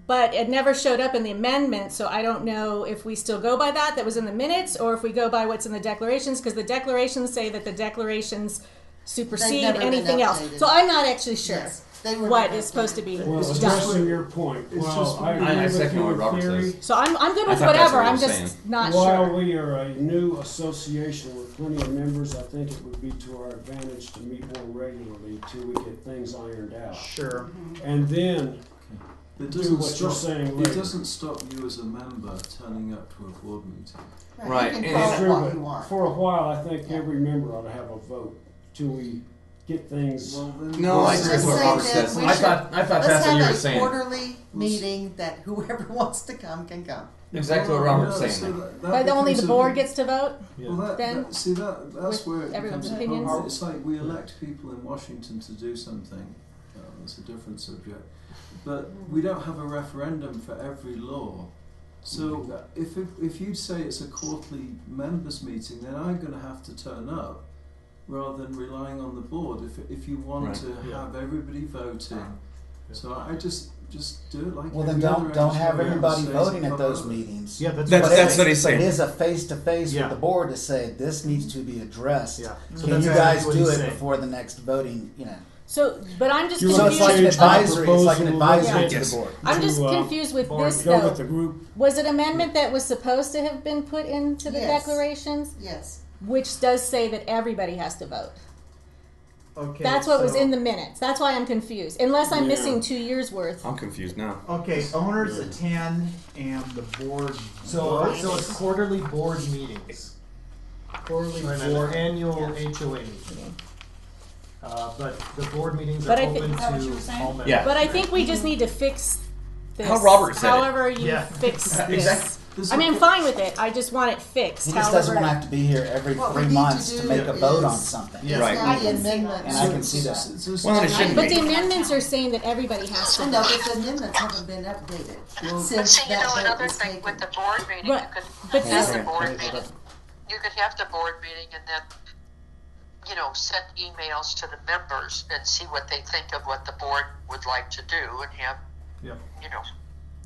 Speaker 1: but it never showed up in the amendment, so I don't know if we still go by that was in the minutes, or if we go by what's in the declarations, because the declarations say that the declarations supersede
Speaker 7: never been
Speaker 1: anything else.
Speaker 7: updated.
Speaker 1: So I'm not actually sure
Speaker 7: Yes, they were
Speaker 1: what
Speaker 7: never
Speaker 1: is supposed to be
Speaker 4: Well,
Speaker 13: It's
Speaker 1: done.
Speaker 4: addressing your point,
Speaker 13: It's
Speaker 4: well,
Speaker 13: just-
Speaker 4: I agree
Speaker 3: I
Speaker 4: with
Speaker 3: second
Speaker 4: you
Speaker 3: what
Speaker 4: in
Speaker 3: Robert
Speaker 4: theory.
Speaker 3: says.
Speaker 1: So I'm good
Speaker 3: I
Speaker 1: with
Speaker 3: thought that's
Speaker 1: whatever,
Speaker 3: what he
Speaker 1: I'm
Speaker 3: was
Speaker 1: just
Speaker 3: saying.
Speaker 1: not
Speaker 4: While
Speaker 1: sure.
Speaker 4: we are a new association with plenty of members, I think it would be to our advantage to meet more regularly till we get things ironed out.
Speaker 9: Sure.
Speaker 4: And then,
Speaker 13: It
Speaker 4: do
Speaker 13: doesn't
Speaker 4: what you're
Speaker 13: stop.
Speaker 4: saying
Speaker 13: It
Speaker 4: later.
Speaker 13: doesn't stop you as a member turning up to a board meeting.
Speaker 3: Right,
Speaker 7: You
Speaker 3: and
Speaker 7: can
Speaker 3: it's
Speaker 7: call it
Speaker 4: true,
Speaker 7: what you
Speaker 4: but
Speaker 7: want.
Speaker 4: for a while, I think every member ought to have a vote till we get things.
Speaker 13: Well, then
Speaker 3: No, I
Speaker 7: Let's
Speaker 3: agree with
Speaker 7: just
Speaker 3: what
Speaker 7: say
Speaker 3: Robert
Speaker 7: that
Speaker 3: says.
Speaker 7: we
Speaker 3: I
Speaker 7: should-
Speaker 3: thought
Speaker 7: Let's
Speaker 3: that's what you were
Speaker 7: have a
Speaker 3: saying.
Speaker 7: quarterly meeting that whoever wants to come can come.
Speaker 3: Exactly what Robert's saying.
Speaker 1: But only the board gets to vote?
Speaker 13: Well,
Speaker 1: then,
Speaker 13: that's
Speaker 1: with
Speaker 13: where it
Speaker 1: everyone's
Speaker 13: becomes
Speaker 1: opinions?
Speaker 13: hard. It's like we elect people in Washington to do something. That's a different subject. But we don't have a referendum for every law. So if you'd say it's a quarterly members meeting, then I'm going to have to turn up rather than relying on the board. If you want
Speaker 3: Right.
Speaker 13: to have everybody voting, so I just do it like
Speaker 6: Well, then
Speaker 13: every other
Speaker 6: don't have
Speaker 13: NGO
Speaker 6: everybody
Speaker 13: stays in
Speaker 6: voting at those
Speaker 13: Colorado.
Speaker 6: meetings.
Speaker 2: Yeah, that's
Speaker 3: That's what he's
Speaker 6: But
Speaker 3: saying.
Speaker 6: it is a face-to-face
Speaker 2: Yeah.
Speaker 6: with the board to say, this needs to be addressed.
Speaker 2: Yeah. So
Speaker 6: Can
Speaker 2: that's
Speaker 6: you
Speaker 2: exactly
Speaker 6: guys
Speaker 2: what
Speaker 6: do
Speaker 2: he's
Speaker 6: it
Speaker 2: saying.
Speaker 6: before the next voting,
Speaker 1: So, but I'm just
Speaker 4: You
Speaker 6: So
Speaker 4: wanna
Speaker 6: it's like an
Speaker 4: change
Speaker 1: confused.
Speaker 4: my
Speaker 6: advisory, it's like an
Speaker 4: proposal,
Speaker 6: advisory
Speaker 1: Yeah.
Speaker 6: to
Speaker 3: Yes.
Speaker 6: the board.
Speaker 1: I'm just
Speaker 4: to,
Speaker 1: confused with
Speaker 4: or
Speaker 1: this
Speaker 4: go
Speaker 1: though.
Speaker 4: with the group.
Speaker 1: Was it amendment that was supposed to have been put into the
Speaker 7: Yes.
Speaker 1: declarations?
Speaker 7: Yes.
Speaker 1: Which does say that everybody has to vote.
Speaker 9: Okay.
Speaker 1: That's what was
Speaker 9: so-
Speaker 1: in the minutes. That's why I'm confused. Unless I'm
Speaker 4: Yeah.
Speaker 1: missing 2 years worth.
Speaker 3: I'm confused now.
Speaker 9: Okay, owners attend and the board.
Speaker 2: So
Speaker 9: votes.
Speaker 2: it's quarterly board meetings. Quarterly
Speaker 9: Right.
Speaker 2: or annual HOA meeting. But the board meetings are
Speaker 1: But I thi-
Speaker 2: open
Speaker 11: Is that what you were
Speaker 2: to
Speaker 11: saying?
Speaker 2: all members.
Speaker 3: Yeah.
Speaker 1: But I think we just need to fix this.
Speaker 3: How Robert said it.
Speaker 1: However you
Speaker 2: Yeah.
Speaker 1: fix this.
Speaker 3: Exactly.
Speaker 1: I mean, I'm fine with it. I just want it fixed.
Speaker 6: He just doesn't
Speaker 1: However,
Speaker 6: want to have to be here every
Speaker 7: What we
Speaker 6: 3
Speaker 7: need to
Speaker 6: months to
Speaker 7: do
Speaker 6: make a vote on
Speaker 7: is-
Speaker 6: something.
Speaker 2: Yeah.
Speaker 3: Right.
Speaker 7: Now the amendments.
Speaker 6: And I can see that.
Speaker 3: Well, and it shouldn't
Speaker 1: but
Speaker 3: be.
Speaker 1: the amendments are saying that everybody has to
Speaker 7: I know,
Speaker 1: vote.
Speaker 7: but the amendments haven't been updated
Speaker 13: Well,
Speaker 8: But
Speaker 7: since
Speaker 8: see, you
Speaker 7: that
Speaker 8: know,
Speaker 7: vote
Speaker 8: another
Speaker 7: was
Speaker 8: thing
Speaker 7: taken.
Speaker 8: with the board meeting,
Speaker 1: But-
Speaker 8: you could
Speaker 1: but
Speaker 8: have
Speaker 1: this-
Speaker 8: the board meeting. You could have the board meeting and then, send emails to the members and see what they think of what the board would like to do and have,
Speaker 2: Yep.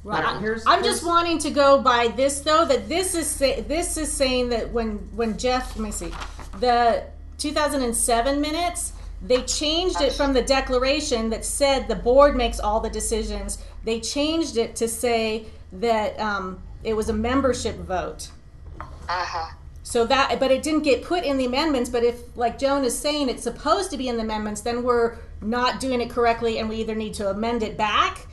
Speaker 1: Right.
Speaker 9: Here's-
Speaker 1: I'm just wanting to go by this though. That this is saying that when Jeff, let me see, the 2007 minutes, they changed it from the declaration that said the board makes all the decisions. They changed it to say that it was a membership vote.
Speaker 8: Uh-huh.
Speaker 1: So that, but it didn't get put in the amendments. But if, like Joan is saying, it's supposed to be in the amendments, then we're not doing it correctly, and we either need to amend it back,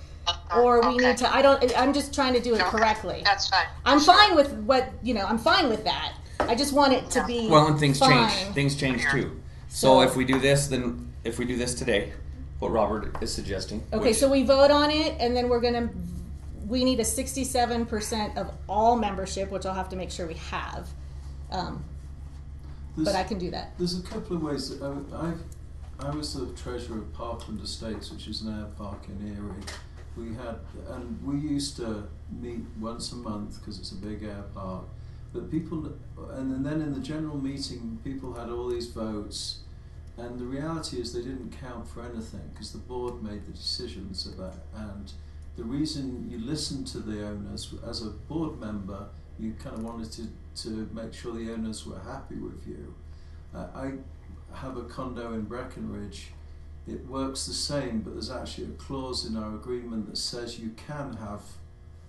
Speaker 1: or we
Speaker 8: Okay.
Speaker 1: need to. I'm just trying to do it
Speaker 8: Okay.
Speaker 1: correctly.
Speaker 8: That's fine.
Speaker 1: I'm
Speaker 8: Sure.
Speaker 1: fine with what I'm fine with that. I just want it to be
Speaker 3: Well, and things
Speaker 1: fine.
Speaker 3: change. Things change too.
Speaker 1: So-
Speaker 3: So if we do this, then if we do this today, what Robert is suggesting.
Speaker 1: Okay,
Speaker 3: which-
Speaker 1: so we vote on it, and then we need a 67% of all membership, which I'll have to make sure we have. But I can do that.
Speaker 13: There's a couple of ways that I was the treasurer of Parkland Estates, which is an air park in Erie. We used to meet once a month because it's a big air park. But people, and then in the general meeting, people had all these votes, and the reality is they didn't count for anything because the board made the decisions about. And the reason you listen to the owners as a board member, you kind of wanted to make sure the owners were happy with you. I have a condo in Breckenridge. It works the same, but there's actually a clause in our agreement that says you can have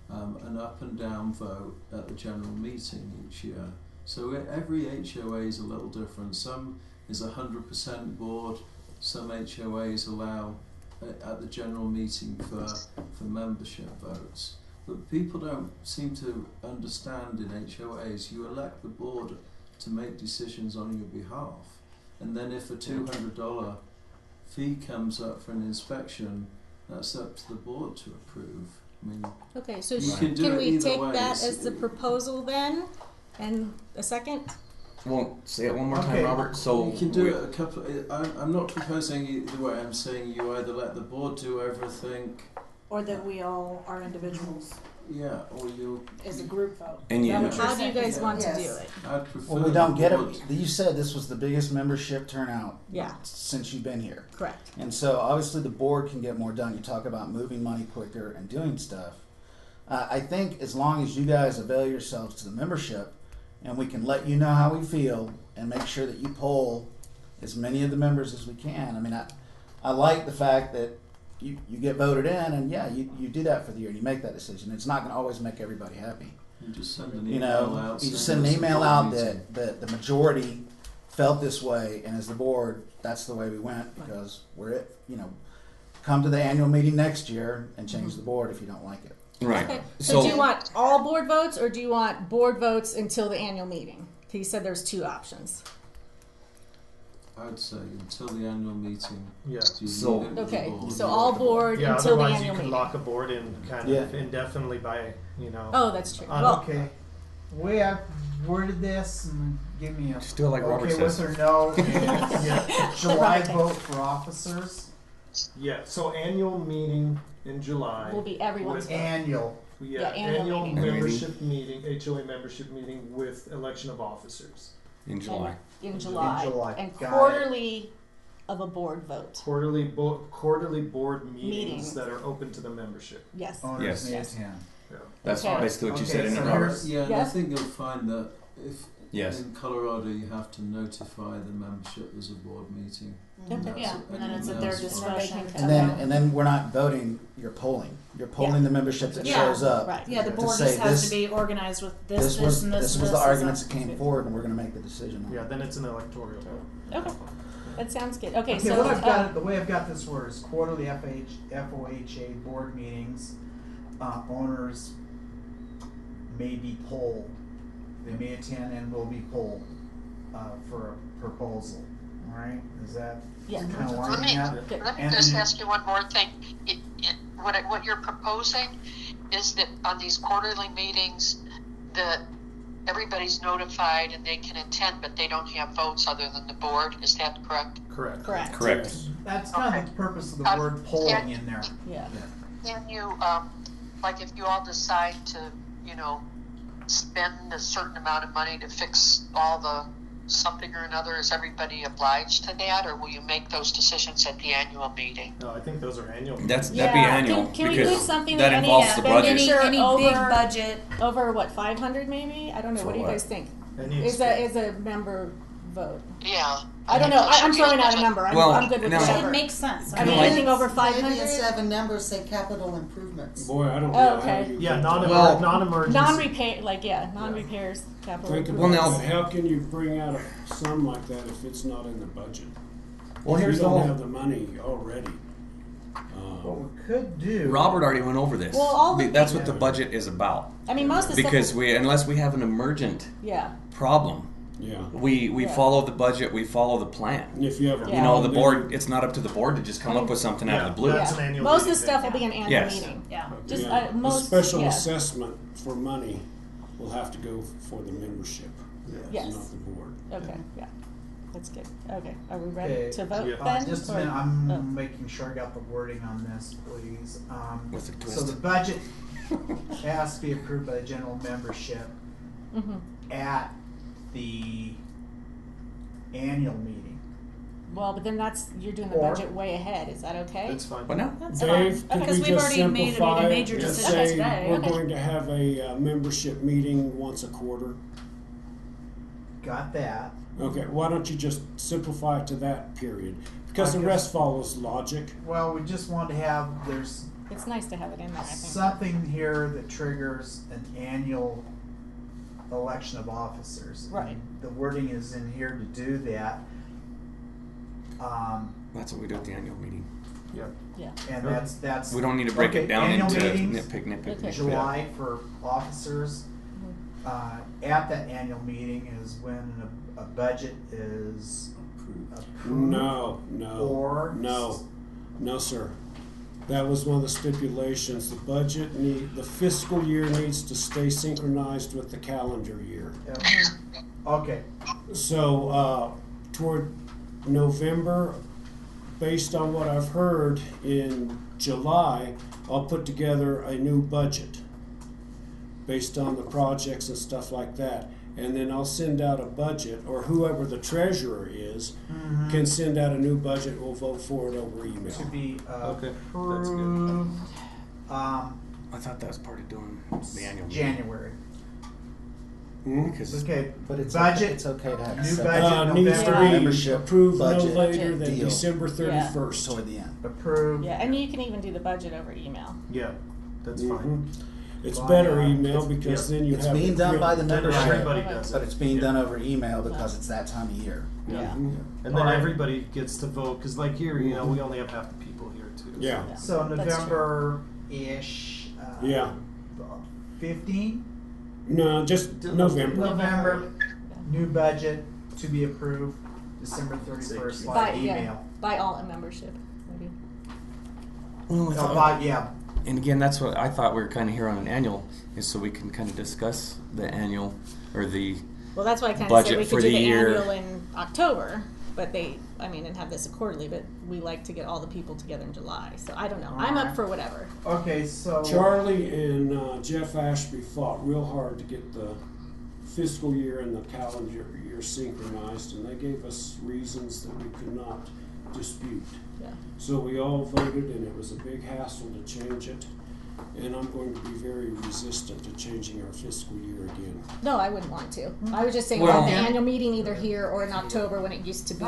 Speaker 13: an up and down vote at the general meeting each year. So every HOA is a little different. Some is 100% board, some HOAs allow at the general meeting for membership votes. But people don't seem to understand in HOAs, you elect the board to make decisions on your behalf. And then if a $200 fee comes up for an inspection, that's up to the board to approve. I mean,
Speaker 1: Okay, so
Speaker 13: you can do it
Speaker 1: we
Speaker 13: either
Speaker 1: take
Speaker 13: way.
Speaker 1: that as the proposal then? And a second?
Speaker 3: Well, say it one more time,
Speaker 9: Okay.
Speaker 3: Robert. So
Speaker 13: you can do it a couple. I'm not proposing either way. I'm saying you either let the board do everything,
Speaker 11: Or that we all are individuals
Speaker 13: yeah, or you.
Speaker 11: as a group vote.
Speaker 3: And
Speaker 11: Is
Speaker 3: you-
Speaker 11: that what you're
Speaker 1: How do you
Speaker 11: saying?
Speaker 1: guys want to do
Speaker 7: Yes.
Speaker 1: it?
Speaker 13: I'd prefer.
Speaker 6: Well, we don't
Speaker 13: the
Speaker 6: get
Speaker 13: board.
Speaker 6: it. You said this was the biggest membership turnout
Speaker 1: Yeah,
Speaker 6: since you've been here.
Speaker 1: correct.
Speaker 6: And so obviously the board can get more done. You talk about moving money quicker and doing stuff. I think as long as you guys avail yourselves to the membership and we can let you know how we feel and make sure that you poll as many of the members as we can. I mean, I like the fact that you get voted in and yeah, you do that for the year and you make that decision. It's not going to always make everybody happy.
Speaker 13: You just send an
Speaker 6: You
Speaker 13: email
Speaker 6: know,
Speaker 13: out.
Speaker 6: you just
Speaker 13: saying
Speaker 6: send an
Speaker 13: there's a
Speaker 6: email
Speaker 13: board
Speaker 6: out
Speaker 13: meeting.
Speaker 6: that the majority felt this way, and as the board, that's the way we went because we're at, come to the annual meeting next year and change the board if you don't like it.
Speaker 3: right.
Speaker 1: Okay, so do you want all board votes or do you want board votes until the annual meeting? He said there's two options.
Speaker 13: I'd say until the annual meeting.
Speaker 2: Yeah.
Speaker 13: You
Speaker 3: So-
Speaker 13: leave it with the
Speaker 1: Okay,
Speaker 13: board.
Speaker 1: so all board
Speaker 2: Yeah,
Speaker 1: until the
Speaker 2: otherwise you
Speaker 1: annual
Speaker 2: can
Speaker 1: meeting.
Speaker 2: lock a board in kind of indefinitely by,
Speaker 1: Oh, that's true.
Speaker 2: on-
Speaker 1: Well,
Speaker 9: Okay, way I've worded this, and give me a
Speaker 3: Just do it like Robert
Speaker 9: okay
Speaker 3: says.
Speaker 9: with or no. is July vote for officers,
Speaker 2: Yeah, so annual meeting in July.
Speaker 1: will be everyone's
Speaker 2: with-
Speaker 1: vote.
Speaker 9: annual.
Speaker 1: Yeah, annual meeting.
Speaker 2: membership meeting, HOA membership meeting with election of officers.
Speaker 3: in July.
Speaker 1: In July.
Speaker 9: In July.
Speaker 1: And
Speaker 9: Got it.
Speaker 1: quarterly of a board vote.
Speaker 2: Quarterly board meetings
Speaker 1: Meetings.
Speaker 2: that are open to the membership.
Speaker 1: Yes.
Speaker 9: Owners
Speaker 3: Yes.
Speaker 9: may
Speaker 1: Yes.
Speaker 9: attend.
Speaker 2: Yeah.
Speaker 3: That's
Speaker 1: Okay.
Speaker 3: basically what you
Speaker 9: Okay,
Speaker 3: said in
Speaker 9: so
Speaker 3: it, Robert.
Speaker 9: here's-
Speaker 13: Yeah, and
Speaker 1: Yeah.
Speaker 13: I think you'll find that if
Speaker 3: Yes.
Speaker 13: in Colorado you have to notify the membership as a board meeting.
Speaker 1: Okay.
Speaker 13: That's
Speaker 11: Yeah,
Speaker 13: it.
Speaker 11: and then it's at
Speaker 13: Anyone
Speaker 11: their
Speaker 13: else will-
Speaker 11: discretion.
Speaker 6: And then we're not voting, you're polling. You're polling the membership that
Speaker 11: Yeah.
Speaker 6: shows up.
Speaker 1: Right.
Speaker 11: Yeah, the
Speaker 6: To
Speaker 11: board
Speaker 6: say
Speaker 11: just has
Speaker 6: this-
Speaker 11: to be organized with this,
Speaker 6: This
Speaker 11: this,
Speaker 6: was
Speaker 11: and this.
Speaker 6: this
Speaker 11: and
Speaker 6: was
Speaker 11: this,
Speaker 6: the arguments
Speaker 11: and
Speaker 6: that came forward and we're gonna make the decision on it.
Speaker 2: Yeah, then it's an electoral vote.
Speaker 1: Okay. That sounds good. Okay,
Speaker 9: Okay,
Speaker 1: so
Speaker 9: what I've got, the way I've got this word is quarterly FOHA board meetings, owners may be polled. They may attend and will be polled, for a proposal, alright? Is that
Speaker 1: Yeah.
Speaker 9: kind of
Speaker 8: Let
Speaker 9: lining
Speaker 8: me,
Speaker 9: up?
Speaker 8: let me
Speaker 9: And
Speaker 8: just
Speaker 9: then-
Speaker 8: ask you one more thing. What you're proposing is that on these quarterly meetings, that everybody's notified and they can attend, but they don't have votes other than the board. Is that correct?
Speaker 2: Correct.
Speaker 1: correct.
Speaker 3: Correct.
Speaker 9: That's kind of the purpose of the word polling in there.
Speaker 1: Yeah.
Speaker 8: Can you, like if you all decide to, spend a certain amount of money to fix all the something or another, is everybody obliged to that, or will you make those decisions at the annual meeting?
Speaker 2: No, I think those are annual.
Speaker 3: That'd be
Speaker 1: Yeah,
Speaker 3: annual
Speaker 1: can we
Speaker 3: because
Speaker 1: include something
Speaker 3: that
Speaker 1: that any
Speaker 3: involves the budget.
Speaker 1: expenditure
Speaker 11: any big
Speaker 1: over-
Speaker 11: budget.
Speaker 1: Over what, 500 maybe? I don't know.
Speaker 3: For
Speaker 1: What do you
Speaker 3: what?
Speaker 1: guys think?
Speaker 2: Any
Speaker 1: Is
Speaker 2: expense.
Speaker 1: a member vote?
Speaker 8: Yeah.
Speaker 1: I don't know. I'm throwing out a number.
Speaker 3: Well,
Speaker 1: I'm good with
Speaker 3: no.
Speaker 1: whatever.
Speaker 11: It makes sense.
Speaker 1: I mean,
Speaker 3: Kinda like-
Speaker 1: anything over
Speaker 7: Maybe
Speaker 1: 500?
Speaker 7: instead of a number, say capital improvements.
Speaker 4: Boy, I don't
Speaker 1: Oh,
Speaker 4: know
Speaker 1: okay.
Speaker 4: how you.
Speaker 2: Yeah,
Speaker 3: Well,
Speaker 2: non-emergency.
Speaker 1: Non-repair, non-repairs, capital.
Speaker 4: Think
Speaker 3: Well,
Speaker 4: about
Speaker 3: now-
Speaker 4: that. How can you bring out a sum like that if it's not in the budget?
Speaker 3: Well,
Speaker 4: If
Speaker 3: here's
Speaker 4: you
Speaker 3: the
Speaker 4: don't
Speaker 3: whole.
Speaker 4: have the money already.
Speaker 9: What we could do.
Speaker 3: Robert already went over this.
Speaker 1: Well, all the-
Speaker 3: That's what the budget is about.
Speaker 1: I mean, most of the
Speaker 3: Because
Speaker 1: stuff.
Speaker 3: unless we have an emergent
Speaker 1: Yeah.
Speaker 3: problem,
Speaker 4: Yeah.
Speaker 3: we
Speaker 1: Yeah.
Speaker 3: follow the budget, we follow the plan.
Speaker 4: And if you have a
Speaker 1: Yeah.
Speaker 3: You know, the
Speaker 4: problem,
Speaker 3: board. It's not up to the board to just come up with something out of the blue.
Speaker 2: That's
Speaker 1: Yeah.
Speaker 2: an annual
Speaker 1: Most of the
Speaker 2: meeting
Speaker 1: stuff
Speaker 2: thing.
Speaker 1: will be an annual
Speaker 3: Yes.
Speaker 1: meeting.
Speaker 11: Yeah.
Speaker 1: Just
Speaker 4: yeah,
Speaker 1: most.
Speaker 4: the special
Speaker 1: yeah.
Speaker 4: assessment for money will have to go for the membership,
Speaker 1: Yes.
Speaker 4: not the board.
Speaker 1: Okay. Yeah. That's good. Okay. Are we ready
Speaker 9: Okay.
Speaker 1: to vote
Speaker 2: Yeah.
Speaker 1: then?
Speaker 9: Just a
Speaker 1: Or-
Speaker 9: minute, I'm
Speaker 1: oh.
Speaker 9: making sure I got the wording on this, please.
Speaker 3: With a
Speaker 9: So
Speaker 3: twist.
Speaker 9: the budget has to be approved by the general membership.
Speaker 1: Mhm.
Speaker 9: at the annual meeting.
Speaker 1: Well, but then you're doing the
Speaker 9: Or-
Speaker 1: budget way ahead. Is that okay?
Speaker 2: That's fine.
Speaker 3: What now?
Speaker 1: That's
Speaker 4: Dave,
Speaker 1: fine.
Speaker 4: could
Speaker 11: Because
Speaker 4: we
Speaker 11: we've
Speaker 4: just
Speaker 11: already made
Speaker 4: simplify
Speaker 11: a
Speaker 4: it
Speaker 11: major
Speaker 4: and
Speaker 11: decision
Speaker 4: say
Speaker 11: today.
Speaker 4: we're
Speaker 1: Okay.
Speaker 4: going to have a membership meeting once a quarter?
Speaker 9: Got that?
Speaker 4: Okay, why don't you just simplify it to that period? Because the
Speaker 9: I guess-
Speaker 4: rest follows logic.
Speaker 9: Well, we just want to have, there's
Speaker 1: It's nice to have it in there, I think.
Speaker 9: something here that triggers an annual election of officers.
Speaker 1: Right.
Speaker 9: The wording is in here to do that.
Speaker 3: That's what we do at the annual meeting.
Speaker 1: Yeah.
Speaker 9: And
Speaker 2: Sure.
Speaker 9: that's.
Speaker 3: We don't need to break
Speaker 9: okay,
Speaker 3: it down
Speaker 9: annual
Speaker 3: into
Speaker 9: meetings,
Speaker 3: nitpick.
Speaker 1: Okay.
Speaker 9: July for officers. At that annual meeting is when a budget is approved.
Speaker 4: No,
Speaker 9: Or.
Speaker 4: no, sir. That was one of the stipulations. The the fiscal year needs to stay synchronized with the calendar year.
Speaker 9: Okay,
Speaker 4: So, toward November, based on what I've heard in July, I'll put together a new budget based on the projects and stuff like that. And then I'll send out a budget, or whoever the treasurer is can send out a new budget. We'll vote for it over email.
Speaker 9: to be
Speaker 2: Okay, that's good.
Speaker 9: approved,
Speaker 3: I thought that was part of doing the annual meeting.
Speaker 9: January.
Speaker 4: Hmm?
Speaker 3: Because
Speaker 9: Okay,
Speaker 6: But it's
Speaker 9: budget,
Speaker 6: okay, it's okay to have
Speaker 9: new
Speaker 6: a
Speaker 9: budget.
Speaker 6: separate
Speaker 4: Needs to
Speaker 1: Yeah.
Speaker 4: be
Speaker 6: membership
Speaker 4: approved no
Speaker 6: budget
Speaker 4: later than
Speaker 6: deal
Speaker 4: December 31st.
Speaker 6: toward the end.
Speaker 9: approved.
Speaker 1: Yeah, and you can even do the budget over email.
Speaker 2: Yeah, that's
Speaker 4: Mhm.
Speaker 2: fine.
Speaker 4: It's
Speaker 9: By,
Speaker 4: better
Speaker 9: uh,
Speaker 4: email
Speaker 2: it's-
Speaker 4: because
Speaker 2: yeah.
Speaker 4: then you
Speaker 6: It's
Speaker 4: have
Speaker 6: being
Speaker 4: it
Speaker 6: done by the
Speaker 4: written.
Speaker 2: Then
Speaker 6: membership,
Speaker 2: everybody does it.
Speaker 6: but it's being
Speaker 2: Yeah.
Speaker 6: done over email because it's that time of year.
Speaker 1: Yeah.
Speaker 4: Mhm.
Speaker 2: And then
Speaker 9: Alright.
Speaker 2: everybody gets to vote, because like here, you know, we only have half the people here too. so-
Speaker 4: Yeah.
Speaker 9: So
Speaker 1: That's true.
Speaker 9: November-ish.
Speaker 4: Yeah.
Speaker 9: 15?
Speaker 4: No, just November.
Speaker 9: November, new budget to be approved, December 31st by email.
Speaker 1: By all in membership, maybe.
Speaker 3: Well, I
Speaker 9: Oh,
Speaker 3: thought-
Speaker 9: by, yeah,
Speaker 3: and again, that's what I thought we were kind of here on an annual, is so we can kind of discuss the annual or the.
Speaker 1: Well, that's why I kind of
Speaker 3: Budget
Speaker 1: said we
Speaker 3: for
Speaker 1: could do
Speaker 3: the
Speaker 1: the
Speaker 3: year.
Speaker 1: annual in October, but and have this quarterly, but we like to get all the people together in July. So I don't know. I'm up for whatever.
Speaker 9: okay, so.
Speaker 4: Charlie and Jeff Ashby fought real hard to get the fiscal year and the calendar year synchronized, and they gave us reasons that we could not dispute.
Speaker 1: Yeah.
Speaker 4: So we all voted, and it was a big hassle to change it. And I'm going to be very resistant to changing our fiscal year again.
Speaker 1: No, I wouldn't want to. I was just saying
Speaker 3: Well-
Speaker 1: at the annual meeting either here or in October when it used to be.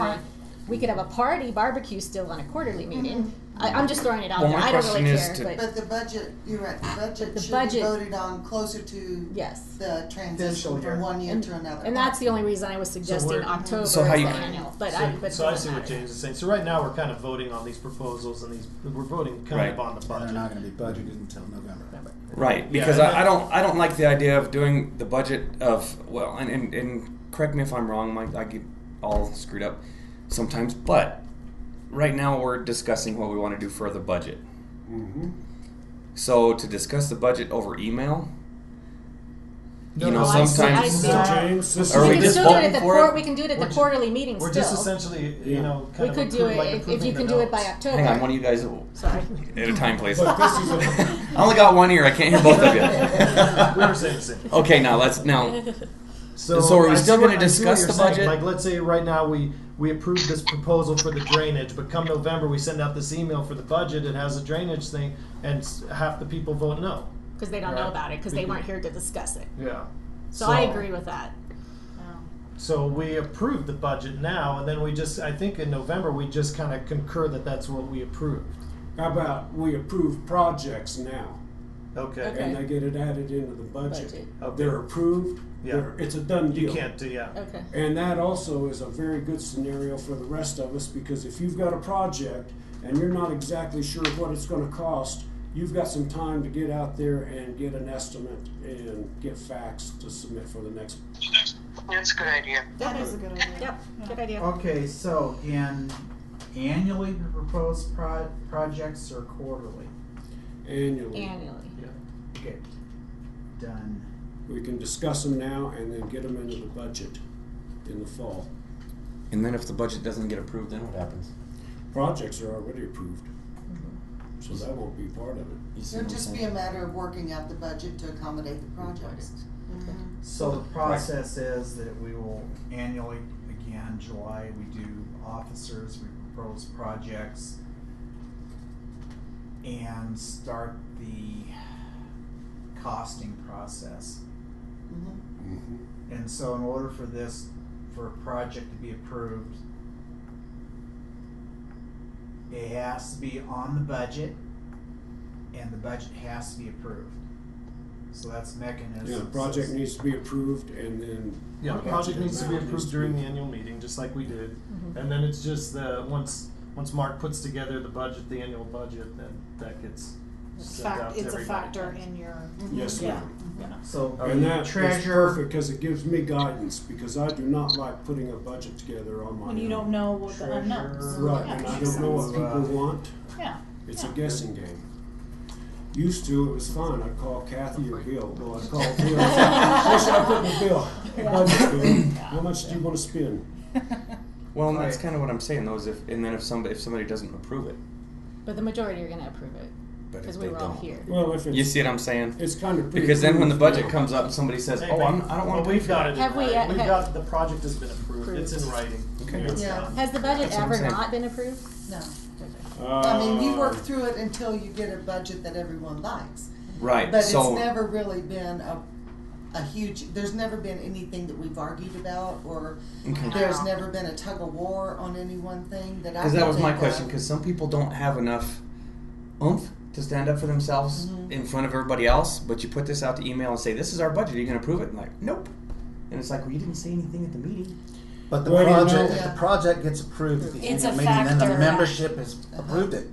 Speaker 1: We could have a party barbecue still on a quarterly meeting. I'm just throwing it out
Speaker 3: Well,
Speaker 1: there.
Speaker 3: my
Speaker 1: I don't really
Speaker 3: question is
Speaker 1: care,
Speaker 3: to-
Speaker 1: but
Speaker 7: But the budget, you're right, the budget
Speaker 1: the
Speaker 7: should
Speaker 1: budget-
Speaker 7: be voted on closer to
Speaker 1: yes.
Speaker 7: the
Speaker 9: Fiscal
Speaker 7: transition
Speaker 9: year.
Speaker 7: from one year to another.
Speaker 1: And that's the only reason I was suggesting
Speaker 2: we're-
Speaker 1: October
Speaker 3: So how
Speaker 1: as
Speaker 3: you-
Speaker 1: the annual. But
Speaker 2: So
Speaker 1: I
Speaker 2: I see
Speaker 1: doesn't
Speaker 2: what
Speaker 1: matter.
Speaker 2: James is saying. So right now, we're kind of voting on these proposals and we're voting kind of
Speaker 3: Right.
Speaker 2: on the
Speaker 6: And
Speaker 2: budget.
Speaker 6: they're not gonna be budgeted until November.
Speaker 3: Right,
Speaker 2: Yeah,
Speaker 3: because
Speaker 2: and
Speaker 3: I don't like the idea of doing the budget of, well, and correct me if I'm wrong, Mike, I get all screwed up sometimes, but right now we're discussing what we want to do for the budget.
Speaker 4: Mm-hmm.
Speaker 3: So to discuss the budget over email, you know,
Speaker 1: No, I see- I
Speaker 3: sometimes
Speaker 1: see.
Speaker 4: James, this
Speaker 3: Are
Speaker 1: We
Speaker 3: we
Speaker 1: can
Speaker 3: just
Speaker 1: still do it
Speaker 3: voting
Speaker 1: at the
Speaker 3: for it?
Speaker 1: we can do it at the
Speaker 2: We're ju-
Speaker 1: quarterly meeting
Speaker 2: We're
Speaker 1: still.
Speaker 2: just essentially, you know,
Speaker 1: We
Speaker 2: kind of
Speaker 1: could do it
Speaker 2: like
Speaker 1: if
Speaker 2: approving
Speaker 1: you
Speaker 2: the
Speaker 1: can do it by
Speaker 2: notes.
Speaker 1: October.
Speaker 3: hang on, one of you guys
Speaker 1: Sorry.
Speaker 3: at a time, please.
Speaker 4: But this is a,
Speaker 3: I only got one ear. I can't hear both of you.
Speaker 2: We were saying the same.
Speaker 3: Okay, now let's So are we
Speaker 2: I
Speaker 3: still
Speaker 2: see
Speaker 3: gonna
Speaker 2: what- I see what
Speaker 3: discuss
Speaker 2: you're
Speaker 3: the
Speaker 2: saying.
Speaker 3: budget?
Speaker 2: Like, let's say right now we approve this proposal for the drainage, but come November we send out this email for the budget. It has a drainage thing, and half the people vote no.
Speaker 1: Because they don't know about it because they weren't here to discuss it.
Speaker 2: Yeah.
Speaker 1: So I agree with that.
Speaker 2: So we approve the budget now, and then I think in November we just kind of concur that that's what we approved.
Speaker 4: how about we approve projects now,
Speaker 2: Okay.
Speaker 1: Okay.
Speaker 4: and they get it added into the budget.
Speaker 1: Budget.
Speaker 2: Okay.
Speaker 4: They're approved.
Speaker 2: Yeah.
Speaker 4: It's a done deal.
Speaker 2: You can't do, yeah.
Speaker 1: Okay.
Speaker 4: And that also is a very good scenario for the rest of us, because if you've got a project and you're not exactly sure what it's going to cost, you've got some time to get out there and get an estimate and get facts to submit for the next.
Speaker 8: That's a good idea.
Speaker 11: That is a good idea.
Speaker 1: Yep. Good idea.
Speaker 9: Okay, so annually the proposed projects or quarterly?
Speaker 4: Annually.
Speaker 1: Annually.
Speaker 9: Okay, done.
Speaker 4: We can discuss them now and then get them into the budget in the fall.
Speaker 3: And then if the budget doesn't get approved, then what happens?
Speaker 4: Projects are already approved, so that won't be part of it.
Speaker 7: It'll just be a matter of working out the budget to accommodate the projects. Mhm.
Speaker 9: So the process is that we will annually, again, July, we do officers, we propose projects, and start the costing process. And so in order for for a project to be approved, it has to be on the budget, and the budget has to be approved. So that's mechanism.
Speaker 4: Yeah, the project needs to be approved, and then.
Speaker 2: Yeah, the project needs to be approved during the annual meeting, just like we did. And then it's just once Mark puts together the budget, the annual budget, then that gets sent out to
Speaker 11: It's a
Speaker 2: everybody.
Speaker 11: factor in your.
Speaker 4: Yes,
Speaker 11: Yeah.
Speaker 4: ma'am.
Speaker 9: So
Speaker 4: And that is
Speaker 9: treasurer,
Speaker 4: perfect, because it gives me guidance, because I do not like putting a budget together on my own.
Speaker 11: When you don't know what the unknowns.
Speaker 4: Right,
Speaker 11: Yeah.
Speaker 4: and I don't know what people want.
Speaker 11: Yeah.
Speaker 4: It's a guessing game. Used to, it was fun. I'd call Kathy or Bill. Well, I'd call Bill. What should I put in the bill? Budget bill. How much do you want to spend?
Speaker 3: Well, and that's kind of what I'm saying though. Is if somebody doesn't approve it,
Speaker 1: But the majority are going to approve it
Speaker 3: but
Speaker 1: because
Speaker 3: if
Speaker 1: we
Speaker 3: they
Speaker 1: were all
Speaker 3: don't,
Speaker 1: here.
Speaker 4: Well, if it's,
Speaker 3: you see what I'm saying?
Speaker 4: it's kind of
Speaker 3: Because then when the
Speaker 4: pre-approved
Speaker 3: budget
Speaker 4: now.
Speaker 3: comes up and somebody says,
Speaker 2: Hey,
Speaker 3: "Oh, I don't want to pay
Speaker 2: we've
Speaker 3: for
Speaker 2: got
Speaker 3: that."
Speaker 2: it in
Speaker 1: Have we,
Speaker 2: writing. We've
Speaker 1: have-
Speaker 2: got the project has been approved.
Speaker 1: Approved.
Speaker 2: It's in writing.
Speaker 3: Okay.
Speaker 2: It's
Speaker 7: Yeah.
Speaker 2: done.
Speaker 1: Has the budget
Speaker 3: That's what I'm
Speaker 1: ever
Speaker 3: saying.
Speaker 1: not been approved?
Speaker 7: No.
Speaker 4: Uh,
Speaker 7: I mean, you work through it until you get a budget that everyone likes.
Speaker 3: Right.
Speaker 7: But
Speaker 3: so
Speaker 7: it's never really been a huge, there's never been anything that we've argued about, or
Speaker 3: okay.
Speaker 7: there's never been a tug of war on any one thing that I
Speaker 3: Because
Speaker 7: can
Speaker 3: that was my
Speaker 7: think
Speaker 3: question.
Speaker 7: of.
Speaker 3: Because some people don't have enough oomph to stand up for themselves in front of everybody else. But you put this out to email and say, "This is our budget. Are you going to approve it?" And like, nope. And it's like, well, you didn't say anything at the meeting.
Speaker 6: But the
Speaker 4: Well, you
Speaker 6: project,
Speaker 4: know-
Speaker 6: if the project gets approved at the
Speaker 11: It's a
Speaker 6: annual meeting, then the
Speaker 11: factor.
Speaker 6: membership has approved it.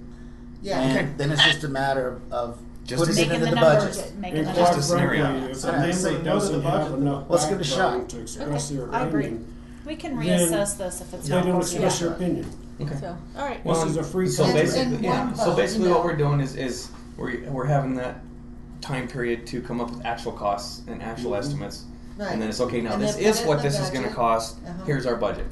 Speaker 7: Yeah.
Speaker 6: And
Speaker 3: Okay.
Speaker 6: then it's just a matter of
Speaker 3: Just
Speaker 6: putting it
Speaker 11: Making
Speaker 6: into
Speaker 11: the
Speaker 6: the
Speaker 11: numbers.
Speaker 6: budget.
Speaker 11: Making
Speaker 4: And
Speaker 11: the
Speaker 4: quite
Speaker 3: Just a
Speaker 11: numbers.
Speaker 3: scenario.
Speaker 4: frankly, if
Speaker 2: So
Speaker 4: the
Speaker 2: if they say
Speaker 4: member
Speaker 2: no to the
Speaker 4: doesn't have
Speaker 2: budget,
Speaker 4: enough
Speaker 6: let's give it a shot.
Speaker 4: backbone to express their
Speaker 1: I agree.
Speaker 4: opinion,
Speaker 11: We can
Speaker 4: Then
Speaker 11: reassess this if it's
Speaker 4: they
Speaker 11: not
Speaker 4: don't
Speaker 11: working
Speaker 4: express
Speaker 11: out.
Speaker 4: their opinion.
Speaker 3: Okay.
Speaker 1: So, all right.
Speaker 3: Well,
Speaker 4: This is a free
Speaker 3: so
Speaker 4: country.
Speaker 3: basically,
Speaker 7: And
Speaker 3: yeah.
Speaker 7: one
Speaker 3: So
Speaker 7: vote,
Speaker 3: basically,
Speaker 7: you
Speaker 3: what
Speaker 7: know.
Speaker 3: we're doing is we're having that time period to come up with actual costs and actual estimates,
Speaker 7: Right.
Speaker 3: and then it's okay. Now
Speaker 7: And
Speaker 3: this
Speaker 7: then put
Speaker 3: is
Speaker 7: it
Speaker 3: what
Speaker 7: in the
Speaker 3: this is going to
Speaker 7: budget.
Speaker 3: cost. Here's our budget.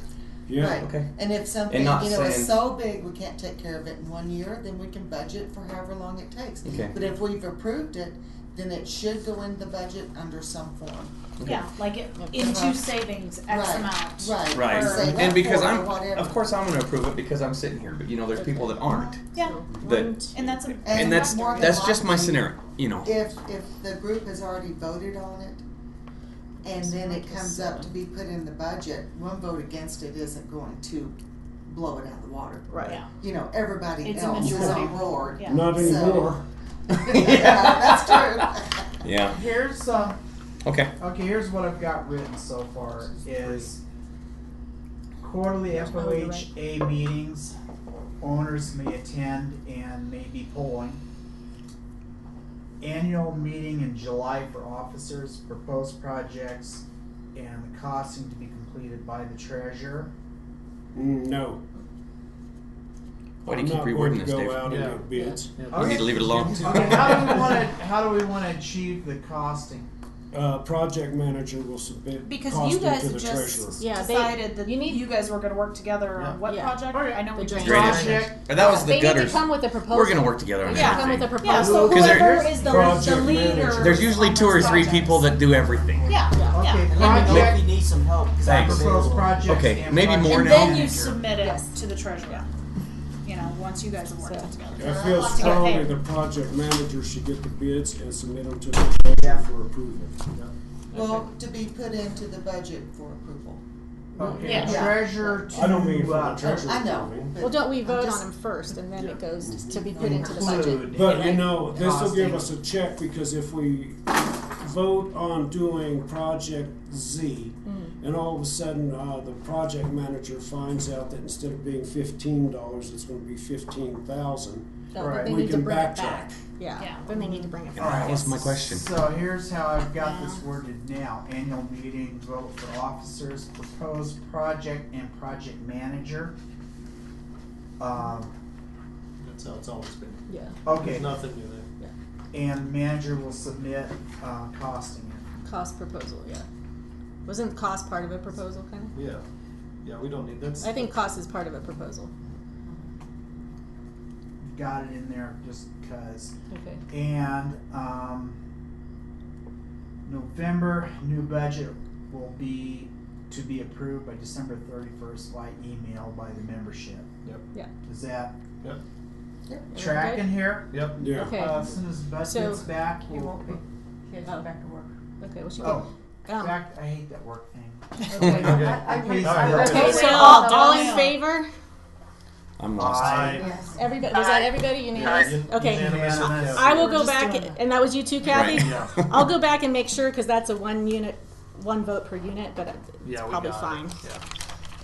Speaker 4: Yeah.
Speaker 7: Right.
Speaker 3: Okay.
Speaker 7: And if something,
Speaker 3: And not
Speaker 7: is
Speaker 3: saying-
Speaker 7: so big we can't take care of it in 1 year, then we can budget for however long it takes.
Speaker 3: Okay.
Speaker 7: But if we've approved it, then it should go in the budget under some form.
Speaker 11: Yeah, like into savings X
Speaker 7: Right.
Speaker 11: amount.
Speaker 7: Right.
Speaker 3: Right.
Speaker 7: Or save
Speaker 3: And
Speaker 7: up
Speaker 3: because
Speaker 7: for it or
Speaker 3: I'm,
Speaker 7: whatever.
Speaker 3: of course, I'm going to approve it because I'm sitting here. But you know, there's people that aren't.
Speaker 11: Yeah,
Speaker 3: That,
Speaker 11: and that's a.
Speaker 3: and that's
Speaker 7: more than
Speaker 3: just my
Speaker 7: likely,
Speaker 3: scenario. You know.
Speaker 7: If the group has already voted on it, and then it comes up to be put in the budget, one vote against it isn't going to blow it out of the water.
Speaker 1: Right.
Speaker 11: Yeah.
Speaker 7: You know, everybody
Speaker 11: It's a
Speaker 7: else is
Speaker 11: majority
Speaker 7: on board.
Speaker 11: Yeah.
Speaker 4: Not
Speaker 7: So-
Speaker 4: anymore.
Speaker 7: Yeah, that's true.
Speaker 3: Yeah.
Speaker 9: here's
Speaker 3: Okay.
Speaker 9: okay, here's what I've got written so far is quarterly FOHA meetings, owners may attend and may be polling. Annual meeting in July for officers, proposed projects, and the costing to be completed by the treasurer.
Speaker 4: No.
Speaker 3: Why do you
Speaker 4: I'm
Speaker 3: keep
Speaker 4: not going
Speaker 3: rewording
Speaker 4: to
Speaker 3: this,
Speaker 4: go
Speaker 3: Dave?
Speaker 4: out and
Speaker 2: Yeah.
Speaker 4: get bids.
Speaker 3: We need to leave it alone.
Speaker 9: Okay, how do we want to achieve the costing?
Speaker 4: Project manager will submit
Speaker 11: Because you
Speaker 4: costing
Speaker 11: guys
Speaker 4: to the treasurer.
Speaker 11: just
Speaker 1: Yeah, they-
Speaker 11: decided that
Speaker 1: you need-
Speaker 11: you guys were going to work together
Speaker 2: Yeah.
Speaker 11: on what
Speaker 1: Yeah.
Speaker 11: project?
Speaker 9: Okay.
Speaker 11: I know
Speaker 1: The
Speaker 11: we
Speaker 1: drainage.
Speaker 9: Project.
Speaker 3: And that was the
Speaker 1: They need to
Speaker 3: gutters.
Speaker 1: come with a proposal.
Speaker 3: We're going to work together on
Speaker 11: Yeah.
Speaker 1: Come with a
Speaker 3: everything.
Speaker 1: proposal.
Speaker 11: Yeah, so
Speaker 3: 'Cause there-
Speaker 11: whoever is the
Speaker 4: Project
Speaker 11: leader.
Speaker 4: manager.
Speaker 3: There's usually 2 or 3 people that do everything.
Speaker 11: Yeah.
Speaker 9: Okay,
Speaker 11: Yeah.
Speaker 5: Let me know
Speaker 9: project,
Speaker 5: if you need some help. 'Cause I'm
Speaker 3: Thanks.
Speaker 9: proposed
Speaker 5: available.
Speaker 9: projects
Speaker 3: Okay,
Speaker 9: and
Speaker 3: maybe
Speaker 9: project
Speaker 3: more
Speaker 11: And
Speaker 3: now.
Speaker 11: then you
Speaker 9: manager.
Speaker 11: submit it
Speaker 1: Yes.
Speaker 11: to the treasurer. You know, once you guys have worked
Speaker 1: So-
Speaker 11: it together.
Speaker 4: I feel
Speaker 11: Lots to get
Speaker 4: strongly
Speaker 11: paid.
Speaker 4: the project manager should get the bids and submit them to the treasurer for approval.
Speaker 7: Well, to be put into the budget for approval.
Speaker 9: Okay,
Speaker 11: Yeah.
Speaker 9: treasurer to,
Speaker 4: I don't mean for the treasurer.
Speaker 7: I know.
Speaker 4: approving.
Speaker 7: but
Speaker 1: Well, don't we
Speaker 7: I'm
Speaker 1: vote
Speaker 7: just-
Speaker 1: on them first, and then
Speaker 4: Yeah.
Speaker 1: it goes to be put into the budget?
Speaker 9: include.
Speaker 4: But you know, this will give
Speaker 9: Costing.
Speaker 4: us a check, because if we vote on doing project Z, and all of a sudden, the project manager finds out that instead of being $15, it's gonna be 15,000,
Speaker 1: No,
Speaker 9: Right.
Speaker 1: but they
Speaker 4: we
Speaker 1: need to
Speaker 4: can
Speaker 1: bring it
Speaker 4: backtrack.
Speaker 1: back. Yeah.
Speaker 11: Yeah.
Speaker 1: Then they need to bring it
Speaker 3: And
Speaker 1: back.
Speaker 3: that was my question.
Speaker 9: So here's how I've got this worded now. Annual meeting, vote for officers, proposed project and project manager.
Speaker 2: That's how it's always been.
Speaker 1: Yeah.
Speaker 9: Okay,
Speaker 2: There's nothing new there.
Speaker 9: and manager will submit, costing it.
Speaker 1: Cost proposal, yeah. Wasn't cost part of a proposal, kind of?
Speaker 2: Yeah. Yeah, we don't need that's.
Speaker 1: I think cost is part of a proposal.
Speaker 9: Got it in there just cause.
Speaker 1: Okay.
Speaker 9: And, November, new budget will be to be approved by December 31st by email by the membership.
Speaker 2: Yep.
Speaker 1: Yeah.
Speaker 9: Is that
Speaker 2: Yep.
Speaker 9: tracking here?
Speaker 2: Yep.
Speaker 4: Yeah.
Speaker 1: Okay.
Speaker 9: As soon as the budget's back,
Speaker 12: He
Speaker 9: we'll.
Speaker 12: won't be. He has to go back to work.
Speaker 1: Okay, well, she
Speaker 9: Oh,
Speaker 1: can.
Speaker 9: back, I hate that work thing.
Speaker 2: Okay.
Speaker 1: Okay, so
Speaker 2: All
Speaker 1: all in favor?
Speaker 3: I'm lost.
Speaker 12: Yes.
Speaker 1: Everybody, was that everybody? Unanimous? Okay.
Speaker 2: Unanimous with Kathy.
Speaker 1: I will go
Speaker 12: Just
Speaker 1: back,
Speaker 12: doing that.
Speaker 1: and that was you too, Kathy?
Speaker 3: Right.
Speaker 2: Yeah.
Speaker 1: I'll go back and make sure, because that's a one vote per unit, but it's
Speaker 2: Yeah, we
Speaker 1: probably
Speaker 2: got
Speaker 1: fine.
Speaker 2: it.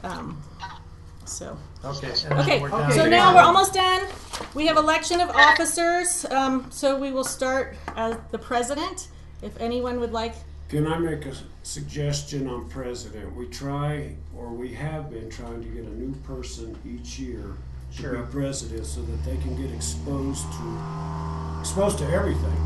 Speaker 2: Yeah.
Speaker 1: So,
Speaker 2: Okay. And then
Speaker 1: okay,
Speaker 2: we're down
Speaker 1: so
Speaker 2: to-
Speaker 1: now we're almost done. We have election of officers, so we will start as the president. If anyone would like,
Speaker 4: Can I make a suggestion on president? We have been trying to get a new person each year to
Speaker 9: Sure.
Speaker 4: be president so that they can get exposed to everything.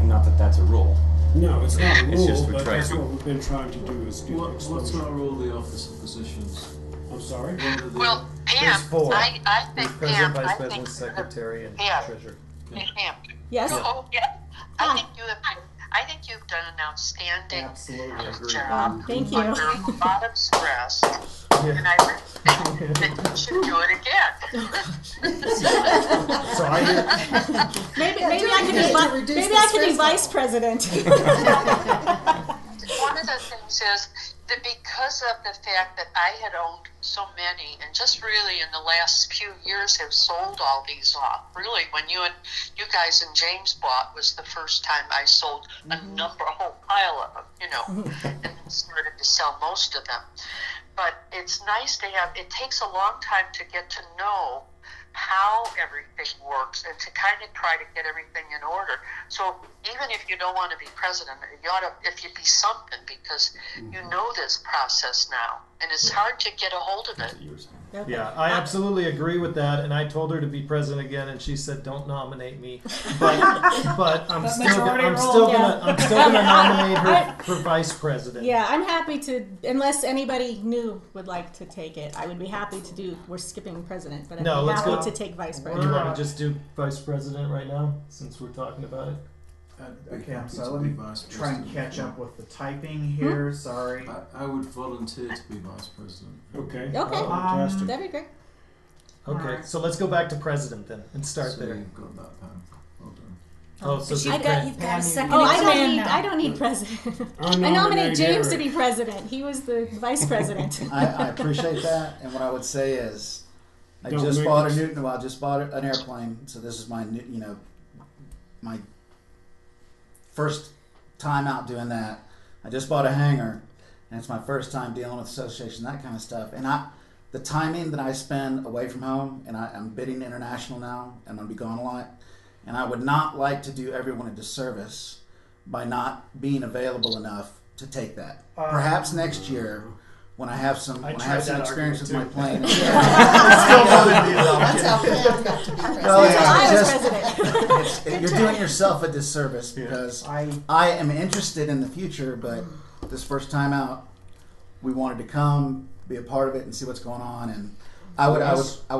Speaker 3: Not that that's a rule.
Speaker 4: No, it's not a
Speaker 3: It's
Speaker 4: rule,
Speaker 3: just for
Speaker 4: but that's
Speaker 3: training.
Speaker 4: what we've been trying to do is get
Speaker 13: What's
Speaker 4: exposure.
Speaker 13: our all the officer positions?
Speaker 4: I'm sorry?
Speaker 13: What are the
Speaker 8: Well, Pam,
Speaker 2: There's four.
Speaker 8: I
Speaker 2: There's
Speaker 8: think
Speaker 2: president,
Speaker 8: Pam,
Speaker 2: vice
Speaker 8: I
Speaker 2: president,
Speaker 8: think
Speaker 2: secretary, and
Speaker 8: Yeah.
Speaker 2: treasurer.
Speaker 8: Pam.
Speaker 1: yes?
Speaker 8: Oh, yeah. I think you've done an outstanding
Speaker 9: Absolutely agree.
Speaker 8: job.
Speaker 1: Thank you.
Speaker 8: Under a lot of stress, and I really think that you should do it again.
Speaker 2: So I
Speaker 1: Maybe I
Speaker 7: doing
Speaker 1: could
Speaker 7: it
Speaker 1: be,
Speaker 7: to reduce
Speaker 1: maybe
Speaker 7: the
Speaker 1: I could be
Speaker 7: stress
Speaker 1: vice president.
Speaker 8: One of the things is that because of the fact that I had owned so many, and just really in the last few years have sold all these off. Really, when you guys and James bought was the first time I sold a whole pile of them, and started to sell most of them. But it's nice to have. It takes a long time to get to know how everything works and to kind of try to get everything in order. So even if you don't want to be president, you ought to, if you be something, because you know this process now, and it's hard to get a hold of it.
Speaker 1: Okay.
Speaker 2: Yeah, I absolutely agree with that, and I told her to be president again, and she said, "Don't nominate me." But I'm still gonna nominate her for vice president.
Speaker 1: Yeah, I'm happy to, unless anybody new would like to take it, I would be happy to do, we're skipping president, but I'd
Speaker 2: No,
Speaker 1: be
Speaker 2: let's
Speaker 1: happy
Speaker 2: go.
Speaker 1: to take vice
Speaker 2: You
Speaker 1: president.
Speaker 2: want to just do vice president right now, since we're talking about it?
Speaker 9: Okay, I'm sorry, let me try and catch up with the typing here, sorry.
Speaker 13: I would volunteer to be vice president.
Speaker 4: Okay.
Speaker 1: Okay.
Speaker 4: Fantastic.
Speaker 1: That'd be great.
Speaker 2: Okay,
Speaker 9: Alright.
Speaker 2: so let's go back to president then, and start
Speaker 13: So
Speaker 2: there.
Speaker 13: you've got that, Pam. Well done.
Speaker 2: Oh, so
Speaker 12: You've got a
Speaker 7: Pam,
Speaker 12: second
Speaker 1: Oh,
Speaker 12: in command now.
Speaker 1: I don't need president.
Speaker 4: I
Speaker 1: I nominate
Speaker 4: nominate
Speaker 1: James to
Speaker 4: Eric.
Speaker 1: be president. He was the vice president.
Speaker 6: I appreciate that, and what I would say is, I
Speaker 4: Don't
Speaker 6: just
Speaker 4: make
Speaker 6: bought
Speaker 4: it-
Speaker 6: a Newton. Well, I just bought an airplane, so this is my my first time out doing that. I just bought a hangar, and it's my first time dealing with association, that kind of stuff. And the timing that I spend away from home, and I'm bidding international now, and I'm gonna be gone a lot, and I would not like to do everyone a disservice by not being available enough to take that. Perhaps next year, when I have some experience with my plane.
Speaker 7: That's how Pam got to be president.
Speaker 6: Well,
Speaker 1: Until I was
Speaker 6: it's
Speaker 1: president.
Speaker 6: you're doing yourself a disservice because I am interested in the future, but this first time out, we wanted to come, be a part of it, and see what's going on. And I would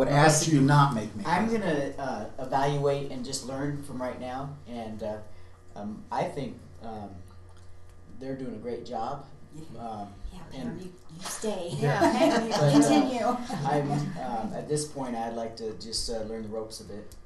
Speaker 6: ask you to not make me.
Speaker 5: I'm gonna evaluate and just learn from right now, and I think they're doing a great job.
Speaker 12: Yeah, Pam, you stay.
Speaker 1: Yeah.
Speaker 12: Hang on, you
Speaker 5: But,
Speaker 12: continue.
Speaker 5: I'm at this point, I'd like to just learn the ropes a bit.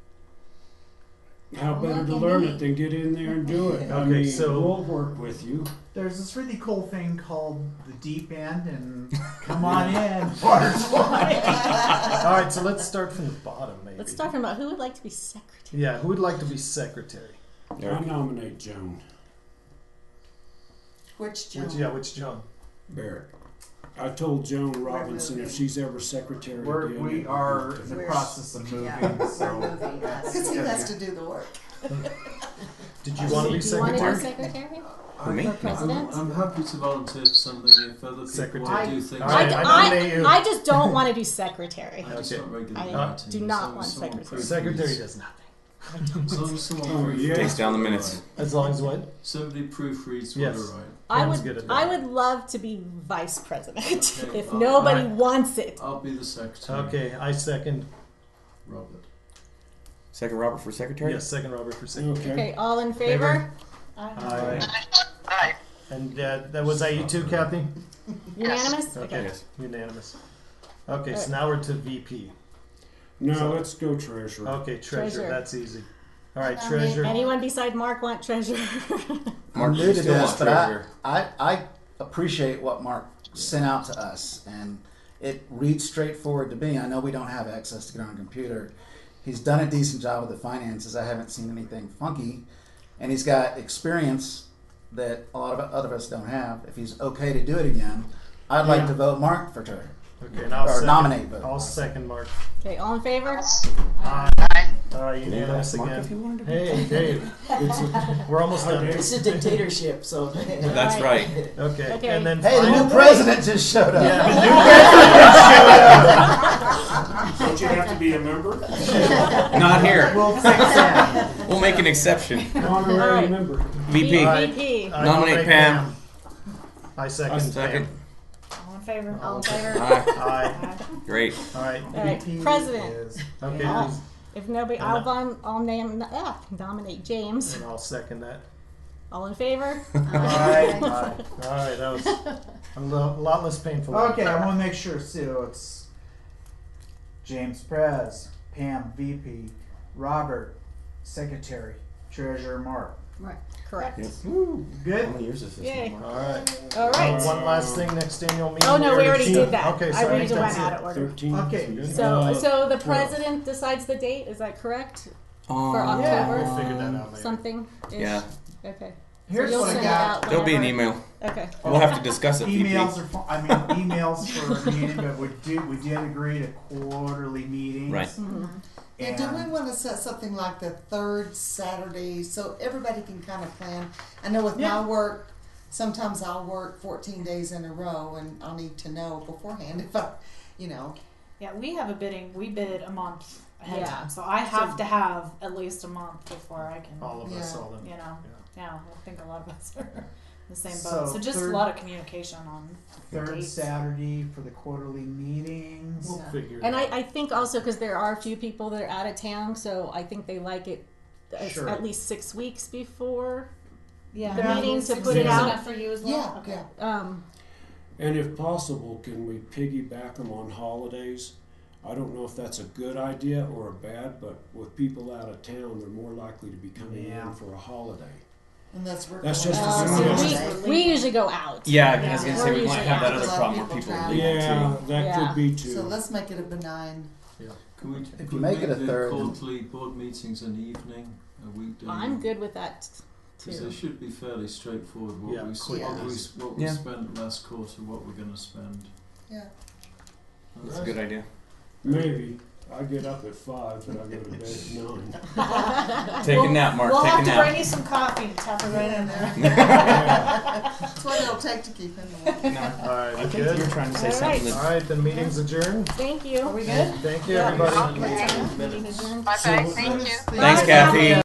Speaker 4: How better to learn it than get in there and do it? I
Speaker 2: Okay,
Speaker 4: mean,
Speaker 2: so-
Speaker 4: we'll work with you.
Speaker 9: There's this really cool thing called the deep end, and come on in, water's fine.
Speaker 2: All right, so let's start from the bottom, maybe.
Speaker 1: Let's talk about who would like to be secretary.
Speaker 2: Yeah, who would like to be secretary?
Speaker 4: I nominate Joan
Speaker 7: Which Joan?
Speaker 2: Which Joan?
Speaker 4: Barrett. I told Joan Robinson if she's ever secretary again.
Speaker 9: We are in the process of moving, so
Speaker 7: Because he has to do the work.
Speaker 2: Did you want to be
Speaker 1: Do you want to be
Speaker 2: secretary?
Speaker 1: secretary?
Speaker 3: Me?
Speaker 1: President?
Speaker 13: I'm happy to volunteer for something if other people
Speaker 2: Secretary.
Speaker 13: want to do things.
Speaker 2: All right, I nominate you.
Speaker 1: I just don't want to do secretary.
Speaker 13: I just
Speaker 2: Okay.
Speaker 13: not regular
Speaker 1: I
Speaker 13: meetings,
Speaker 1: do not
Speaker 13: so
Speaker 1: want
Speaker 13: someone
Speaker 1: secretary.
Speaker 13: proofreads-
Speaker 2: Secretary does nothing.
Speaker 13: As long as someone
Speaker 4: Oh,
Speaker 13: proofreads
Speaker 4: yeah.
Speaker 3: Takes down the
Speaker 13: what I
Speaker 3: minutes.
Speaker 13: write.
Speaker 2: As long as what?
Speaker 13: Somebody proofreads
Speaker 2: Yes.
Speaker 13: what I write.
Speaker 2: Pam's good at that.
Speaker 1: I would love to be vice president
Speaker 13: Okay,
Speaker 1: if
Speaker 13: well,
Speaker 1: nobody
Speaker 2: alright.
Speaker 1: wants it.
Speaker 13: I'll be the secretary.
Speaker 2: Okay, I second.
Speaker 13: Robert.
Speaker 3: Second Robert for secretary?
Speaker 2: Yes, second Robert for secretary.
Speaker 4: Okay.
Speaker 1: Okay, all in favor?
Speaker 2: Aye.
Speaker 8: Aye.
Speaker 2: And was that you too, Kathy?
Speaker 1: Unanimous?
Speaker 2: Okay,
Speaker 3: Yes.
Speaker 2: unanimous. Okay, so
Speaker 1: Alright.
Speaker 2: now we're to VP.
Speaker 4: No,
Speaker 2: So-
Speaker 4: let's go treasurer.
Speaker 2: Okay, treasurer,
Speaker 1: Treasurer.
Speaker 2: that's easy. All right,
Speaker 7: I mean,
Speaker 2: treasurer.
Speaker 1: Anyone beside Mark want treasurer?
Speaker 6: I'm
Speaker 3: do
Speaker 6: new
Speaker 3: you
Speaker 6: to
Speaker 3: still
Speaker 6: this,
Speaker 3: want
Speaker 6: but
Speaker 3: treasurer?
Speaker 6: I appreciate what Mark sent out to us, and it reads straightforward to me. I know we don't have access to get on a computer. He's done a decent job with the finances. I haven't seen anything funky, and he's got experience that a lot of other of us don't have. If he's okay to do it again, I'd like
Speaker 2: Yeah.
Speaker 6: to vote Mark for treasurer.
Speaker 2: Okay, and I'll
Speaker 6: Or
Speaker 2: second.
Speaker 6: nominate vote.
Speaker 2: I'll second Mark.
Speaker 1: Okay, all in favor?
Speaker 2: Aye.
Speaker 8: Aye.
Speaker 2: All right, unanimous
Speaker 3: Mark,
Speaker 2: again.
Speaker 3: if you wanted to be-
Speaker 2: Hey, Dave, we're almost done.
Speaker 5: It's a dictatorship, so.
Speaker 3: That's right.
Speaker 2: Okay,
Speaker 1: Okay.
Speaker 2: and then
Speaker 6: Hey, the
Speaker 2: final-
Speaker 6: new president just showed up.
Speaker 2: Yeah, the new
Speaker 4: Don't you have to be a member?
Speaker 3: Not here.
Speaker 9: We'll fix that.
Speaker 3: We'll make an exception.
Speaker 4: Honorary
Speaker 1: Alright.
Speaker 4: member.
Speaker 3: VP.
Speaker 2: Aye.
Speaker 1: VP.
Speaker 2: I
Speaker 3: Nominate Pam.
Speaker 2: I second.
Speaker 3: Second.
Speaker 11: All in favor?
Speaker 1: All in favor?
Speaker 3: Aye.
Speaker 2: Pam. Aye.
Speaker 3: Great.
Speaker 2: All right.
Speaker 1: All right,
Speaker 9: VP
Speaker 1: president.
Speaker 9: is-
Speaker 2: Okay,
Speaker 1: I'll-
Speaker 2: please.
Speaker 1: If nobody, I'll nominate James.
Speaker 2: And I'll second that.
Speaker 1: All in favor?
Speaker 2: Aye. Aye. All right, that was a lot less painful.
Speaker 9: Okay, I want to make sure. So it's James Prez, Pam VP, Robert Secretary, Treasurer Mark.
Speaker 1: Correct.
Speaker 9: Good.
Speaker 3: How many years is this?
Speaker 1: Yay.
Speaker 3: Mark?
Speaker 2: All right.
Speaker 1: All right.
Speaker 2: One last thing, next annual meeting.
Speaker 1: Oh, no, we already
Speaker 2: 13.
Speaker 1: did that.
Speaker 2: Okay, so
Speaker 1: I
Speaker 2: I
Speaker 1: already
Speaker 2: think
Speaker 1: went
Speaker 2: that's
Speaker 1: out
Speaker 2: it.
Speaker 1: of order.
Speaker 4: 13.
Speaker 9: Okay.
Speaker 1: So the
Speaker 4: 12.
Speaker 1: president decides the date, is that correct? For
Speaker 3: Um,
Speaker 1: October?
Speaker 2: We'll figure that out later.
Speaker 1: Something?
Speaker 3: Yeah.
Speaker 1: Okay.
Speaker 9: Here's
Speaker 1: you'll
Speaker 9: what I
Speaker 1: send it
Speaker 9: got.
Speaker 1: out
Speaker 3: There'll be an
Speaker 1: whenever-
Speaker 3: email.
Speaker 1: Okay.
Speaker 3: We'll have to discuss it. VP.
Speaker 9: Emails are fine. I mean, emails for a meeting, but we did agree to quarterly meetings.
Speaker 3: Right.
Speaker 1: Mhm.
Speaker 7: And do we want to set something like the third Saturday so everybody can kind of plan? I know with
Speaker 9: Yeah.
Speaker 7: my work, sometimes I'll work 14 days in a row and I'll need to know beforehand if I, you know.
Speaker 11: Yeah, we have we bid a month ahead of
Speaker 1: Yeah.
Speaker 11: time, so I have to have at least a month before I can,
Speaker 2: All of us,
Speaker 7: Yeah.
Speaker 2: all them.
Speaker 11: you know, yeah, I think a lot of us are in the same
Speaker 9: So
Speaker 11: boat. So just
Speaker 9: third-
Speaker 11: a lot of communication on
Speaker 9: Third
Speaker 11: dates.
Speaker 9: Saturday for the quarterly meetings.
Speaker 2: We'll
Speaker 1: Yeah.
Speaker 2: figure it
Speaker 1: And
Speaker 2: out.
Speaker 1: I think also because there are a few people that are out of town, so I think they like it
Speaker 9: Sure.
Speaker 1: at least 6 weeks before
Speaker 11: Yeah.
Speaker 1: the
Speaker 7: Yeah.
Speaker 1: meeting to
Speaker 7: 6
Speaker 1: put it
Speaker 7: weeks.
Speaker 1: out.
Speaker 11: Enough for you as well?
Speaker 7: Yeah,
Speaker 11: Okay.
Speaker 7: yeah.
Speaker 4: And if possible, can we piggyback them on holidays? I don't know if that's a good idea or a bad, but with people out of town, they're more likely to be coming
Speaker 9: Yeah.
Speaker 4: in for a holiday.
Speaker 7: And that's working.
Speaker 4: That's just
Speaker 7: on
Speaker 4: a
Speaker 7: Wednesday.
Speaker 4: suggestion.
Speaker 1: We usually go out.
Speaker 3: Yeah, I was
Speaker 11: Yeah.
Speaker 3: gonna
Speaker 1: We're
Speaker 3: say we might
Speaker 1: usually
Speaker 3: have that
Speaker 1: out.
Speaker 3: other
Speaker 7: A lot of
Speaker 3: problem where
Speaker 7: people
Speaker 3: people
Speaker 7: travel.
Speaker 3: leave
Speaker 4: Yeah,
Speaker 3: too.
Speaker 4: that
Speaker 1: Yeah.
Speaker 4: could be too.
Speaker 7: So let's make it a benign.
Speaker 13: Can we,
Speaker 6: If
Speaker 13: could
Speaker 6: you
Speaker 13: we
Speaker 6: make it a
Speaker 13: the
Speaker 6: third, then-
Speaker 13: quarterly board meetings an evening, a weekday?
Speaker 1: I'm good with that
Speaker 13: Because they
Speaker 1: too.
Speaker 13: should be fairly straightforward. What
Speaker 2: Yeah,
Speaker 13: we
Speaker 2: quick.
Speaker 13: what we
Speaker 3: Yeah.
Speaker 13: spent last quarter, what we're going to spend.
Speaker 7: Yeah.
Speaker 3: That's a good idea.
Speaker 4: Maybe. I get up at 5, but I go to bed at 9.
Speaker 3: Take a nap, Mark.
Speaker 11: We'll
Speaker 3: Take
Speaker 11: have
Speaker 3: a
Speaker 11: to
Speaker 3: nap.
Speaker 11: bring you some coffee to tap it right in there.
Speaker 7: That's what it'll take to keep him warm.
Speaker 3: No,
Speaker 2: All right,
Speaker 3: I
Speaker 2: we
Speaker 3: think
Speaker 2: good?
Speaker 3: you were trying to say
Speaker 1: All right.
Speaker 3: something.
Speaker 2: All right, the meeting's adjourned.
Speaker 1: Thank you.
Speaker 11: Are we good?
Speaker 2: Thank you,
Speaker 1: Yeah.
Speaker 2: everybody.
Speaker 8: Okay.
Speaker 1: Meeting adjourned.
Speaker 8: Bye bye. Thank you.
Speaker 3: Thanks, Kathy.